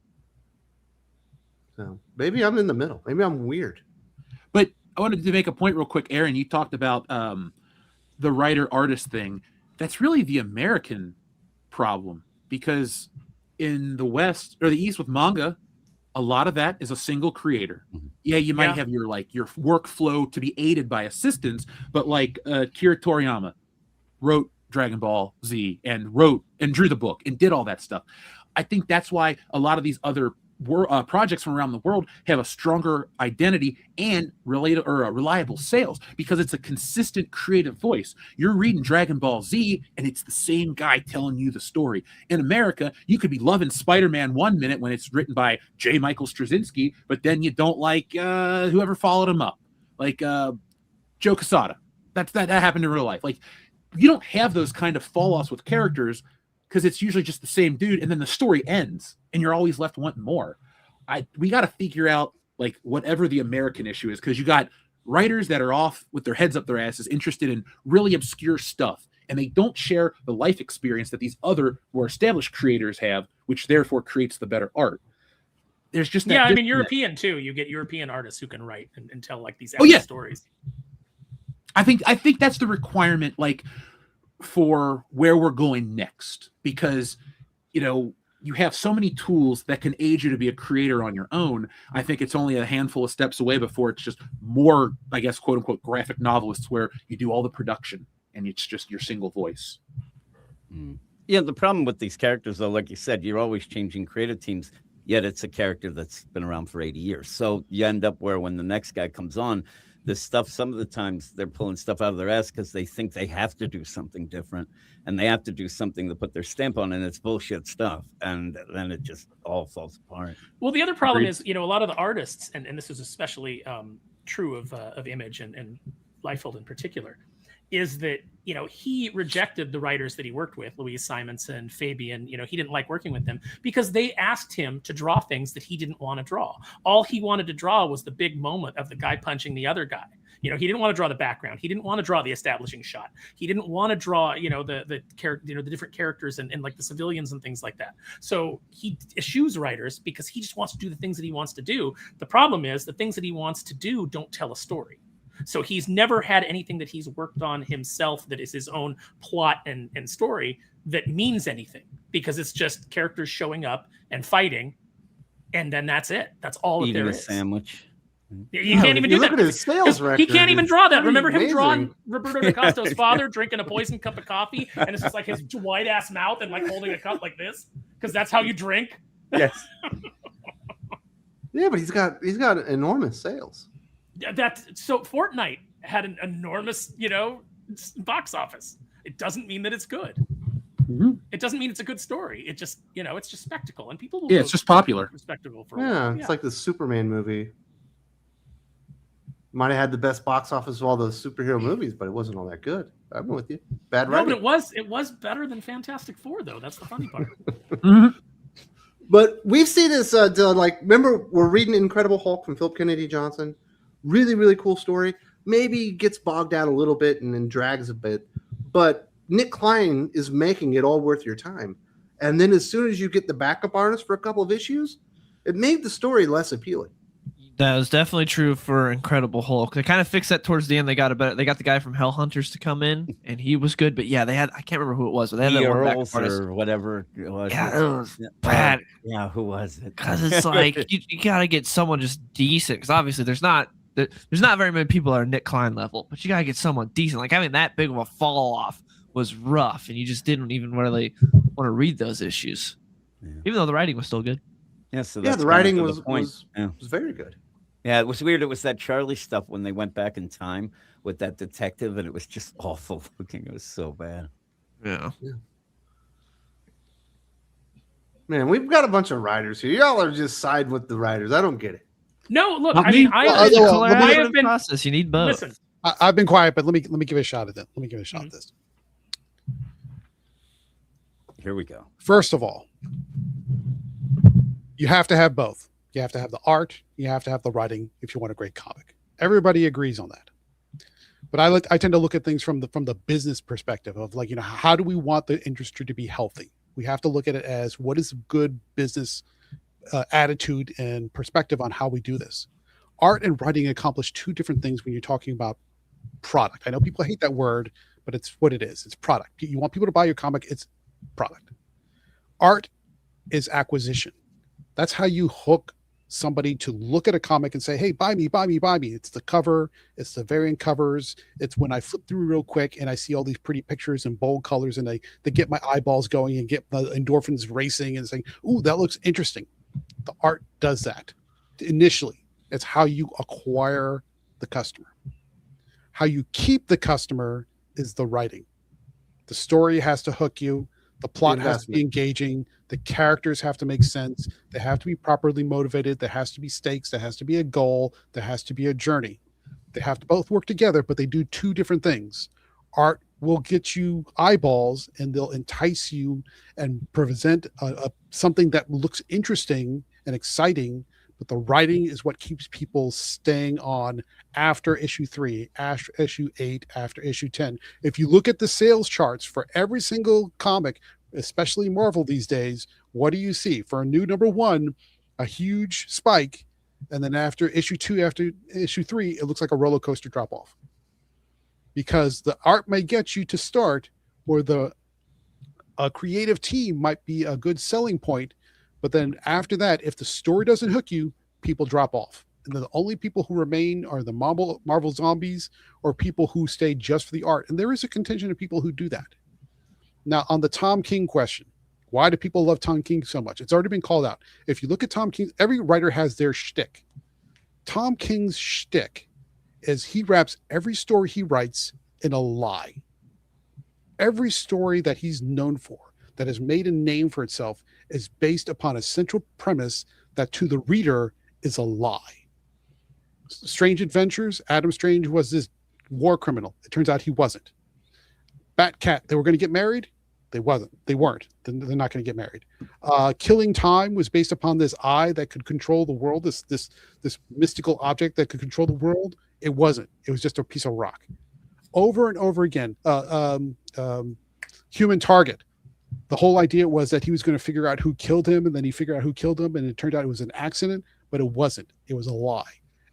So maybe I'm in the middle. Maybe I'm weird. But I wanted to make a point real quick, Aaron. You talked about the writer-artist thing. That's really the American problem because in the West or the East with manga, a lot of that is a single creator. Yeah, you might have your workflow to be aided by assistants, but like Kira Toriyama wrote Dragon Ball Z and wrote and drew the book and did all that stuff. I think that's why a lot of these other projects from around the world have a stronger identity and reliable sales because it's a consistent creative voice. You're reading Dragon Ball Z and it's the same guy telling you the story. In America, you could be loving Spider-Man 1 minute when it's written by J. Michael Straczynski, but then you don't like whoever followed him up, like Joe Quesada. That happened in real life. Like you don't have those kind of fall-offs with characters because it's usually just the same dude, and then the story ends, and you're always left wanting more. We got to figure out like whatever the American issue is, because you got writers that are off with their heads up their asses, interested in really obscure stuff, and they don't share the life experience that these other more established creators have, which therefore creates the better art. There's just that I mean European too. You get European artists who can write and tell like these epic stories. I think that's the requirement, like for where we're going next, because you have so many tools that can aid you to be a creator on your own. I think it's only a handful of steps away before it's just more, I guess, quote unquote, graphic novelists where you do all the production and it's just your single voice. Yeah, the problem with these characters, though, like you said, you're always changing creative teams, yet it's a character that's been around for 80 years. So you end up where when the next guy comes on, this stuff, some of the times they're pulling stuff out of their ass because they think they have to do something different and they have to do something to put their stamp on, and it's bullshit stuff. And then it just all falls apart. Well, the other problem is, a lot of the artists, and this is especially true of Image and Liefeld in particular, is that, he rejected the writers that he worked with, Louise Simonson, Fabian, he didn't like working with them because they asked him to draw things that he didn't want to draw. All he wanted to draw was the big moment of the guy punching the other guy. He didn't want to draw the background. He didn't want to draw the establishing shot. He didn't want to draw, the character, the different characters and like the civilians and things like that. So he eschews writers because he just wants to do the things that he wants to do. The problem is the things that he wants to do don't tell a story. So he's never had anything that he's worked on himself that is his own plot and story that means anything, because it's just characters showing up and fighting, and then that's it. That's all that there is. Eating a sandwich. You can't even do that. Look at his sales record. He can't even draw that. Remember him drawing Roberto DaCosta's father drinking a poison cup of coffee, and it's just like his white ass mouth and like holding a cup like this, because that's how you drink. Yes. Yeah, but he's got enormous sales. So Fortnite had an enormous, box office. It doesn't mean that it's good. Mm-hmm. It doesn't mean it's a good story. It just, it's just spectacle, and people will Yeah, it's just popular. Spectacle for a Yeah, while. it's like the Superman movie. Might have had the best box office of all those superhero movies, but it wasn't all that good. I'm with you. Bad No, writing. but it was better than Fantastic Four, though. That's the funny part. Mm-hmm. But we've seen this, Dylan. Like, remember, we're reading Incredible Hulk from Philip Kennedy Johnson. Really, really cool story. Maybe gets bogged down a little bit and then drags a bit. But Nick Klein is making it all worth your time. And then as soon as you get the backup artist for a couple of issues, it made the story less appealing. That was definitely true for Incredible Hulk. They kind of fixed that towards the end. They got the guy from Hellhunters to come in, and he was good. But yeah, I can't remember who it was, but they had that one backup artist or whatever it was. Yeah, it was bad. Yeah, who was it? Because it's like you gotta get someone just decent. Because obviously there's not very many people that are Nick Klein level, but you gotta get someone decent. Like having that big of a fall off was rough, and you just didn't even really want to read those issues, even though the writing was still good. Yeah, so the writing was very good. Yeah, it was weird. It was that Charlie stuff when they went back in time with that detective, and it was just awful looking. It was so bad. Yeah. Man, we've got a bunch of writers here. Y'all are just siding with the writers. I don't get it. No, look, Not I me. mean, I have been process. You need both. Listen, I've been quiet, but let me give it a shot at it. Let me give it a shot at this. Here we go. First of all, you have to have both. You have to have the art. You have to have the writing if you want a great comic. Everybody agrees on that. But I tend to look at things from the business perspective of like, how do we want the industry to be healthy? We have to look at it as what is good business attitude and perspective on how we do this. Art and writing accomplish two different things when you're talking about product. I know people hate that word, but it's what it is. It's product. You want people to buy your comic, it's product. Art is acquisition. That's how you hook somebody to look at a comic and say, hey, buy me, buy me, buy me. It's the cover. It's the variant covers. It's when I flip through real quick and I see all these pretty pictures and bold colors and they get my eyeballs going and get the endorphins racing and saying, ooh, that looks interesting. The art does that. Initially, it's how you acquire the customer. How you keep the customer is the writing. The story has to hook you. The plot has to be engaging. The characters have to make sense. They have to be properly motivated. There has to be stakes. There has to be a goal. There has to be a journey. They have to both work together, but they do two different things. Art will get you eyeballs and they'll entice you and present something that looks interesting and exciting, but the writing is what keeps people staying on after issue 3, after issue 8, after issue 10. If you look at the sales charts for every single comic, especially Marvel these days, what do you see? For a new number 1, a huge spike, and then after issue 2, after issue 3, it looks like a roller coaster drop off. Because the art may get you to start, or a creative team might be a good selling point, but then after that, if the story doesn't hook you, people drop off. And the only people who remain are the Marvel zombies or people who stay just for the art. And there is a contingent of people who do that. Now, on the Tom King question, why do people love Tom King so much? It's already been called out. If you look at Tom King, every writer has their shtick. Tom King's shtick is he wraps every story he writes in a lie. Every story that he's known for, that has made a name for itself, is based upon a central premise that to the reader is a lie. Strange Adventures, Adam Strange was this war criminal. It turns out he wasn't. Batcat, they were going to get married. They weren't. They're not going to get married. Killing Time was based upon this eye that could control the world, this mystical object that could control the world. It wasn't. It was just a piece of rock. Over and over again. Human Target. The whole idea was that he was going to figure out who killed him, and then he figured out who killed him, and it turned out it was an accident, but it wasn't. It was a lie.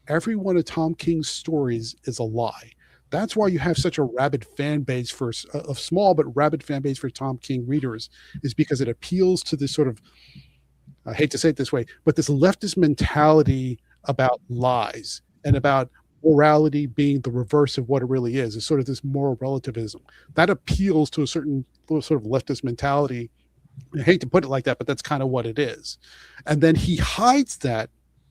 Every one of Tom King's stories is a lie. That's why you have such a rabid fan base for a small but rabid fan base for Tom King readers, is because it appeals to this sort of, I hate to say it this way, but this leftist mentality about lies and about morality being the reverse of what it really is. It's sort of this moral relativism that appeals to a certain sort of leftist mentality. I hate to put it like that, but that's kind of what it is. And then he hides that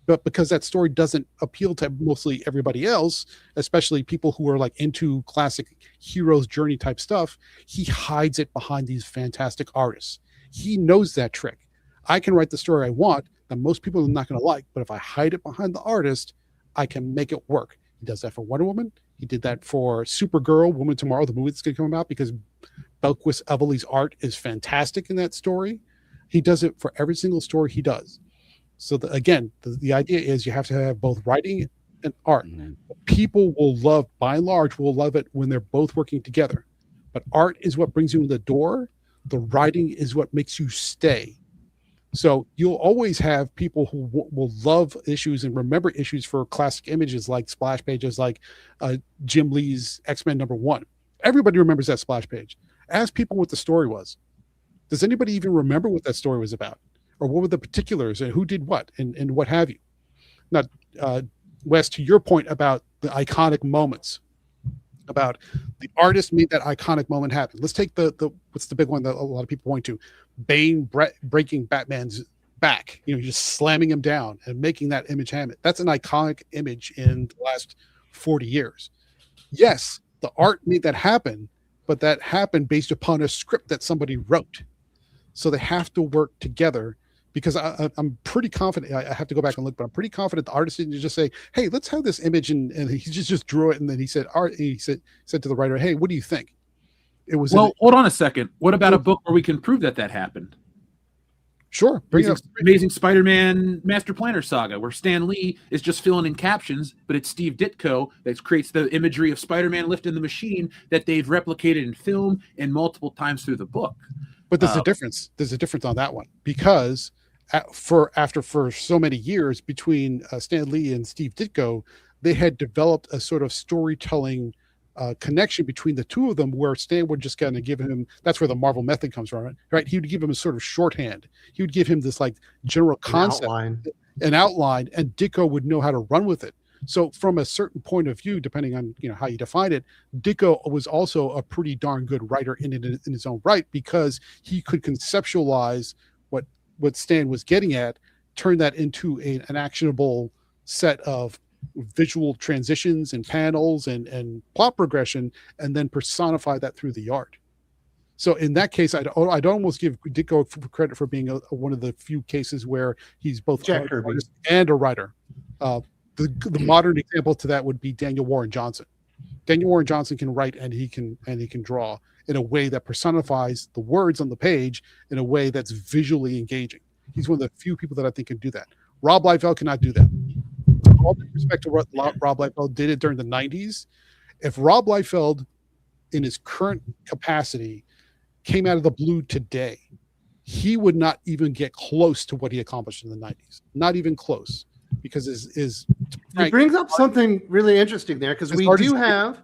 but because that story doesn't appeal to mostly everybody else, especially people who are like into classic hero's journey type stuff, he hides it behind these fantastic artists. He knows that trick. I can write the story I want that most people are not going to like, but if I hide it behind the artist, I can make it work. He does that for Wonder Woman. He did that for Supergirl, Woman Tomorrow, the movie that's going to come out, because Belquist Evely's art is fantastic in that story. He does it for every single story he does. So again, the idea is you have to have both writing and art. Mm-hmm. People will love, by and large, will love it when they're both working together. But art is what brings you in the door. The writing is what makes you stay. So you'll always have people who will love issues and remember issues for classic images like splash pages, like Jim Lee's X-Men #1. Everybody remembers that splash page. Ask people what the story was. Does anybody even remember what that story was about? Or what were the particulars and who did what and what have you? Now, Wes, to your point about the iconic moments, about the artist made that iconic moment happen. Let's take the what's the big one that a lot of people point to? Bane breaking Batman's back, just slamming him down and making that image happen. That's an iconic image in the last 40 years. Yes, the art made that happen, but that happened based upon a script that somebody wrote. So they have to work together, because I'm pretty confident. I have to go back and look, but I'm pretty confident the artist didn't just say, "Hey, let's have this image," and he just drew it, and then he said to the writer, "Hey, what do you think?" It was hold on a second. What about a book where we can prove that happened? Sure. Amazing Spider-Man Master Planner Saga, where Stan Lee is just filling in captions, but it's Steve Ditko that creates the imagery of Spider-Man lifting the machine that they've replicated in film and multiple times through the book. But there's a difference. There's a difference on that one, because for so many years between Stan Lee and Steve Ditko, they had developed a sort of storytelling connection between the two of them, where Stan would just kind of give him, that's where the Marvel method comes from, right? He would give him a sort of shorthand. He would give him this like general concept, an outline, and Ditko would know how to run with it. So from a certain point of view, depending on how you define it, Ditko was also a pretty darn good writer in his own right, because he could conceptualize what Stan was getting at, turn that into an actionable set of visual transitions and panels and plot progression, and then personify that through the art. So in that case, I'd almost give Ditko credit for being one of the few cases where he's both an artist and a writer. The modern example to that would be Daniel Warren Johnson. Daniel Warren Johnson can write and he can draw in a way that personifies the words on the page in a way that's visually engaging. He's one of the few people that I think can do that. Rob Liefeld cannot do that. All due respect to what Rob Liefeld did it during the 90s, if Rob Liefeld in his current capacity came out of the blue today, he would not even get close to what he accomplished in the 90s. Not even close. Because it brings up something really interesting there, because we do have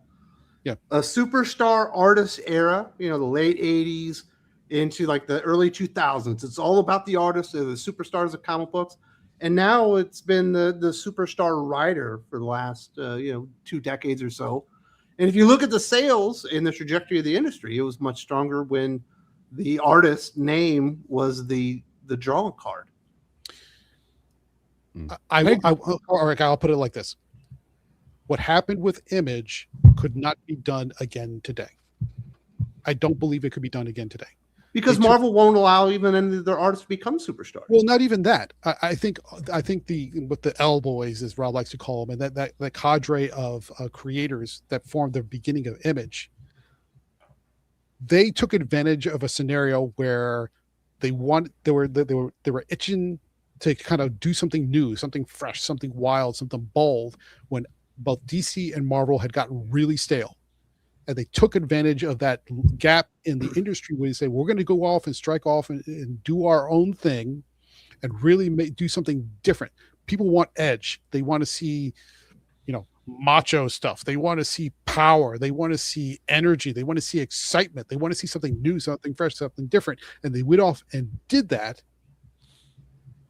a superstar artist era, the late 80s into like the early 2000s. It's all about the artists, the superstars of comic books. And now it's been the superstar writer for the last 2 decades or so. And if you look at the sales and the trajectory of the industry, it was much stronger when the artist name was the drawing card. I'll put it like this. What happened with Image could not be done again today. I don't believe it could be done again today. Because Marvel won't allow even any of their artists to become superstars. Well, not even that. I think the L boys, as Rob likes to call them, and that cadre of creators that formed the beginning of Image, they took advantage of a scenario where they were itching to kind of do something new, something fresh, something wild, something bold, when both DC and Marvel had gotten really stale. And they took advantage of that gap in the industry where they say, we're going to go off and strike off and do our own thing and really do something different. People want edge. They want to see, macho stuff. They want to see power. They want to see energy. They want to see excitement. They want to see something new, something fresh, something different. And they went off and did that.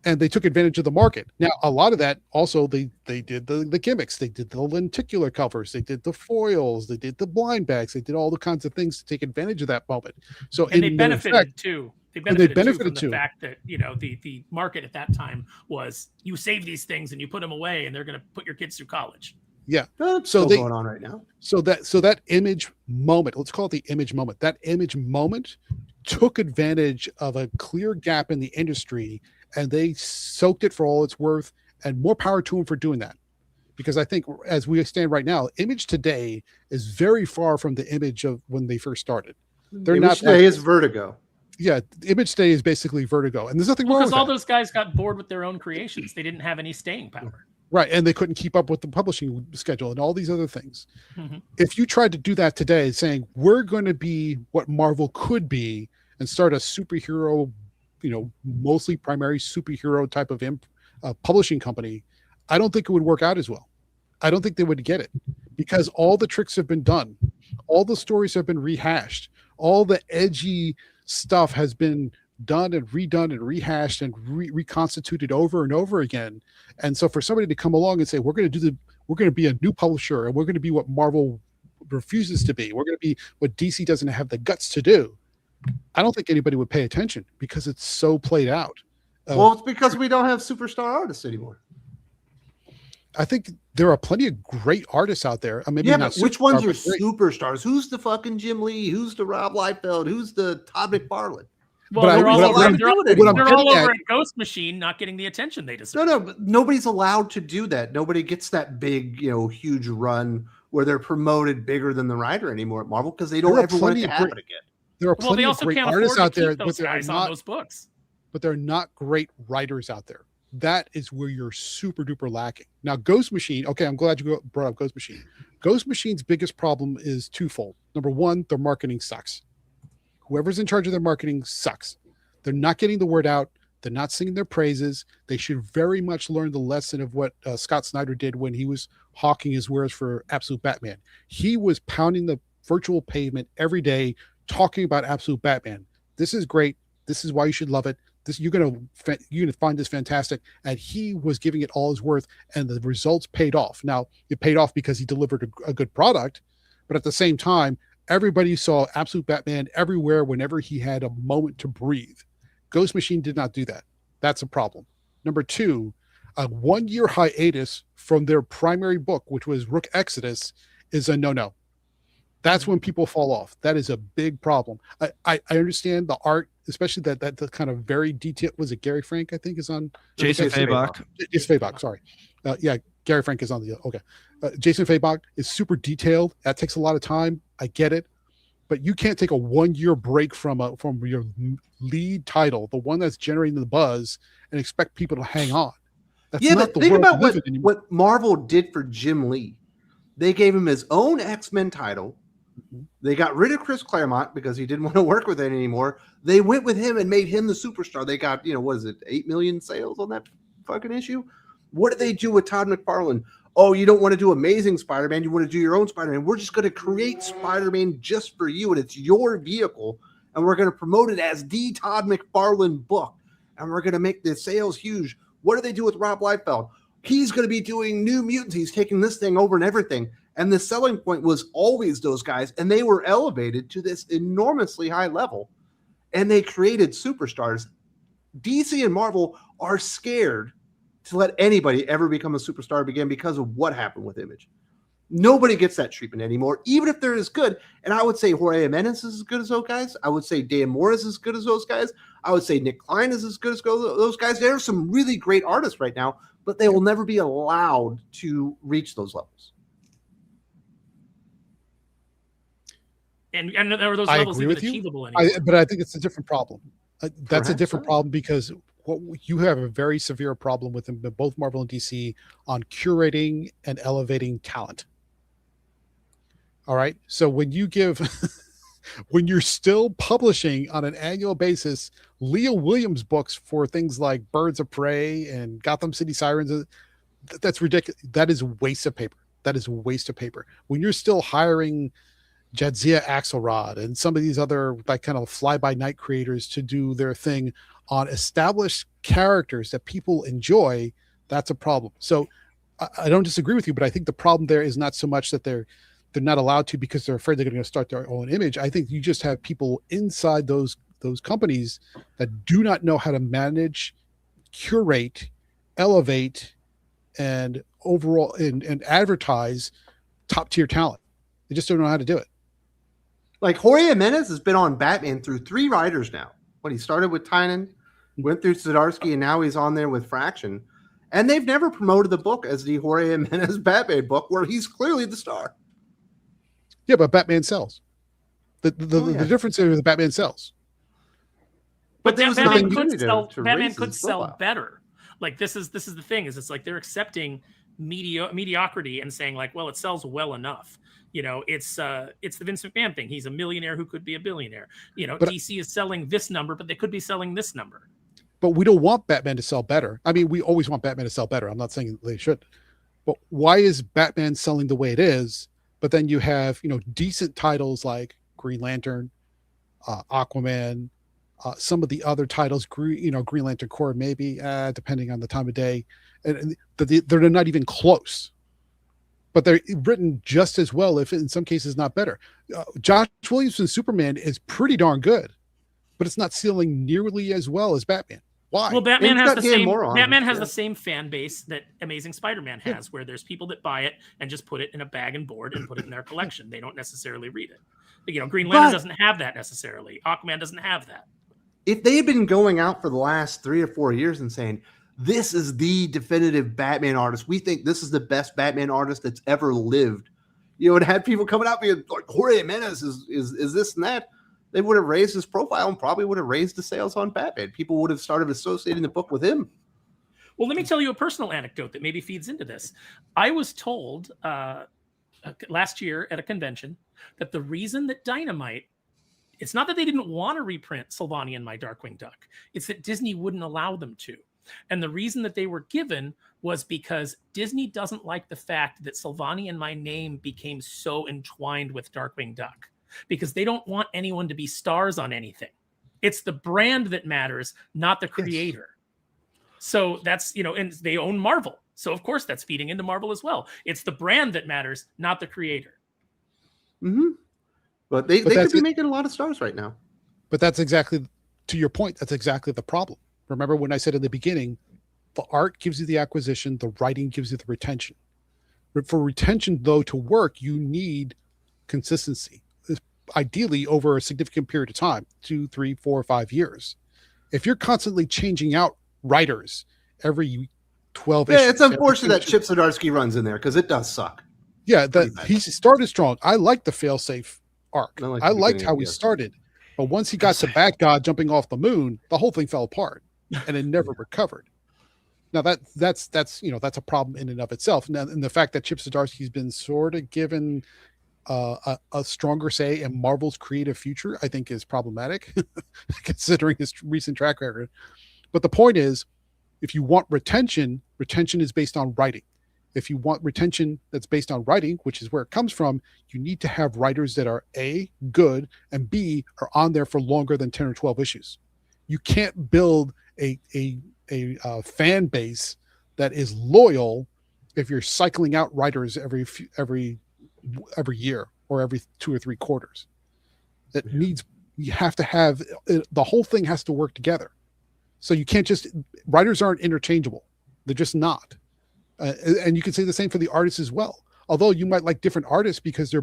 And they took advantage of the market. Now, a lot of that also, they did the gimmicks. They did the lenticular covers. They did the foils. They did the blind bags. They did all the kinds of things to take advantage of that moment. So, and they benefited too. They And they benefited, benefited from the too. fact that, you know, the market at that time was you save these things and you put them away and they're going to put your kids through college. Yeah. That's So still they- going on right now. So that image moment, let's call it the image moment. That image moment took advantage of a clear gap in the industry, and they soaked it for all it's worth. And more power to them for doing that. Because I think as we stand right now, image today is very far from the image of when they first started. They're Image not today like- is Vertigo. Yeah, image today is basically Vertigo, and there's nothing wrong Because with all that. those guys got bored with their own creations. They didn't have any staying power. Right, and they couldn't keep up with the publishing schedule and all these other things. Mhm. If you tried to do that today, saying we're going to be what Marvel could be and start a superhero, you know, mostly primary superhero type of publishing company, I don't think it would work out as well. I don't think they would get it because all the tricks have been done. All the stories have been rehashed. All the edgy stuff has been done and redone and rehashed and reconstituted over and over again. And so for somebody to come along and say, we're going to be a new publisher and we're going to be what Marvel refuses to be. We're going to be what DC doesn't have the guts to do. I don't think anybody would pay attention because it's so played out. Well, it's because we don't have superstar artists anymore. I think there are plenty of great artists out there. Maybe Yeah, not but which ones superstar, are but great. superstars? Who's the fucking Jim Lee? Who's the Rob Liefeld? Who's the Todd McFarlane? Well, But they're all what over, I'm they're all, getting at- they're all over at Ghost Machine, not getting the attention they deserve. No, but nobody's allowed to do that. Nobody gets that big, huge run where they're promoted bigger than the writer anymore at Marvel because they don't There are ever want it plenty to of happen great- again. There are Well, plenty they of also great can't artists afford out to there, keep but those they're guys on not. those books. But they're not great writers out there. That is where you're super duper lacking. Now, Ghost Machine. Okay, I'm glad you brought up Ghost Machine. Ghost Machine's biggest problem is twofold. Number one, their marketing sucks. Whoever's in charge of their marketing sucks. They're not getting the word out. They're not singing their praises. They should very much learn the lesson of what Scott Snyder did when he was hawking his wares for Absolute Batman. He was pounding the virtual pavement every day, talking about Absolute Batman. This is great. This is why you should love it. You're gonna find this fantastic. And he was giving it all his worth, and the results paid off. Now, it paid off because he delivered a good product, but at the same time, everybody saw Absolute Batman everywhere whenever he had a moment to breathe. Ghost Machine did not do that. That's a problem. Number two, a 1 year hiatus from their primary book, which was Rook Exodus, is a no-no. That's when people fall off. That is a big problem. I understand the art, especially that the kind of very detailed. Was it Gary Frank? I think is on Jason Fabok. Jason Fabok. Sorry, yeah, Gary Frank is on the okay. Jason Fabok is super detailed. That takes a lot of time. I get it, but you can't take a 1 year break from your lead title, the one that's generating the buzz, and expect people to hang on. That's Yeah, not but the think world about we live in anymore. what Marvel did for Jim Lee. They gave him his own X-Men title. They got rid of Chris Claremont because he didn't want to work with it anymore. They went with him and made him the superstar. They got, what is it, 8 million sales on that fucking issue? What did they do with Todd McFarlane? Oh, you don't want to do Amazing Spider-Man. You want to do your own Spider-Man. We're just going to create Spider-Man just for you, and it's your vehicle, and we're going to promote it as the Todd McFarlane book, and we're going to make the sales huge. What do they do with Rob Liefeld? He's going to be doing New Mutants. He's taking this thing over and everything. And the selling point was always those guys, and they were elevated to this enormously high level, and they created superstars. DC and Marvel are scared to let anybody ever become a superstar again because of what happened with Image. Nobody gets that treatment anymore, even if they're as good. And I would say Jorge Jimenez is as good as those guys. I would say Dan Morris is as good as those guys. I would say Nick Klein is as good as those guys. There are some really great artists right now, but they will never be allowed to reach those levels. And are those I levels agree even with you. achievable anymore? But I think it's a different problem. That's a Perhaps different so. problem because you have a very severe problem with them, both Marvel and DC, on curating and elevating talent. All right. So when you give, when you're still publishing on an annual basis, Leah Williams books for things like Birds of Prey and Gotham City Sirens, that's ridiculous. That is a waste of paper. That is a waste of paper. When you're still hiring Jadzia Axelrod and some of these other kind of fly-by-night creators to do their thing on established characters that people enjoy, that's a problem. So I don't disagree with you, but I think the problem there is not so much that they're not allowed to because they're afraid they're going to start their own Image. I think you just have people inside those those companies that do not know how to manage, curate, elevate, and overall and advertise top tier talent. They just don't know how to do it. Like Jorge Jimenez has been on Batman through 3 writers now. When he started with Tynan, went through Zdarsky, and now he's on there with Fraction. And they've never promoted the book as the Jorge Jimenez Batman book, where he's clearly the star. Yeah, but Batman sells. The difference is the Batman sells. But there was Batman nothing could new sell. to Batman raise could his sell profile. better. Like this is the thing is it's like they're accepting mediocrity and saying like, well, it sells well enough. It's the Vince McMahon thing. He's a millionaire who could be a billionaire. But DC is selling this number, but they could be selling this number. But we don't want Batman to sell better. I mean, we always want Batman to sell better. I'm not saying they should. But why is Batman selling the way it is? But then you have, decent titles like Green Lantern, Aquaman, some of the other titles, Green Lantern Corps, maybe, depending on the time of day. And they're not even close. But they're written just as well, if in some cases not better. Josh Williamson's Superman is pretty darn good, but it's not selling nearly as well as Batman. Why? Well, Batman has the the same fan base that Amazing Spider-Man has, where there's people that buy it and just put it in a bag and board and put it in their collection. They don't necessarily read it. But, Green Lantern doesn't have that necessarily. Aquaman doesn't have that. If they had been going out for the last 3 or 4 years and saying, this is the definitive Batman artist, we think this is the best Batman artist that's ever lived, it had people coming out being like, Jorge Jimenez is this and that. They would have raised his profile and probably would have raised the sales on Batman. People would have started associating the book with him. Well, let me tell you a personal anecdote that maybe feeds into this. I was told last year at a convention that the reason that Dynamite, it's not that they didn't want to reprint Sylvania and My Darkwing Duck. It's that Disney wouldn't allow them to. And the reason that they were given was because Disney doesn't like the fact that Sylvania and My Name became so entwined with Darkwing Duck, because they don't want anyone to be stars on anything. It's the brand that matters, not the creator. So that's, and they own Marvel. So of course that's feeding into Marvel as well. It's the brand that matters, not the creator. Mm-hmm. But they could be making a lot of stars right now. But that's exactly, to your point, that's exactly the problem. Remember when I said in the beginning, the art gives you the acquisition, the writing gives you the retention. But for retention, though, to work, you need consistency, ideally over a significant period of time, 2, 3, 4, 5 years. If you're constantly changing out writers every 12 issues. Yeah, it's unfortunate that Chip Zdarsky runs in there because it does suck. Yeah, he started strong. I liked the failsafe arc. I liked how he started. But once he got to Bat-God jumping off the moon, the whole thing fell apart and it never recovered. Now that's a problem in and of itself. Now, and the fact that Chip Zdarsky's been sort of given a stronger say in Marvel's creative future, I think is problematic considering his recent track record. But the point is, if you want retention is based on writing. If you want retention that's based on writing, which is where it comes from, you need to have writers that are A, good, and B, are on there for longer than 10 or 12 issues. You can't build a fan base that is loyal if you're cycling out writers every year or every 2 or 3 quarters. You have to have, the whole thing has to work together. So you can't writers aren't interchangeable. They're just not. And you can say the same for the artists as well. Although you might like different artists because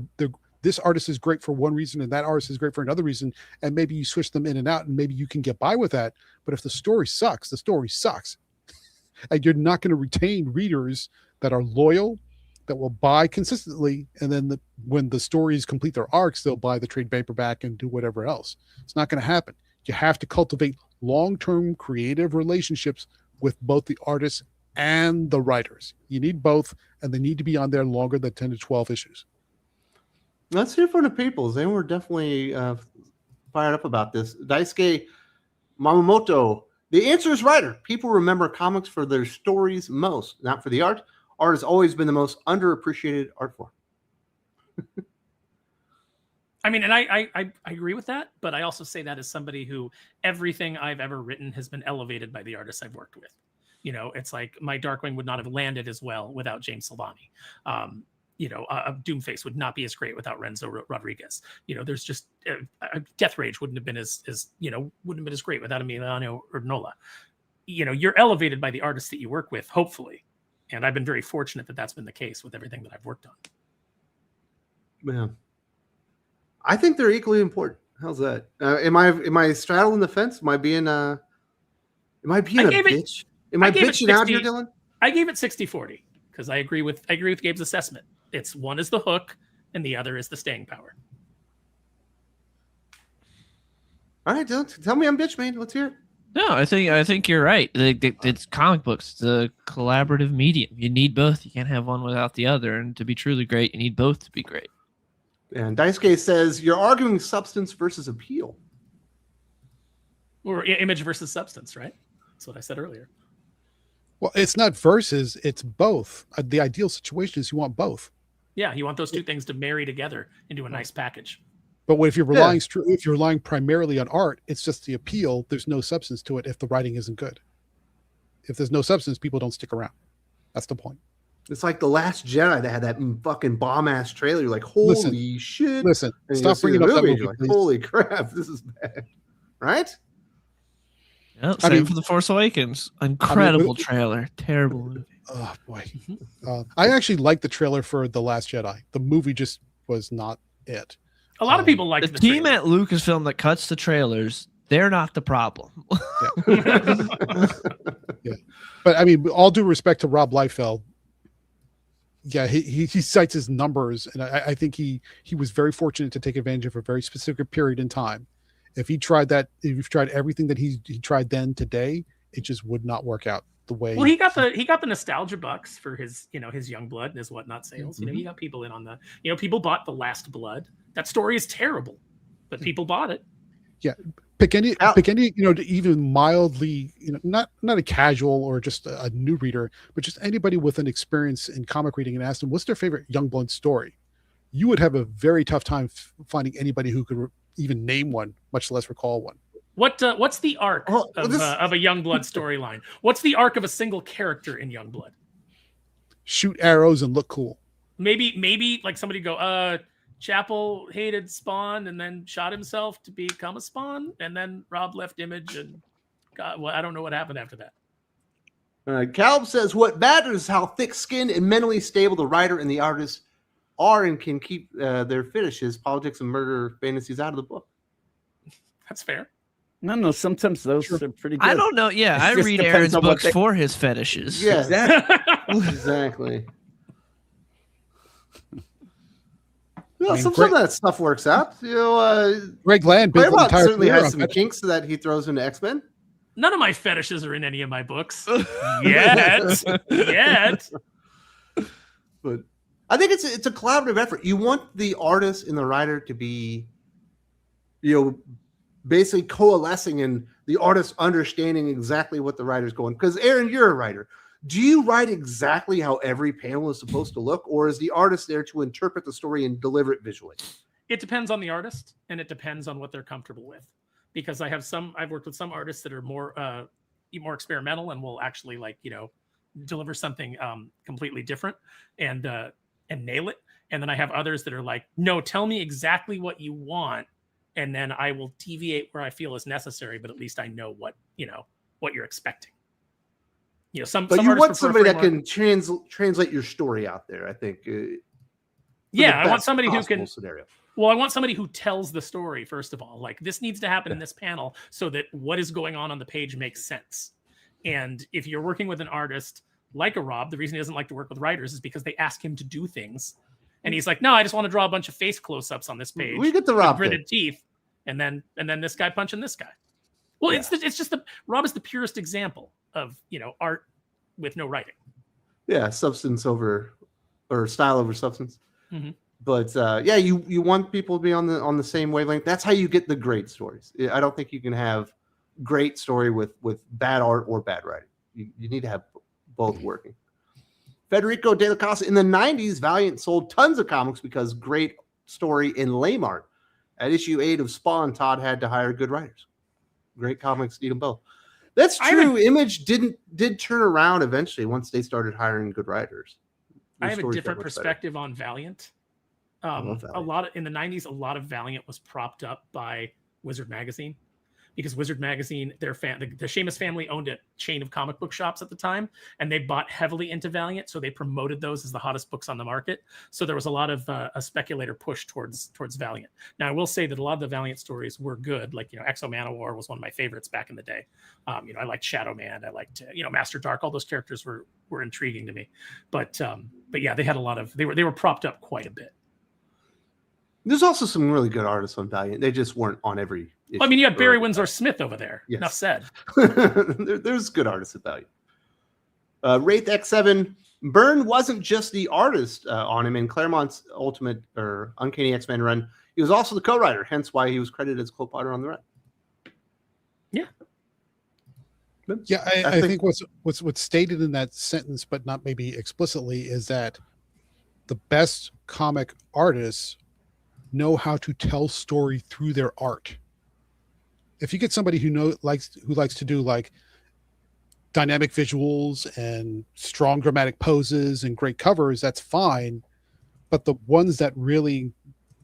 this artist is great for one reason and that artist is great for another reason, and maybe you switch them in and out and maybe you can get by with that. But if the story sucks, the story sucks. And you're not going to retain readers that are loyal, that will buy consistently, and then when the stories complete their arcs, they'll buy the trade paperback and do whatever else. It's not going to happen. You have to cultivate long-term creative relationships with both the artists and the writers. You need both, and they need to be on there longer than 10 to 12 issues. Let's hear from the peoples. They were definitely fired up about this. Daisuke Mamamoto. The answer is writer. People remember comics for their stories most, not for the art. Art has always been the most underappreciated art form. I mean, and I agree with that, but I also say that as somebody who everything I've ever written has been elevated by the artists I've worked with. It's like My Darkwing would not have landed as well without James Silvani. Doomface would not be as great without Renzo Rodriguez. There's just Death Rage wouldn't have been as great without Emiliano Urnola. You're elevated by the artists that you work with, hopefully, and I've been very fortunate that that's been the case with everything that I've worked on. Yeah, I think they're equally important. How's that? Am I straddling the fence? Am I being a bitch? Am I bitching out here, Dylan? I gave it 60-40 because I agree with Gabe's assessment. It's one is the hook and the other is the staying power. All right, Dylan, tell me I'm bitch, man. Let's hear it. No, I think you're right. It's comic books. It's a collaborative medium. You need both. You can't have one without the other. And to be truly great, you need both to be great. And Daisuke says you're arguing substance versus appeal. Or image versus substance, right? That's what I said earlier. Well, it's not versus, it's both. The ideal situation is you want both. Yeah, you want those two things to marry together into a nice package. But if you're relying primarily on art, it's just the appeal. There's no substance to it if the writing isn't good. If there's no substance, people don't stick around. That's the point. It's like The Last Jedi that had that fucking bomb-ass trailer. You're like, holy shit. Listen, and stop bringing up that movie. Like, holy crap, this is bad. Right? Yep, same for The Force Awakens. Incredible trailer. Terrible movie. Oh, boy. I actually liked the trailer for The Last Jedi. The movie just was not it. A lot of people like the team at Lucasfilm that cuts the trailers. They're not the problem. Yeah. But I mean, all due respect to Rob Liefeld, yeah, he cites his numbers, and I think he was very fortunate to take advantage of a very specific period in time. If he tried everything that he tried then today, it just would not work out the way. Well, he got the nostalgia bucks for his his Youngblood and his Whatnot sales. Mm-hmm. He got people in on the people bought The Last Blood. That story is terrible, but people bought it. Yeah, pick any even mildly not a casual or just a new reader, but just anybody with an experience in comic reading and ask them what's their favorite Youngblood story. You would have a very tough time finding anybody who could even name one, much less recall one. What's the arc of a Youngblood storyline? What's the arc of a single character in Youngblood? Shoot arrows and look cool. Maybe like somebody go, Chapel hated Spawn and then shot himself to become a Spawn, and then Rob left Image and I don't know what happened after that. Caleb says what matters is how thick-skinned and mentally stable the writer and the artist are and can keep their fetishes, politics, and murder fantasies out of the book. That's fair. No. Sometimes those are pretty good. I don't know. Yeah, I read Aaron's books for his fetishes. Yeah, exactly. Well, some of that stuff works out. Greg Land certainly has some kinks that he throws into X-Men. None of my fetishes are in any of my books yet. But I think it's a collaborative effort. You want the artist and the writer to be, basically coalescing and the artist understanding exactly what the writer's going. Because Aaron, you're a writer. Do you write exactly how every panel is supposed to look, or is the artist there to interpret the story and deliver it visually? It depends on the artist, and it depends on what they're comfortable with. Because I've worked with some artists that are more experimental and will actually deliver something completely different and nail it. And then I have others that are like, no, tell me exactly what you want, and then I will deviate where I feel is necessary, but at least I know what you're expecting. You want somebody that can translate your story out there, I think. I want somebody who can. Scenario. Well, I want somebody who tells the story, first of all. Like, this needs to happen in this panel so that what is going on the page makes sense. And if you're working with an artist like a Rob, the reason he doesn't like to work with writers is because they ask him to do things. And he's like, no, I just want to draw a bunch of face close-ups on this page. We get the Rob gritted teeth, and then this guy punching this guy. Well, it's just Rob is the purest example of art with no writing. Yeah, substance over or style over substance. Mm-hmm. But you want people to be on the same wavelength. That's how you get the great stories. I don't think you can have great story with bad art or bad writing. You need to have both working. Federico De La Casa, in the 90s, Valiant sold tons of comics because great story in lame art. At issue 8 of Spawn, Todd had to hire good writers. Great comics need them both. That's true. Image did turn around eventually once they started hiring good writers. I have a stories different got much better. perspective on Valiant. love Valiant. In the 90s, a lot of Valiant was propped up by Wizard Magazine, because Wizard Magazine, the Seamus family owned a chain of comic book shops at the time, and they bought heavily into Valiant, so they promoted those as the hottest books on the market. So there was a lot of a speculator push towards Valiant. Now, I will say that a lot of the Valiant stories were good. Like, Exo Manowar was one of my favorites back in the day. I liked Shadow Man. I liked, Master Dark. All those characters were intriguing to me. But yeah, they had a lot of, they were propped up quite a bit. There's also some really good artists on Valiant. They just weren't on every issue. Well, I mean, you had Barry Windsor Smith over there. Yes. Enough said. There's good artists at Valiant. Wraith X7, Byrne wasn't just the artist on him in Claremont's Ultimate or Uncanny X-Men run. He was also the co-writer, hence why he was credited as co-writer on the run. Yeah. Yeah, I think what's stated in that sentence, but not maybe explicitly, is that the best comic artists know how to tell story through their art. If you get somebody who likes to do like dynamic visuals and strong dramatic poses and great covers, that's fine. But the ones that really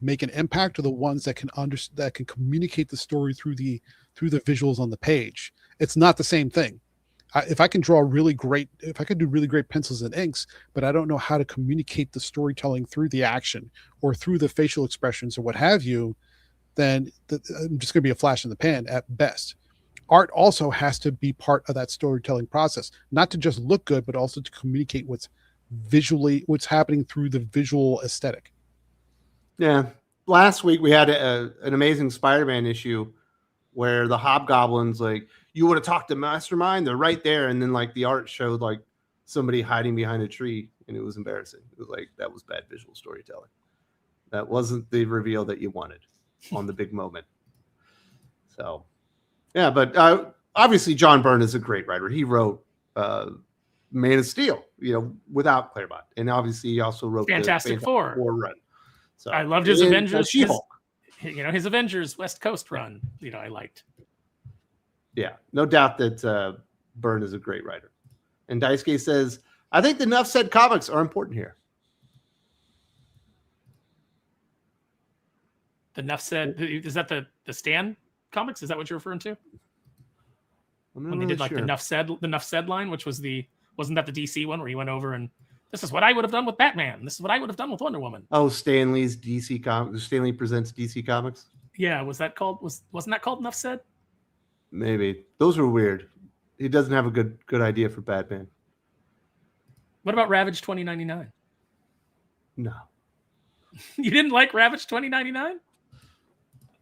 make an impact are the ones that can communicate the story through the visuals on the page. It's not the same thing. If I can do really great pencils and inks, but I don't know how to communicate the storytelling through the action or through the facial expressions or what have you, then I'm just going to be a flash in the pan at best. Art also has to be part of that storytelling process, not to just look good, but also to communicate what's happening through the visual aesthetic. Yeah. Last week we had an amazing Spider-Man issue where the Hobgoblins, like, you want to talk to Mastermind? They're right there. And then like the art showed like somebody hiding behind a tree, and it was embarrassing. It was like, that was bad visual storytelling. That wasn't the reveal that you wanted on the big moment. So, yeah, but obviously John Byrne is a great writer. He wrote Man of Steel, without Claremont. And obviously he also wrote Fantastic Four run. So I loved his Avengers. She-Hulk. His Avengers West Coast run, I liked. Yeah, no doubt that Byrne is a great writer. And Daisuke says, I think the Enough Said comics are important here. The Enough Said, is that the Stan comics? Is that what you're referring to? When they did like the Enough Said line, which was wasn't that the DC one where he went over and this is what I would have done with Batman. This is what I would have done with Wonder Woman. Oh, Stanley's DC comics. Stanley presents DC Comics. Yeah, wasn't that called Enough Said? Maybe. Those were weird. He doesn't have a good idea for Batman. What about Ravage 2099? No. You didn't like Ravage 2099?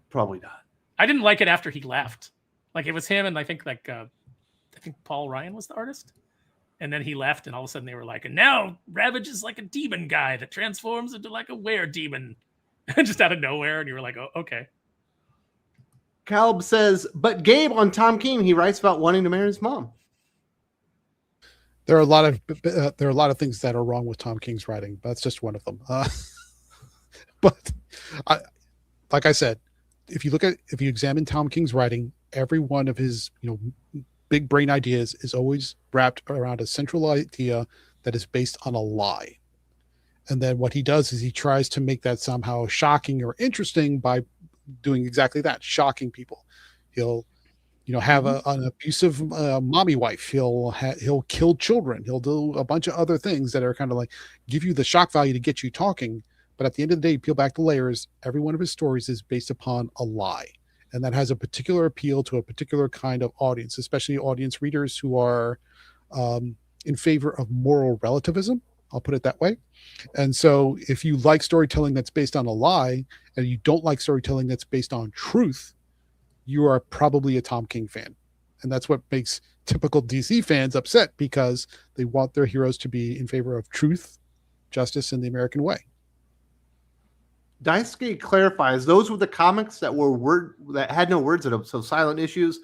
Probably not. I didn't like it after he left. Like, it was him and I think Paul Ryan was the artist. And then he left, and all of a sudden they were like, and now Ravage is like a demon guy that transforms into like a were-demon. Just out of nowhere. And you were like, oh, okay. Caleb says, but Gabe on Tom King, he writes about wanting to marry his mom. There are a lot of things that are wrong with Tom King's writing. That's just one of them. But like I said, if you examine Tom King's writing, every one of his big brain ideas is always wrapped around a central idea that is based on a lie. And then what he does is he tries to make that somehow shocking or interesting by doing exactly that, shocking people. He'll have an abusive mommy wife. He'll kill children. He'll do a bunch of other things that are kind of like give you the shock value to get you talking. But at the end of the day, you peel back the layers. Every one of his stories is based upon a lie. And that has a particular appeal to a particular kind of audience, especially audience readers who are in favor of moral relativism. I'll put it that way. And so if you like storytelling that's based on a lie and you don't like storytelling that's based on truth, you are probably a Tom King fan. And that's what makes typical DC fans upset, because they want their heroes to be in favor of truth, justice, and the American way. Daisuke clarifies those were the comics that had no words in them, so silent issues.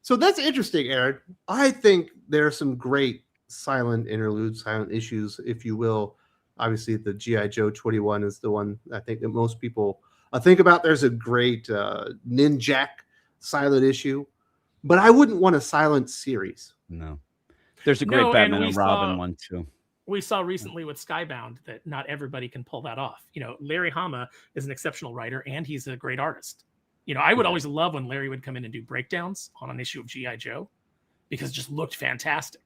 So that's interesting, Aaron. I think there are some great silent interludes, silent issues, if you will. Obviously, the G.I. Joe 21 is the one I think that most people think about. There's a great Ninjak silent issue, but I wouldn't want a silent series. No. There's a great Batman and Robin one, too. we saw recently with Skybound that not everybody can pull that off. Larry Hama is an exceptional writer and he's a great artist. I would always love when Larry would come in and do breakdowns on an issue of G.I. Joe because it just looked fantastic.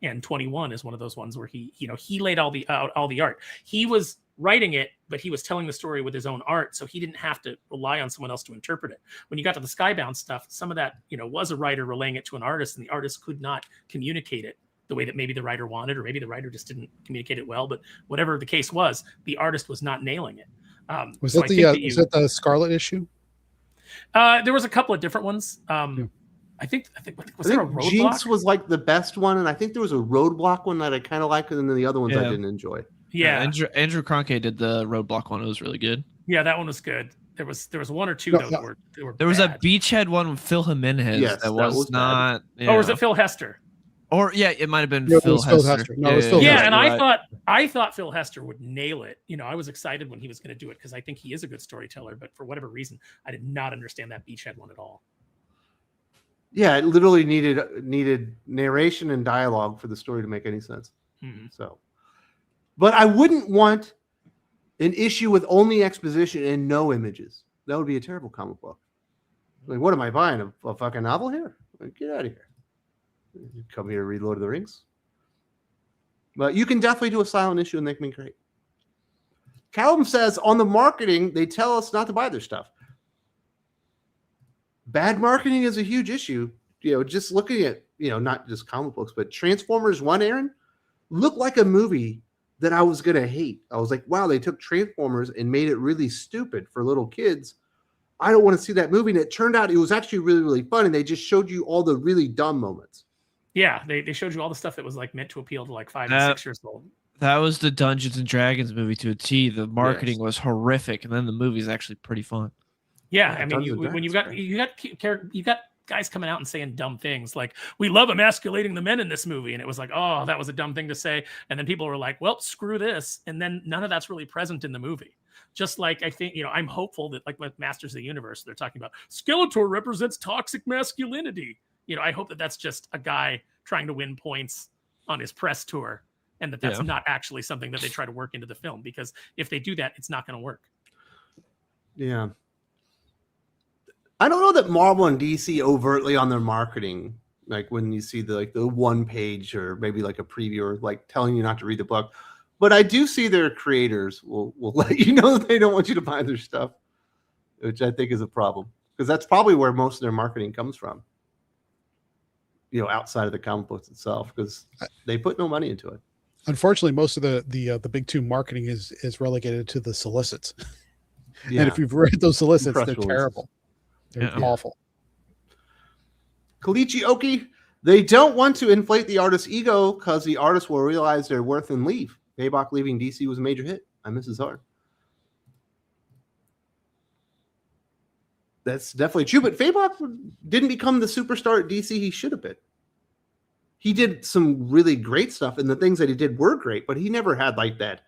And 21 is one of those ones where he laid all the art. He was writing it, but he was telling the story with his own art, so he didn't have to rely on someone else to interpret it. When you got to the Skybound stuff, some of that, was a writer relaying it to an artist, and the artist could not communicate it the way that maybe the writer wanted, or maybe the writer just didn't communicate it well. But whatever the case was, the artist was not nailing it. Was that the Scarlet issue? There was a couple of different ones. I think was there a Roadblock? Jinx was like the best one, and I think there was a Roadblock one that I kind of liked, and then the other ones I didn't enjoy. Yeah, Andrew Cronke did the Roadblock one. It was really good. Yeah, that one was good. There was one or two that were there was a Beachhead one with Phil Jimenez that was not. Or was it Phil Hester? Or it might have been Phil Hester. No, it was Phil Hester. Yeah, and I thought Phil Hester would nail it. I was excited when he was going to do it because I think he is a good storyteller. But for whatever reason, I did not understand that Beachhead one at all. Yeah, it literally needed narration and dialogue for the story to make any sense. Mm-hmm. So, but I wouldn't want an issue with only exposition and no images. That would be a terrible comic book. Like, what am I buying? A fucking novel here? Like, get out of here. You come here to read Lord of the Rings. But you can definitely do a silent issue and they can be great. Callum says on the marketing, they tell us not to buy their stuff. Bad marketing is a huge issue. Just looking at, not just comic books, but Transformers 1, Aaron, looked like a movie that I was going to hate. I was like, wow, they took Transformers and made it really stupid for little kids. I don't want to see that movie. And it turned out it was actually really, really fun. And they just showed you all the really dumb moments. Yeah, they showed you all the stuff that was like meant to appeal to like 5 and 6 years old. That was the Dungeons and Dragons movie to a T. The marketing was horrific, and then the movie is actually pretty fun. Yeah, I mean, when you got guys coming out and saying dumb things like, "We love emasculating the men in this movie," and it was like, "Oh, that was a dumb thing to say," and then people were like, "Well, screw this," and then none of that's really present in the movie. Just like I think, I'm hopeful that like with Masters of the Universe, they're talking about Skeletor represents toxic masculinity. I hope that that's just a guy trying to win points on his press tour, and that's not actually something that they try to work into the film, because if they do that, it's not going to work. Yeah. I don't know that Marvel and DC overtly on their marketing, like when you see the one page or maybe like a preview or like telling you not to read the book, but I do see their creators will let you know that they don't want you to buy their stuff, which I think is a problem, because that's probably where most of their marketing comes from. Outside of the comic books itself, because they put no money into it. Unfortunately, most of the big two marketing is relegated to the solicits. Yeah. And if you've read those solicits, they're terrible. They're awful. Kalichi Oki, they don't want to inflate the artist's ego because the artist will realize their worth and leave. Baybock leaving DC was a major hit. I miss his art. That's definitely true, but Fabok didn't become the superstar at DC he should have been. He did some really great stuff, and the things that he did were great, but he never had like that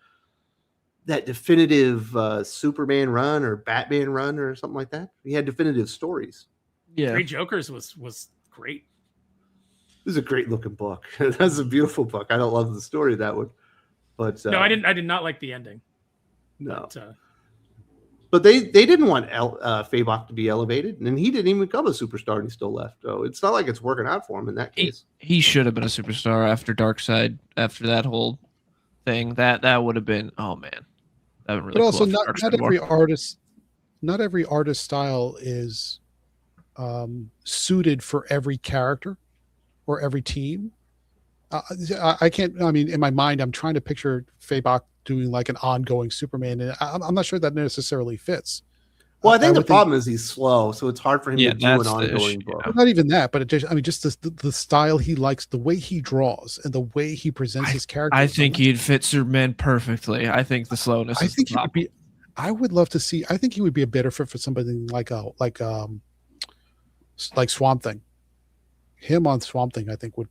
definitive Superman run or Batman run or something like that. He had definitive stories. Yeah, Three Jokers was great. This is a great looking book. That's a beautiful book. I don't love the story of that one, but no, I did not like the ending. No. But they didn't want Fabok to be elevated, and he didn't even become a superstar, and he still left. So it's not like it's working out for him in that case. He should have been a superstar after Darkseid, after that whole thing. That would have been, oh man, that would really. But cool also, not every artist style is suited for every character or every team. I can't. I mean, in my mind, I'm trying to picture Fabok doing like an ongoing Superman, and I'm not sure that necessarily fits. Well, I think the problem is he's slow, so it's hard for him to do an ongoing book. Well, not even that, but it just the style he likes, the way he draws, and the way he presents his character. I think he'd fit Superman perfectly. I think the slowness. I think he would be. I would love to see. I think he would be a better fit for somebody like Swamp Thing. Him on Swamp Thing, I think would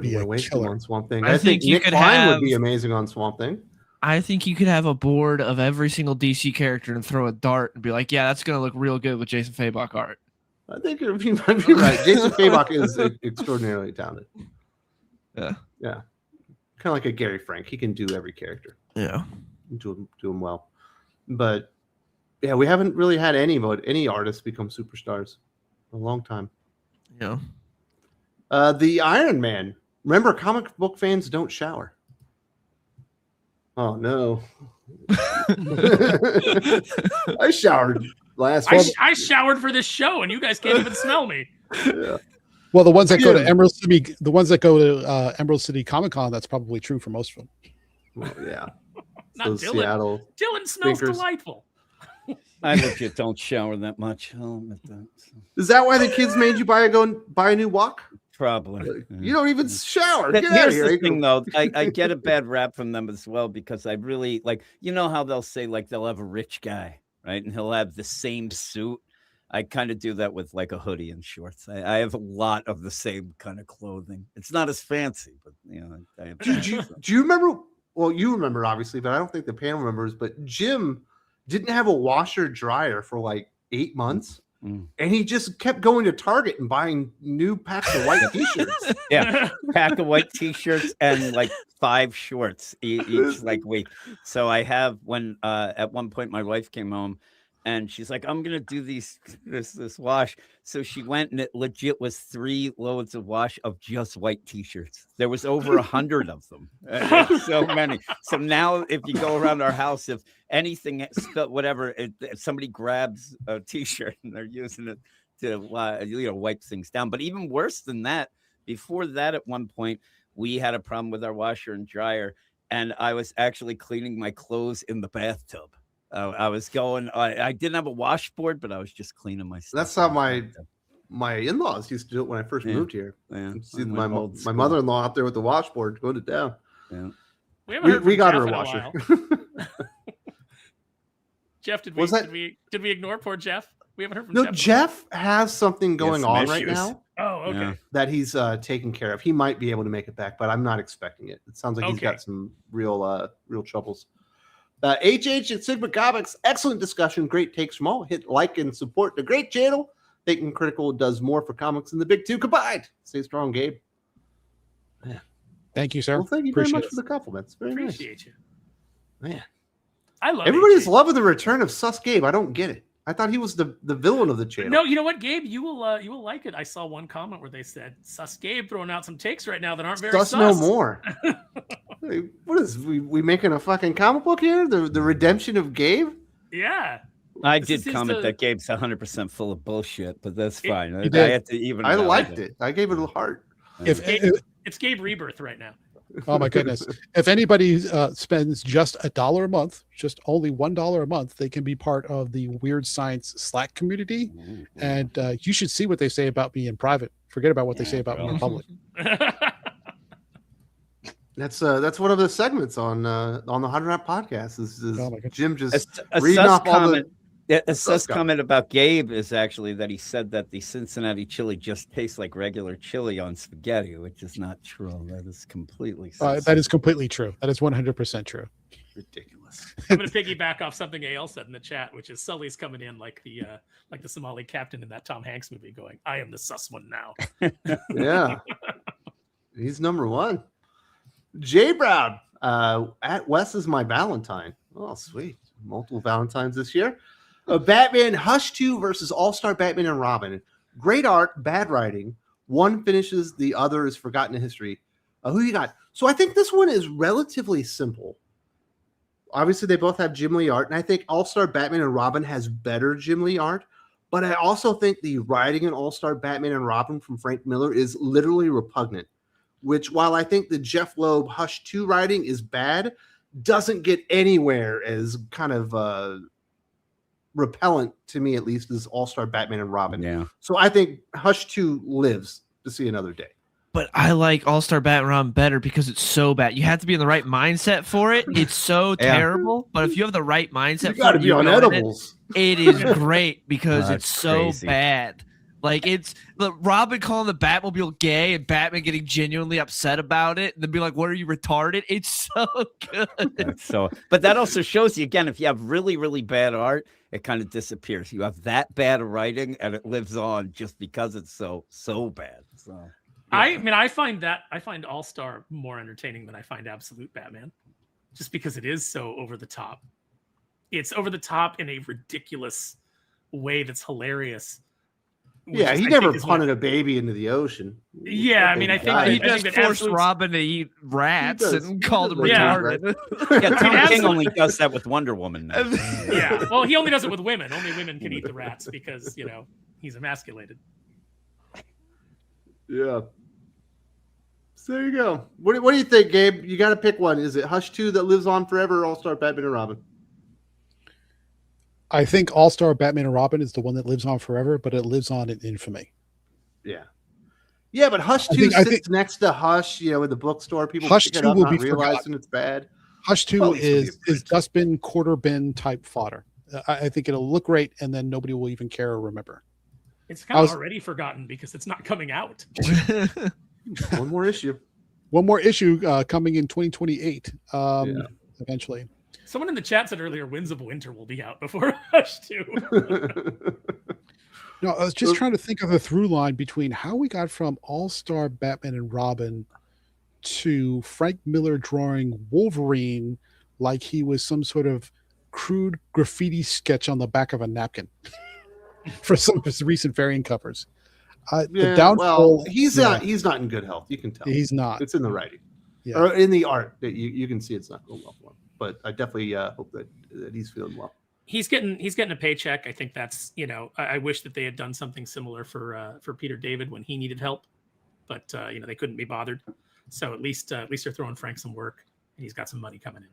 be a killer. On Swamp Thing. I think Nick Klein would be amazing on Swamp Thing. I think you could have a board of every single DC character and throw a dart and be like, yeah, that's going to look real good with Jason Fabok art. I think you might be right. Jason Fabok is extraordinarily talented. Yeah. Yeah. kind of like a Gary Frank. He can do every character. Yeah. Do them well. But yeah, we haven't really had any artists become superstars in a long time. Yeah. The Iron Man. Remember, comic book fans don't shower. Oh no. I showered last week. I showered for this show, and you guys can't even smell me. Yeah. Well, the ones that go to Emerald City Comic Con, that's probably true for most of them. Well, yeah. Not So Dylan. Seattle. Dylan smells Thinkers. delightful. I legit don't shower that much. I'll admit that. So, Is that why the kids made you buy a new wok? probably. You don't even shower. But Get out of here's here. the thing, though. I get a bad rap from them as well because I really like. You know how they'll say like they'll have a rich guy, right, and he'll have the same suit. I kind of do that with like a hoodie and shorts. I have a lot of the same kind of clothing. It's not as fancy, but you know. I have Do you remember? Well, you remember obviously, but I don't think the panel remembers. But Jim didn't have a washer dryer for like 8 months, and he just kept going to Target and buying new packs of white T-shirts. Yeah, pack of white T-shirts and like 5 shorts each like week. So I have when at one point my wife came home. And she's like, I'm gonna do this wash. So she went, and it legit was 3 loads of wash of just white T-shirts. There was over 100 of them. So many. So now, if you go around our house, if anything, whatever, if somebody grabs a T-shirt and they're using it to wipe things down. But even worse than that, before that, at one point, we had a problem with our washer and dryer, and I was actually cleaning my clothes in the bathtub. I was going. I didn't have a washboard, but I was just cleaning my stuff. That's how my in-laws used to do it when I first moved here. Yeah, See my mother-in-law out there with the washboard going it down. Yeah, We got her a washer. Jeff, did we ignore poor Jeff? We haven't heard from No, Jeff. Jeff has something going on right now Oh, okay. Yeah. that he's taking care of. He might be able to make it back, but I'm not expecting it. It sounds like he's got some real troubles. HH at Sigma Comics, excellent discussion, great takes from all. Hit like and support the great channel. Thinking Critical does more for comics than the big two combined. Stay strong, Gabe. Man. Thank you, sir. Well, thank you very much for the compliments. Very Appreciate you. Man. I love Everybody's HH. loving the return of Sus Gabe. I don't get it. I thought he was the villain of the channel. No, you know what, Gabe? You will like it. I saw one comment where they said Sus Gabe throwing out some takes right now that aren't very sus. No more. Hey, what is we making a fucking comic book here? The redemption of Gabe? Yeah. I did comment that Gabe's 100% full of bullshit, but that's fine. I did. had to even. I liked it. I gave it a heart. It's Gabe Rebirth right now. Oh my goodness! If anybody spends just $1 a month, just only $1 a month, they can be part of the Weird Science Slack community, and you should see what they say about me in private. Forget about what they say about me in public. That's one of the segments on the 100 Rap podcast. Is Jim just a reading off all the. A sus comment about Gabe is actually that he said that the Cincinnati chili just tastes like regular chili on spaghetti, which is not true. That is completely that is completely true. That is 100% true. Ridiculous. I'm going to piggyback off something AL said in the chat, which is Sully's coming in like the Somali captain in that Tom Hanks movie, going, "I am the sus one now." Yeah, he's number one. Jay Brown at Wes is my Valentine. Oh, sweet. Multiple Valentines this year. Batman Hush 2 versus All-Star Batman and Robin. Great art, bad writing. One finishes, the other is forgotten in history. Who you got? So I think this one is relatively simple. Obviously, they both have Jim Lee art, and I think All-Star Batman and Robin has better Jim Lee art. But I also think the writing in All-Star Batman and Robin from Frank Miller is literally repugnant. Which, while I think the Jeff Loeb Hush 2 writing is bad, doesn't get anywhere as kind of repellent to me, at least, as All-Star Batman and Robin. Yeah. So I think Hush 2 lives to see another day. But I like All-Star Batman Robin better because it's so bad. You have to be in the right mindset for it. It's so terrible. But if you have the right mindset, you got to be on edibles. It is great because That's it's so crazy. bad. Like it's the Robin calling the Batmobile gay and Batman getting genuinely upset about it, and then be like, "What are you retarded?" It's so good. But that also shows you again, if you have really, really bad art, it kind of disappears. You have that bad writing, and it lives on just because it's so bad. So I find All Star more entertaining than I find Absolute Batman, just because it is so over the top. It's over the top in a ridiculous way that's hilarious. Yeah, he never punted a baby into the ocean. Yeah, I mean, I think he just forced Robin to eat rats and called him retarded. Yeah, Tom King only does that with Wonder Woman now. Yeah, well, he only does it with women. Only women can eat the rats because, he's emasculated. Yeah. So there you go. What do you think, Gabe? You got to pick one. Is it Hush 2 that lives on forever, or All-Star Batman and Robin? I think All-Star Batman and Robin is the one that lives on forever, but it lives on in infamy. Yeah. Yeah, but Hush 2 sits next to Hush, in the bookstore. People Hush 2 will be realizing forgotten. It's bad. Hush 2 is dustbin, quarter bin type fodder. I think it'll look great, and then nobody will even care or remember. It's kind of already forgotten because it's not coming out. One more issue. One more issue coming in 2028, eventually. Someone in the chat said earlier, Winds of Winter will be out before Hush 2. No, I was just trying to think of the through line between how we got from All-Star Batman and Robin to Frank Miller drawing Wolverine like he was some sort of crude graffiti sketch on the back of a napkin for some of his recent variant covers. The downfall. He's not in good health. You can tell. He's not. It's in the writing, or in the art that you can see it's not going well for him. But I definitely hope that he's feeling well. He's getting a paycheck. I think that's I wish that they had done something similar for Peter David when he needed help, but they couldn't be bothered. So at least they're throwing Frank some work, and he's got some money coming in.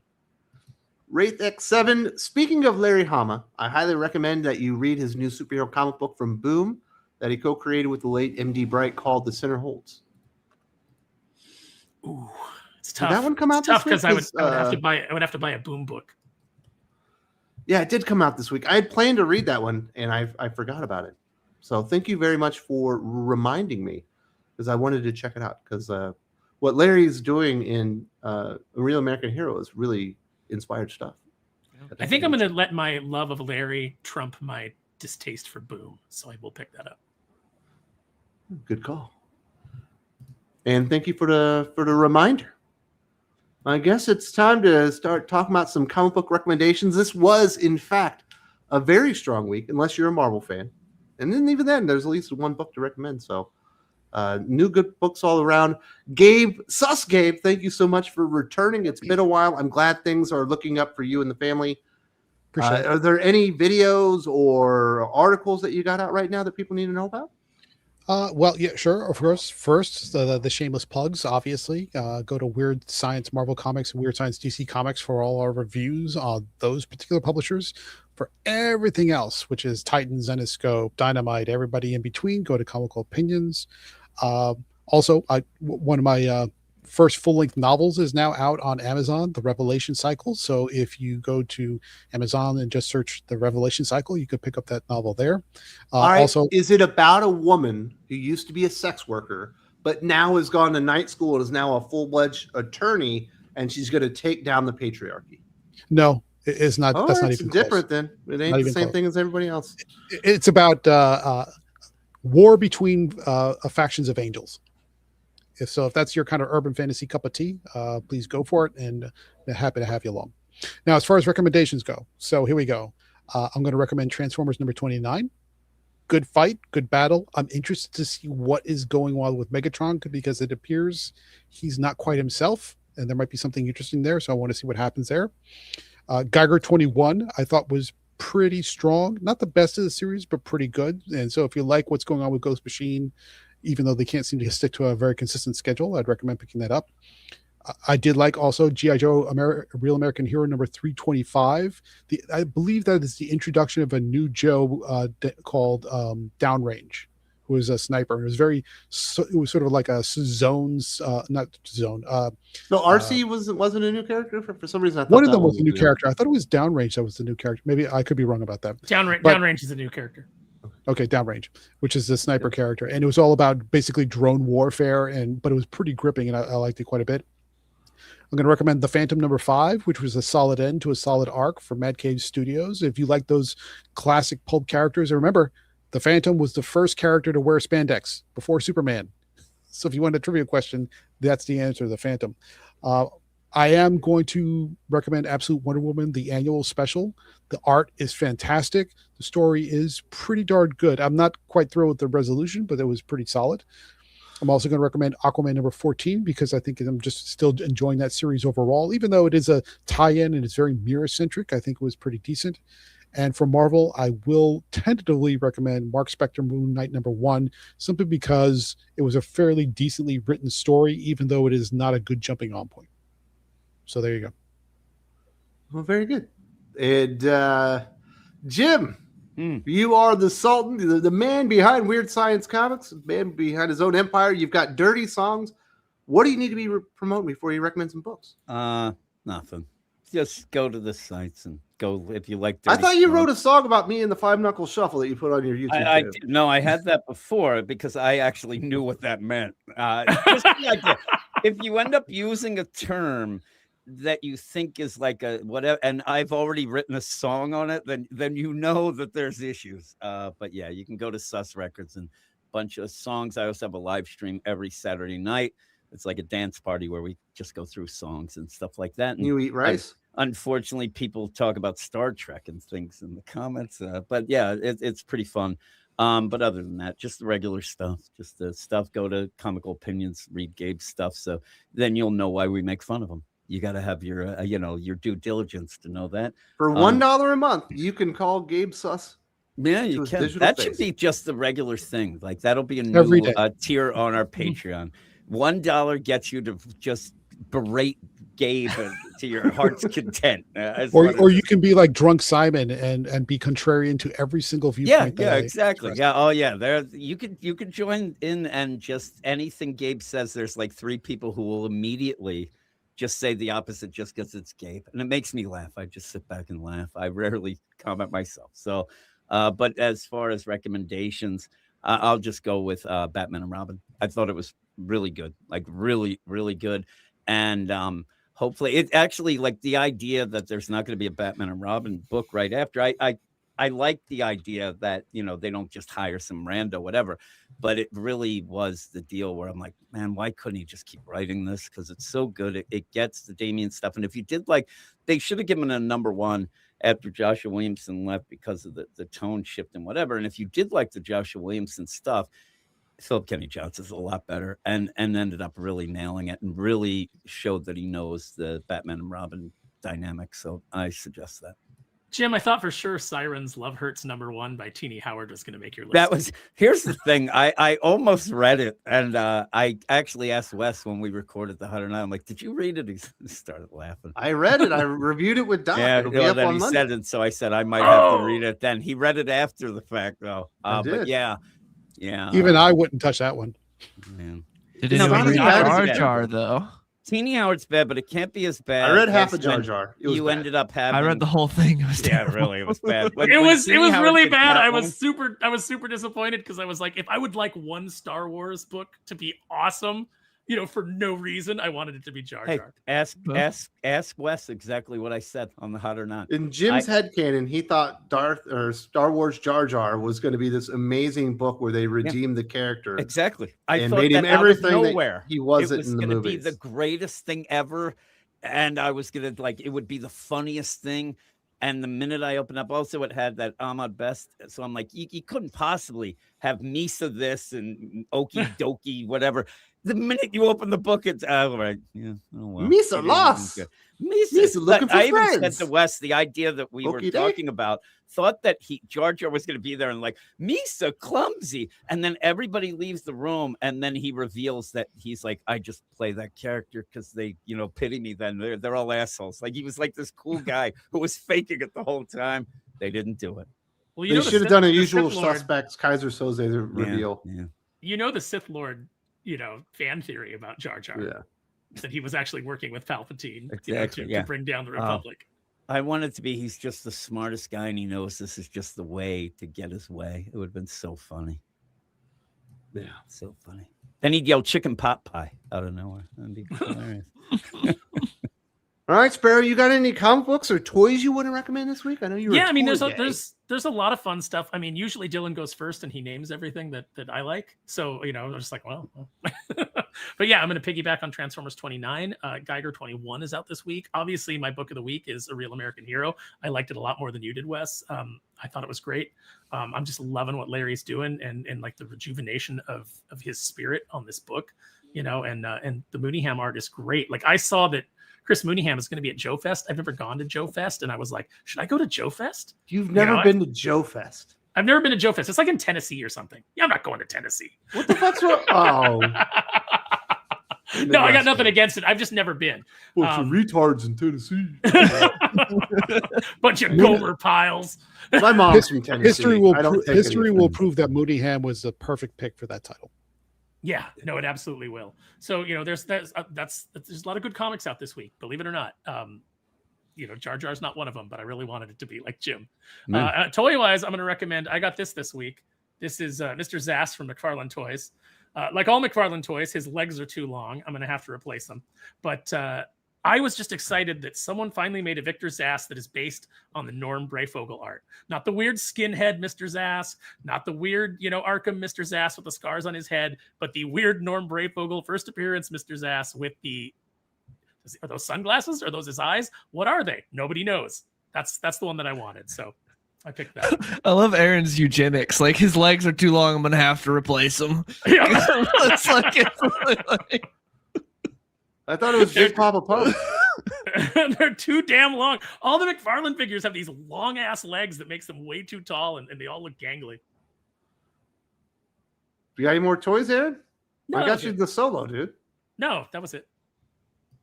Wraith X7. Speaking of Larry Hama, I highly recommend that you read his new superhero comic book from Boom that he co-created with the late M.D. Bright called The Center Holds. Ooh, it's tough. Did that one come out? It's tough because I would have to buy a Boom book. Yeah, it did come out this week. I had planned to read that one, and I forgot about it. So thank you very much for reminding me, because I wanted to check it out. Because what Larry's doing in A Real American Hero is really inspired stuff. I think I'm going to let my love of Larry trump my distaste for Boom, so I will pick that up. Good call. And thank you for the reminder. I guess it's time to start talking about some comic book recommendations. This was, in fact, a very strong week, unless you're a Marvel fan. And then even then, there's at least one book to recommend. So new good books all around. Gabe, thank you so much for returning. It's been a while. I'm glad things are looking up for you and the family. Are there any videos or articles that you got out right now that people need to know about? Well, yeah, sure. Of course. First, the shameless plugs, obviously. Go to Weird Science Marvel Comics and Weird Science DC Comics for all our reviews on those particular publishers. For everything else, which is Titan, Zenoscope, Dynamite, everybody in between, go to Comical Opinions. Also, one of my first full-length novels is now out on Amazon, The Revelation Cycle. So if you go to Amazon and just search The Revelation Cycle, you could pick up that novel there. Also, is it about a woman who used to be a sex worker, but now has gone to night school and is now a full-fledged attorney, and she's going to take down the patrarchy? No, it's not. Oh, that's not it's even different close. Then. It ain't the same thing as everybody else. It's about war between factions of angels. If that's your kind of urban fantasy cup of tea, please go for it, and happy to have you along. Now, as far as recommendations go, so here we go. I'm going to recommend Transformers number 29. Good fight, good battle. I'm interested to see what is going on with Megatron, because it appears he's not quite himself, and there might be something interesting there, so I want to see what happens there. Geiger 21, I thought was pretty strong. Not the best of the series, but pretty good. And so if you like what's going on with Ghost Machine, even though they can't seem to stick to a very consistent schedule, I'd recommend picking that up. I did like also G.I. Joe Real American Hero number 325. I believe that is the introduction of a new Joe called Downrange, who was a sniper. It was it was sort of like a zones, not zone. So RC wasn't a new character for some reason. I thought one of them was a new character. I thought it was Downrange that was the new character. Maybe I could be wrong about that. Downrange is a new character. Okay, Downrange, which is the sniper character, and it was all about basically drone warfare, but it was pretty gripping, and I liked it quite a bit. I'm going to recommend The Phantom number 5, which was a solid end to a solid arc for Mad Cave Studios. If you like those classic pulp characters, and remember, The Phantom was the first character to wear spandex before Superman. So if you want a trivia question, that's the answer, the Phantom. I am going to recommend Absolute Wonder Woman, the annual special. The art is fantastic. The story is pretty darn good. I'm not quite thrilled with the resolution, but it was pretty solid. I'm also going to recommend Aquaman number 14 because I think I'm just still enjoying that series overall. Even though it is a tie-in and it's very mirror-centric, I think it was pretty decent. And for Marvel, I will tentatively recommend Mark Spector Moon Knight number 1, simply because it was a fairly decently written story, even though it is not a good jumping on point. So there you go. Well, very good. And Jim, you are the Sultan, the man behind Weird Science Comics, the man behind his own empire. You've got dirty songs. What do you need to be promoting before you recommend some books? Nothing. Just go to the sites and go if you like. I thought you wrote a song about me and the Five Knuckle Shuffle that you put on your YouTube channel. No, I had that before because I actually knew what that meant. Just the idea. If you end up using a term that you think is like a whatever, and I've already written a song on it, then you know that there's issues. But yeah, you can go to Sus Records and a bunch of songs. I also have a live stream every Saturday night. It's like a dance party where we just go through songs and stuff like that. And you eat rice. Unfortunately, people talk about Star Trek and things in the comments. But yeah, it's pretty fun. But other than that, just the regular stuff. Just the stuff. Go to Comical Opinions, read Gabe's stuff. So then you'll know why we make fun of them. You got to have your, your due diligence to know that. For $1 a month, you can call Gabe Sus. Yeah, you can. That should be just the regular thing. Like that'll be a new tier on our Patreon. $1 gets you to just berate Gabe to your heart's content. Or you can be like Drunk Simon and be contrarian to every single viewpoint. Yeah, exactly. Yeah. Oh yeah. There you could join in and just anything Gabe says. There's like 3 people who will immediately just say the opposite just because it's Gabe. And it makes me laugh. I just sit back and laugh. I rarely comment myself. So but as far as recommendations, I'll just go with Batman and Robin. I thought it was really good, like really, really good. And hopefully it actually, like the idea that there's not going to be a Batman and Robin book right after. I like the idea that, they don't just hire some rando, whatever, but it really was the deal where I'm like, man, why couldn't he just keep writing this? Because it's so good. It gets the Damian stuff. And if you did they should have given a number 1 after Joshua Williamson left because of the tone shift and whatever. And if you did like the Joshua Williamson stuff, Philip Kenny Johnson's a lot better and ended up really nailing it and really showed that he knows the Batman and Robin dynamic. So I suggest that. Jim, I thought for sure Sirens Love Hurts number 1 by Teenie Howard was going to make your list. Here's the thing. I almost read it. And I actually asked Wes when we recorded the 109. I'm like, did you read it? He started laughing. I read it. I reviewed it with Doc. Yeah, It'll be up on he Monday. said it. So I said, I might have to read it then. He read it after the fact though. But yeah. Even I wouldn't touch that one. Man. Did anyone read Jar Jar though? Teenie Howard's bad, but it can't be as bad. I read half of Jar Jar. You ended up having. I read the whole thing. It was really, it was bad. It was really bad. I was super disappointed because I was like, if I would like one Star Wars book to be awesome, for no reason, I wanted it to be Jar Jar. Hey, ask Wes exactly what I said on the Hot or Not. In Jim's headcanon, he thought Star Wars Jar Jar was going to be this amazing book where they redeemed the character. Exactly. I thought made him everything that he wasn't in the movies. It was going to be the greatest thing ever. And I was going to it would be the funniest thing. And the minute I opened up, also it had that Ahmad Best. So I'm like, you couldn't possibly have Misa this and Okie Dokie, whatever. The minute you open the book, it's all right. Yeah. Oh, well. Misa lost. Misa looking for I friends. even said to Wes the idea that we were talking about, thought that Jar Jar was going to be there and like, Misa clumsy. And then everybody leaves the room. And then he reveals that he's like, I just play that character because they, pity me then. They're all assholes. Like he was like this cool guy who was faking it the whole time. They didn't do it. Well, they should have done a Usual Suspects Kaiser Soze reveal. Yeah. The Sith Lord, fan theory about Jar Jar. Yeah. That he was actually working with Palpatine to bring down the Republic. I want it to be he's just the smartest guy and he knows this is just the way to get his way. It would have been so funny. Yeah. So funny. Then he'd yell chicken pot pie out of nowhere. That'd be hilarious. All right, Sparrow, you got any comic books or toys you want to recommend this week? I know you were. Yeah, I mean, there's there's a lot of fun stuff. I mean, usually Dylan goes first and he names everything that I like. So I'm just like, well. But yeah, I'm going to piggyback on Transformers 29. Geiger 21 is out this week. Obviously, my book of the week is A Real American Hero. I liked it a lot more than you did, Wes. I thought it was great. I'm just loving what Larry's doing and like the rejuvenation of his spirit on this book. And the Mooneyham art is great. Like I saw that Chris Mooneyham is going to be at Joe Fest. I've never gone to Joe Fest, and I was like, should I go to Joe Fest? You've never been to Joe Fest? I've never been to Joe Fest. It's like in Tennessee or something. Yeah, I'm not going to Tennessee. What the fuck's wrong? Oh. No, I got nothing against it. I've just never been. Bunch of retards in Tennessee. Bunch of Gomer piles. My mom's from Tennessee. History will prove that Mooneyham was the perfect pick for that title. Yeah, no, it absolutely will. So there's a lot of good comics out this week, believe it or not. Jar Jar's not one of them, but I really wanted it to be like Jim. Toy wise, I'm going to recommend. I got this week. This is Mr. Zass from McFarlane Toys. Like all McFarlane Toys, his legs are too long. I'm going to have to replace them. But I was just excited that someone finally made a Victor Zass that is based on the Norm Brayfogle art. Not the weird skinhead Mr. Zass, not the weird, Arkham Mr. Zass with the scars on his head, but the weird Norm Brayfogle first appearance Mr. Zass with are those sunglasses? Are those his eyes? What are they? Nobody knows. That's the one that I wanted. So I picked that. I love Aaron's eugenics. Like his legs are too long. I'm going to have to replace them. Yeah. It's like I thought it was Big Papa Pump. They're too damn long. All the McFarlane figures have these long ass legs that makes them way too tall, and they all look gangly. You got any more toys, Aaron? No, I got you the Solo, dude. No, that was it.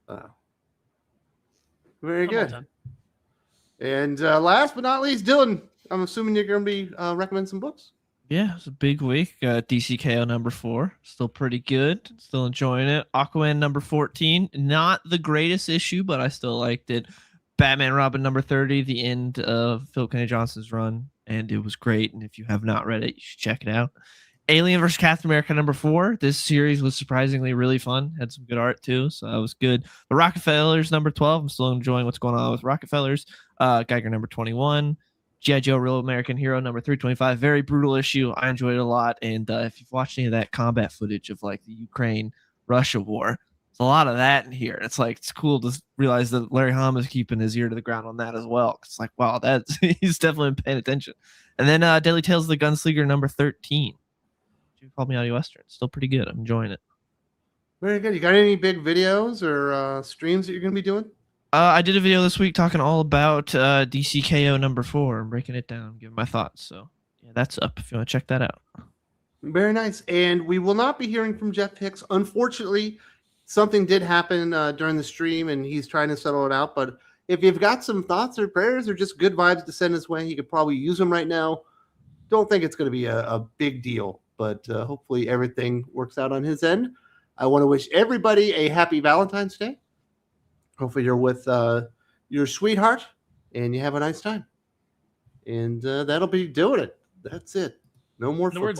Oh. Very good. And last but not least, Dylan, I'm assuming you're going to be recommending some books. Yeah, it's a big week. DCKO number 4, still pretty good. Still enjoying it. Aquaman number 14, not the greatest issue, but I still liked it. Batman Robin number 30, the end of Philip Kennedy Johnson's run, and it was great. And if you have not read it, you should check it out. Alien vs. Captain America number 4. This series was surprisingly really fun. Had some good art too, so that was good. The Rockefellers number 12. I'm still enjoying what's going on with Rockefellers. Geiger number 21. G.I. Joe Real American Hero number 325. Very brutal issue. I enjoyed it a lot. And if you've watched any of that combat footage of like the Ukraine-Russia war, there's a lot of that in here. It's like, it's cool to realize that Larry Hama is keeping his ear to the ground on that as well. It's like, wow, he's definitely paying attention. And then Deadly Tales of the Gunslinger number 13. You called me out of Western. Still pretty good. I'm enjoying it. Very good. You got any big videos or streams that you're going to be doing? I did a video this week talking all about DCKO number 4 and breaking it down, giving my thoughts. So yeah, that's up if you want to check that out. Very nice. And we will not be hearing from Jeff Hicks. Unfortunately, something did happen during the stream, and he's trying to settle it out. But if you've got some thoughts or prayers or just good vibes to send his way, he could probably use them right now. Don't think it's going to be a big deal, but hopefully everything works out on his end. I want to wish everybody a happy Valentine's Day. Hopefully you're with your sweetheart and you have a nice time. And that'll be doing it. That's it. No more football.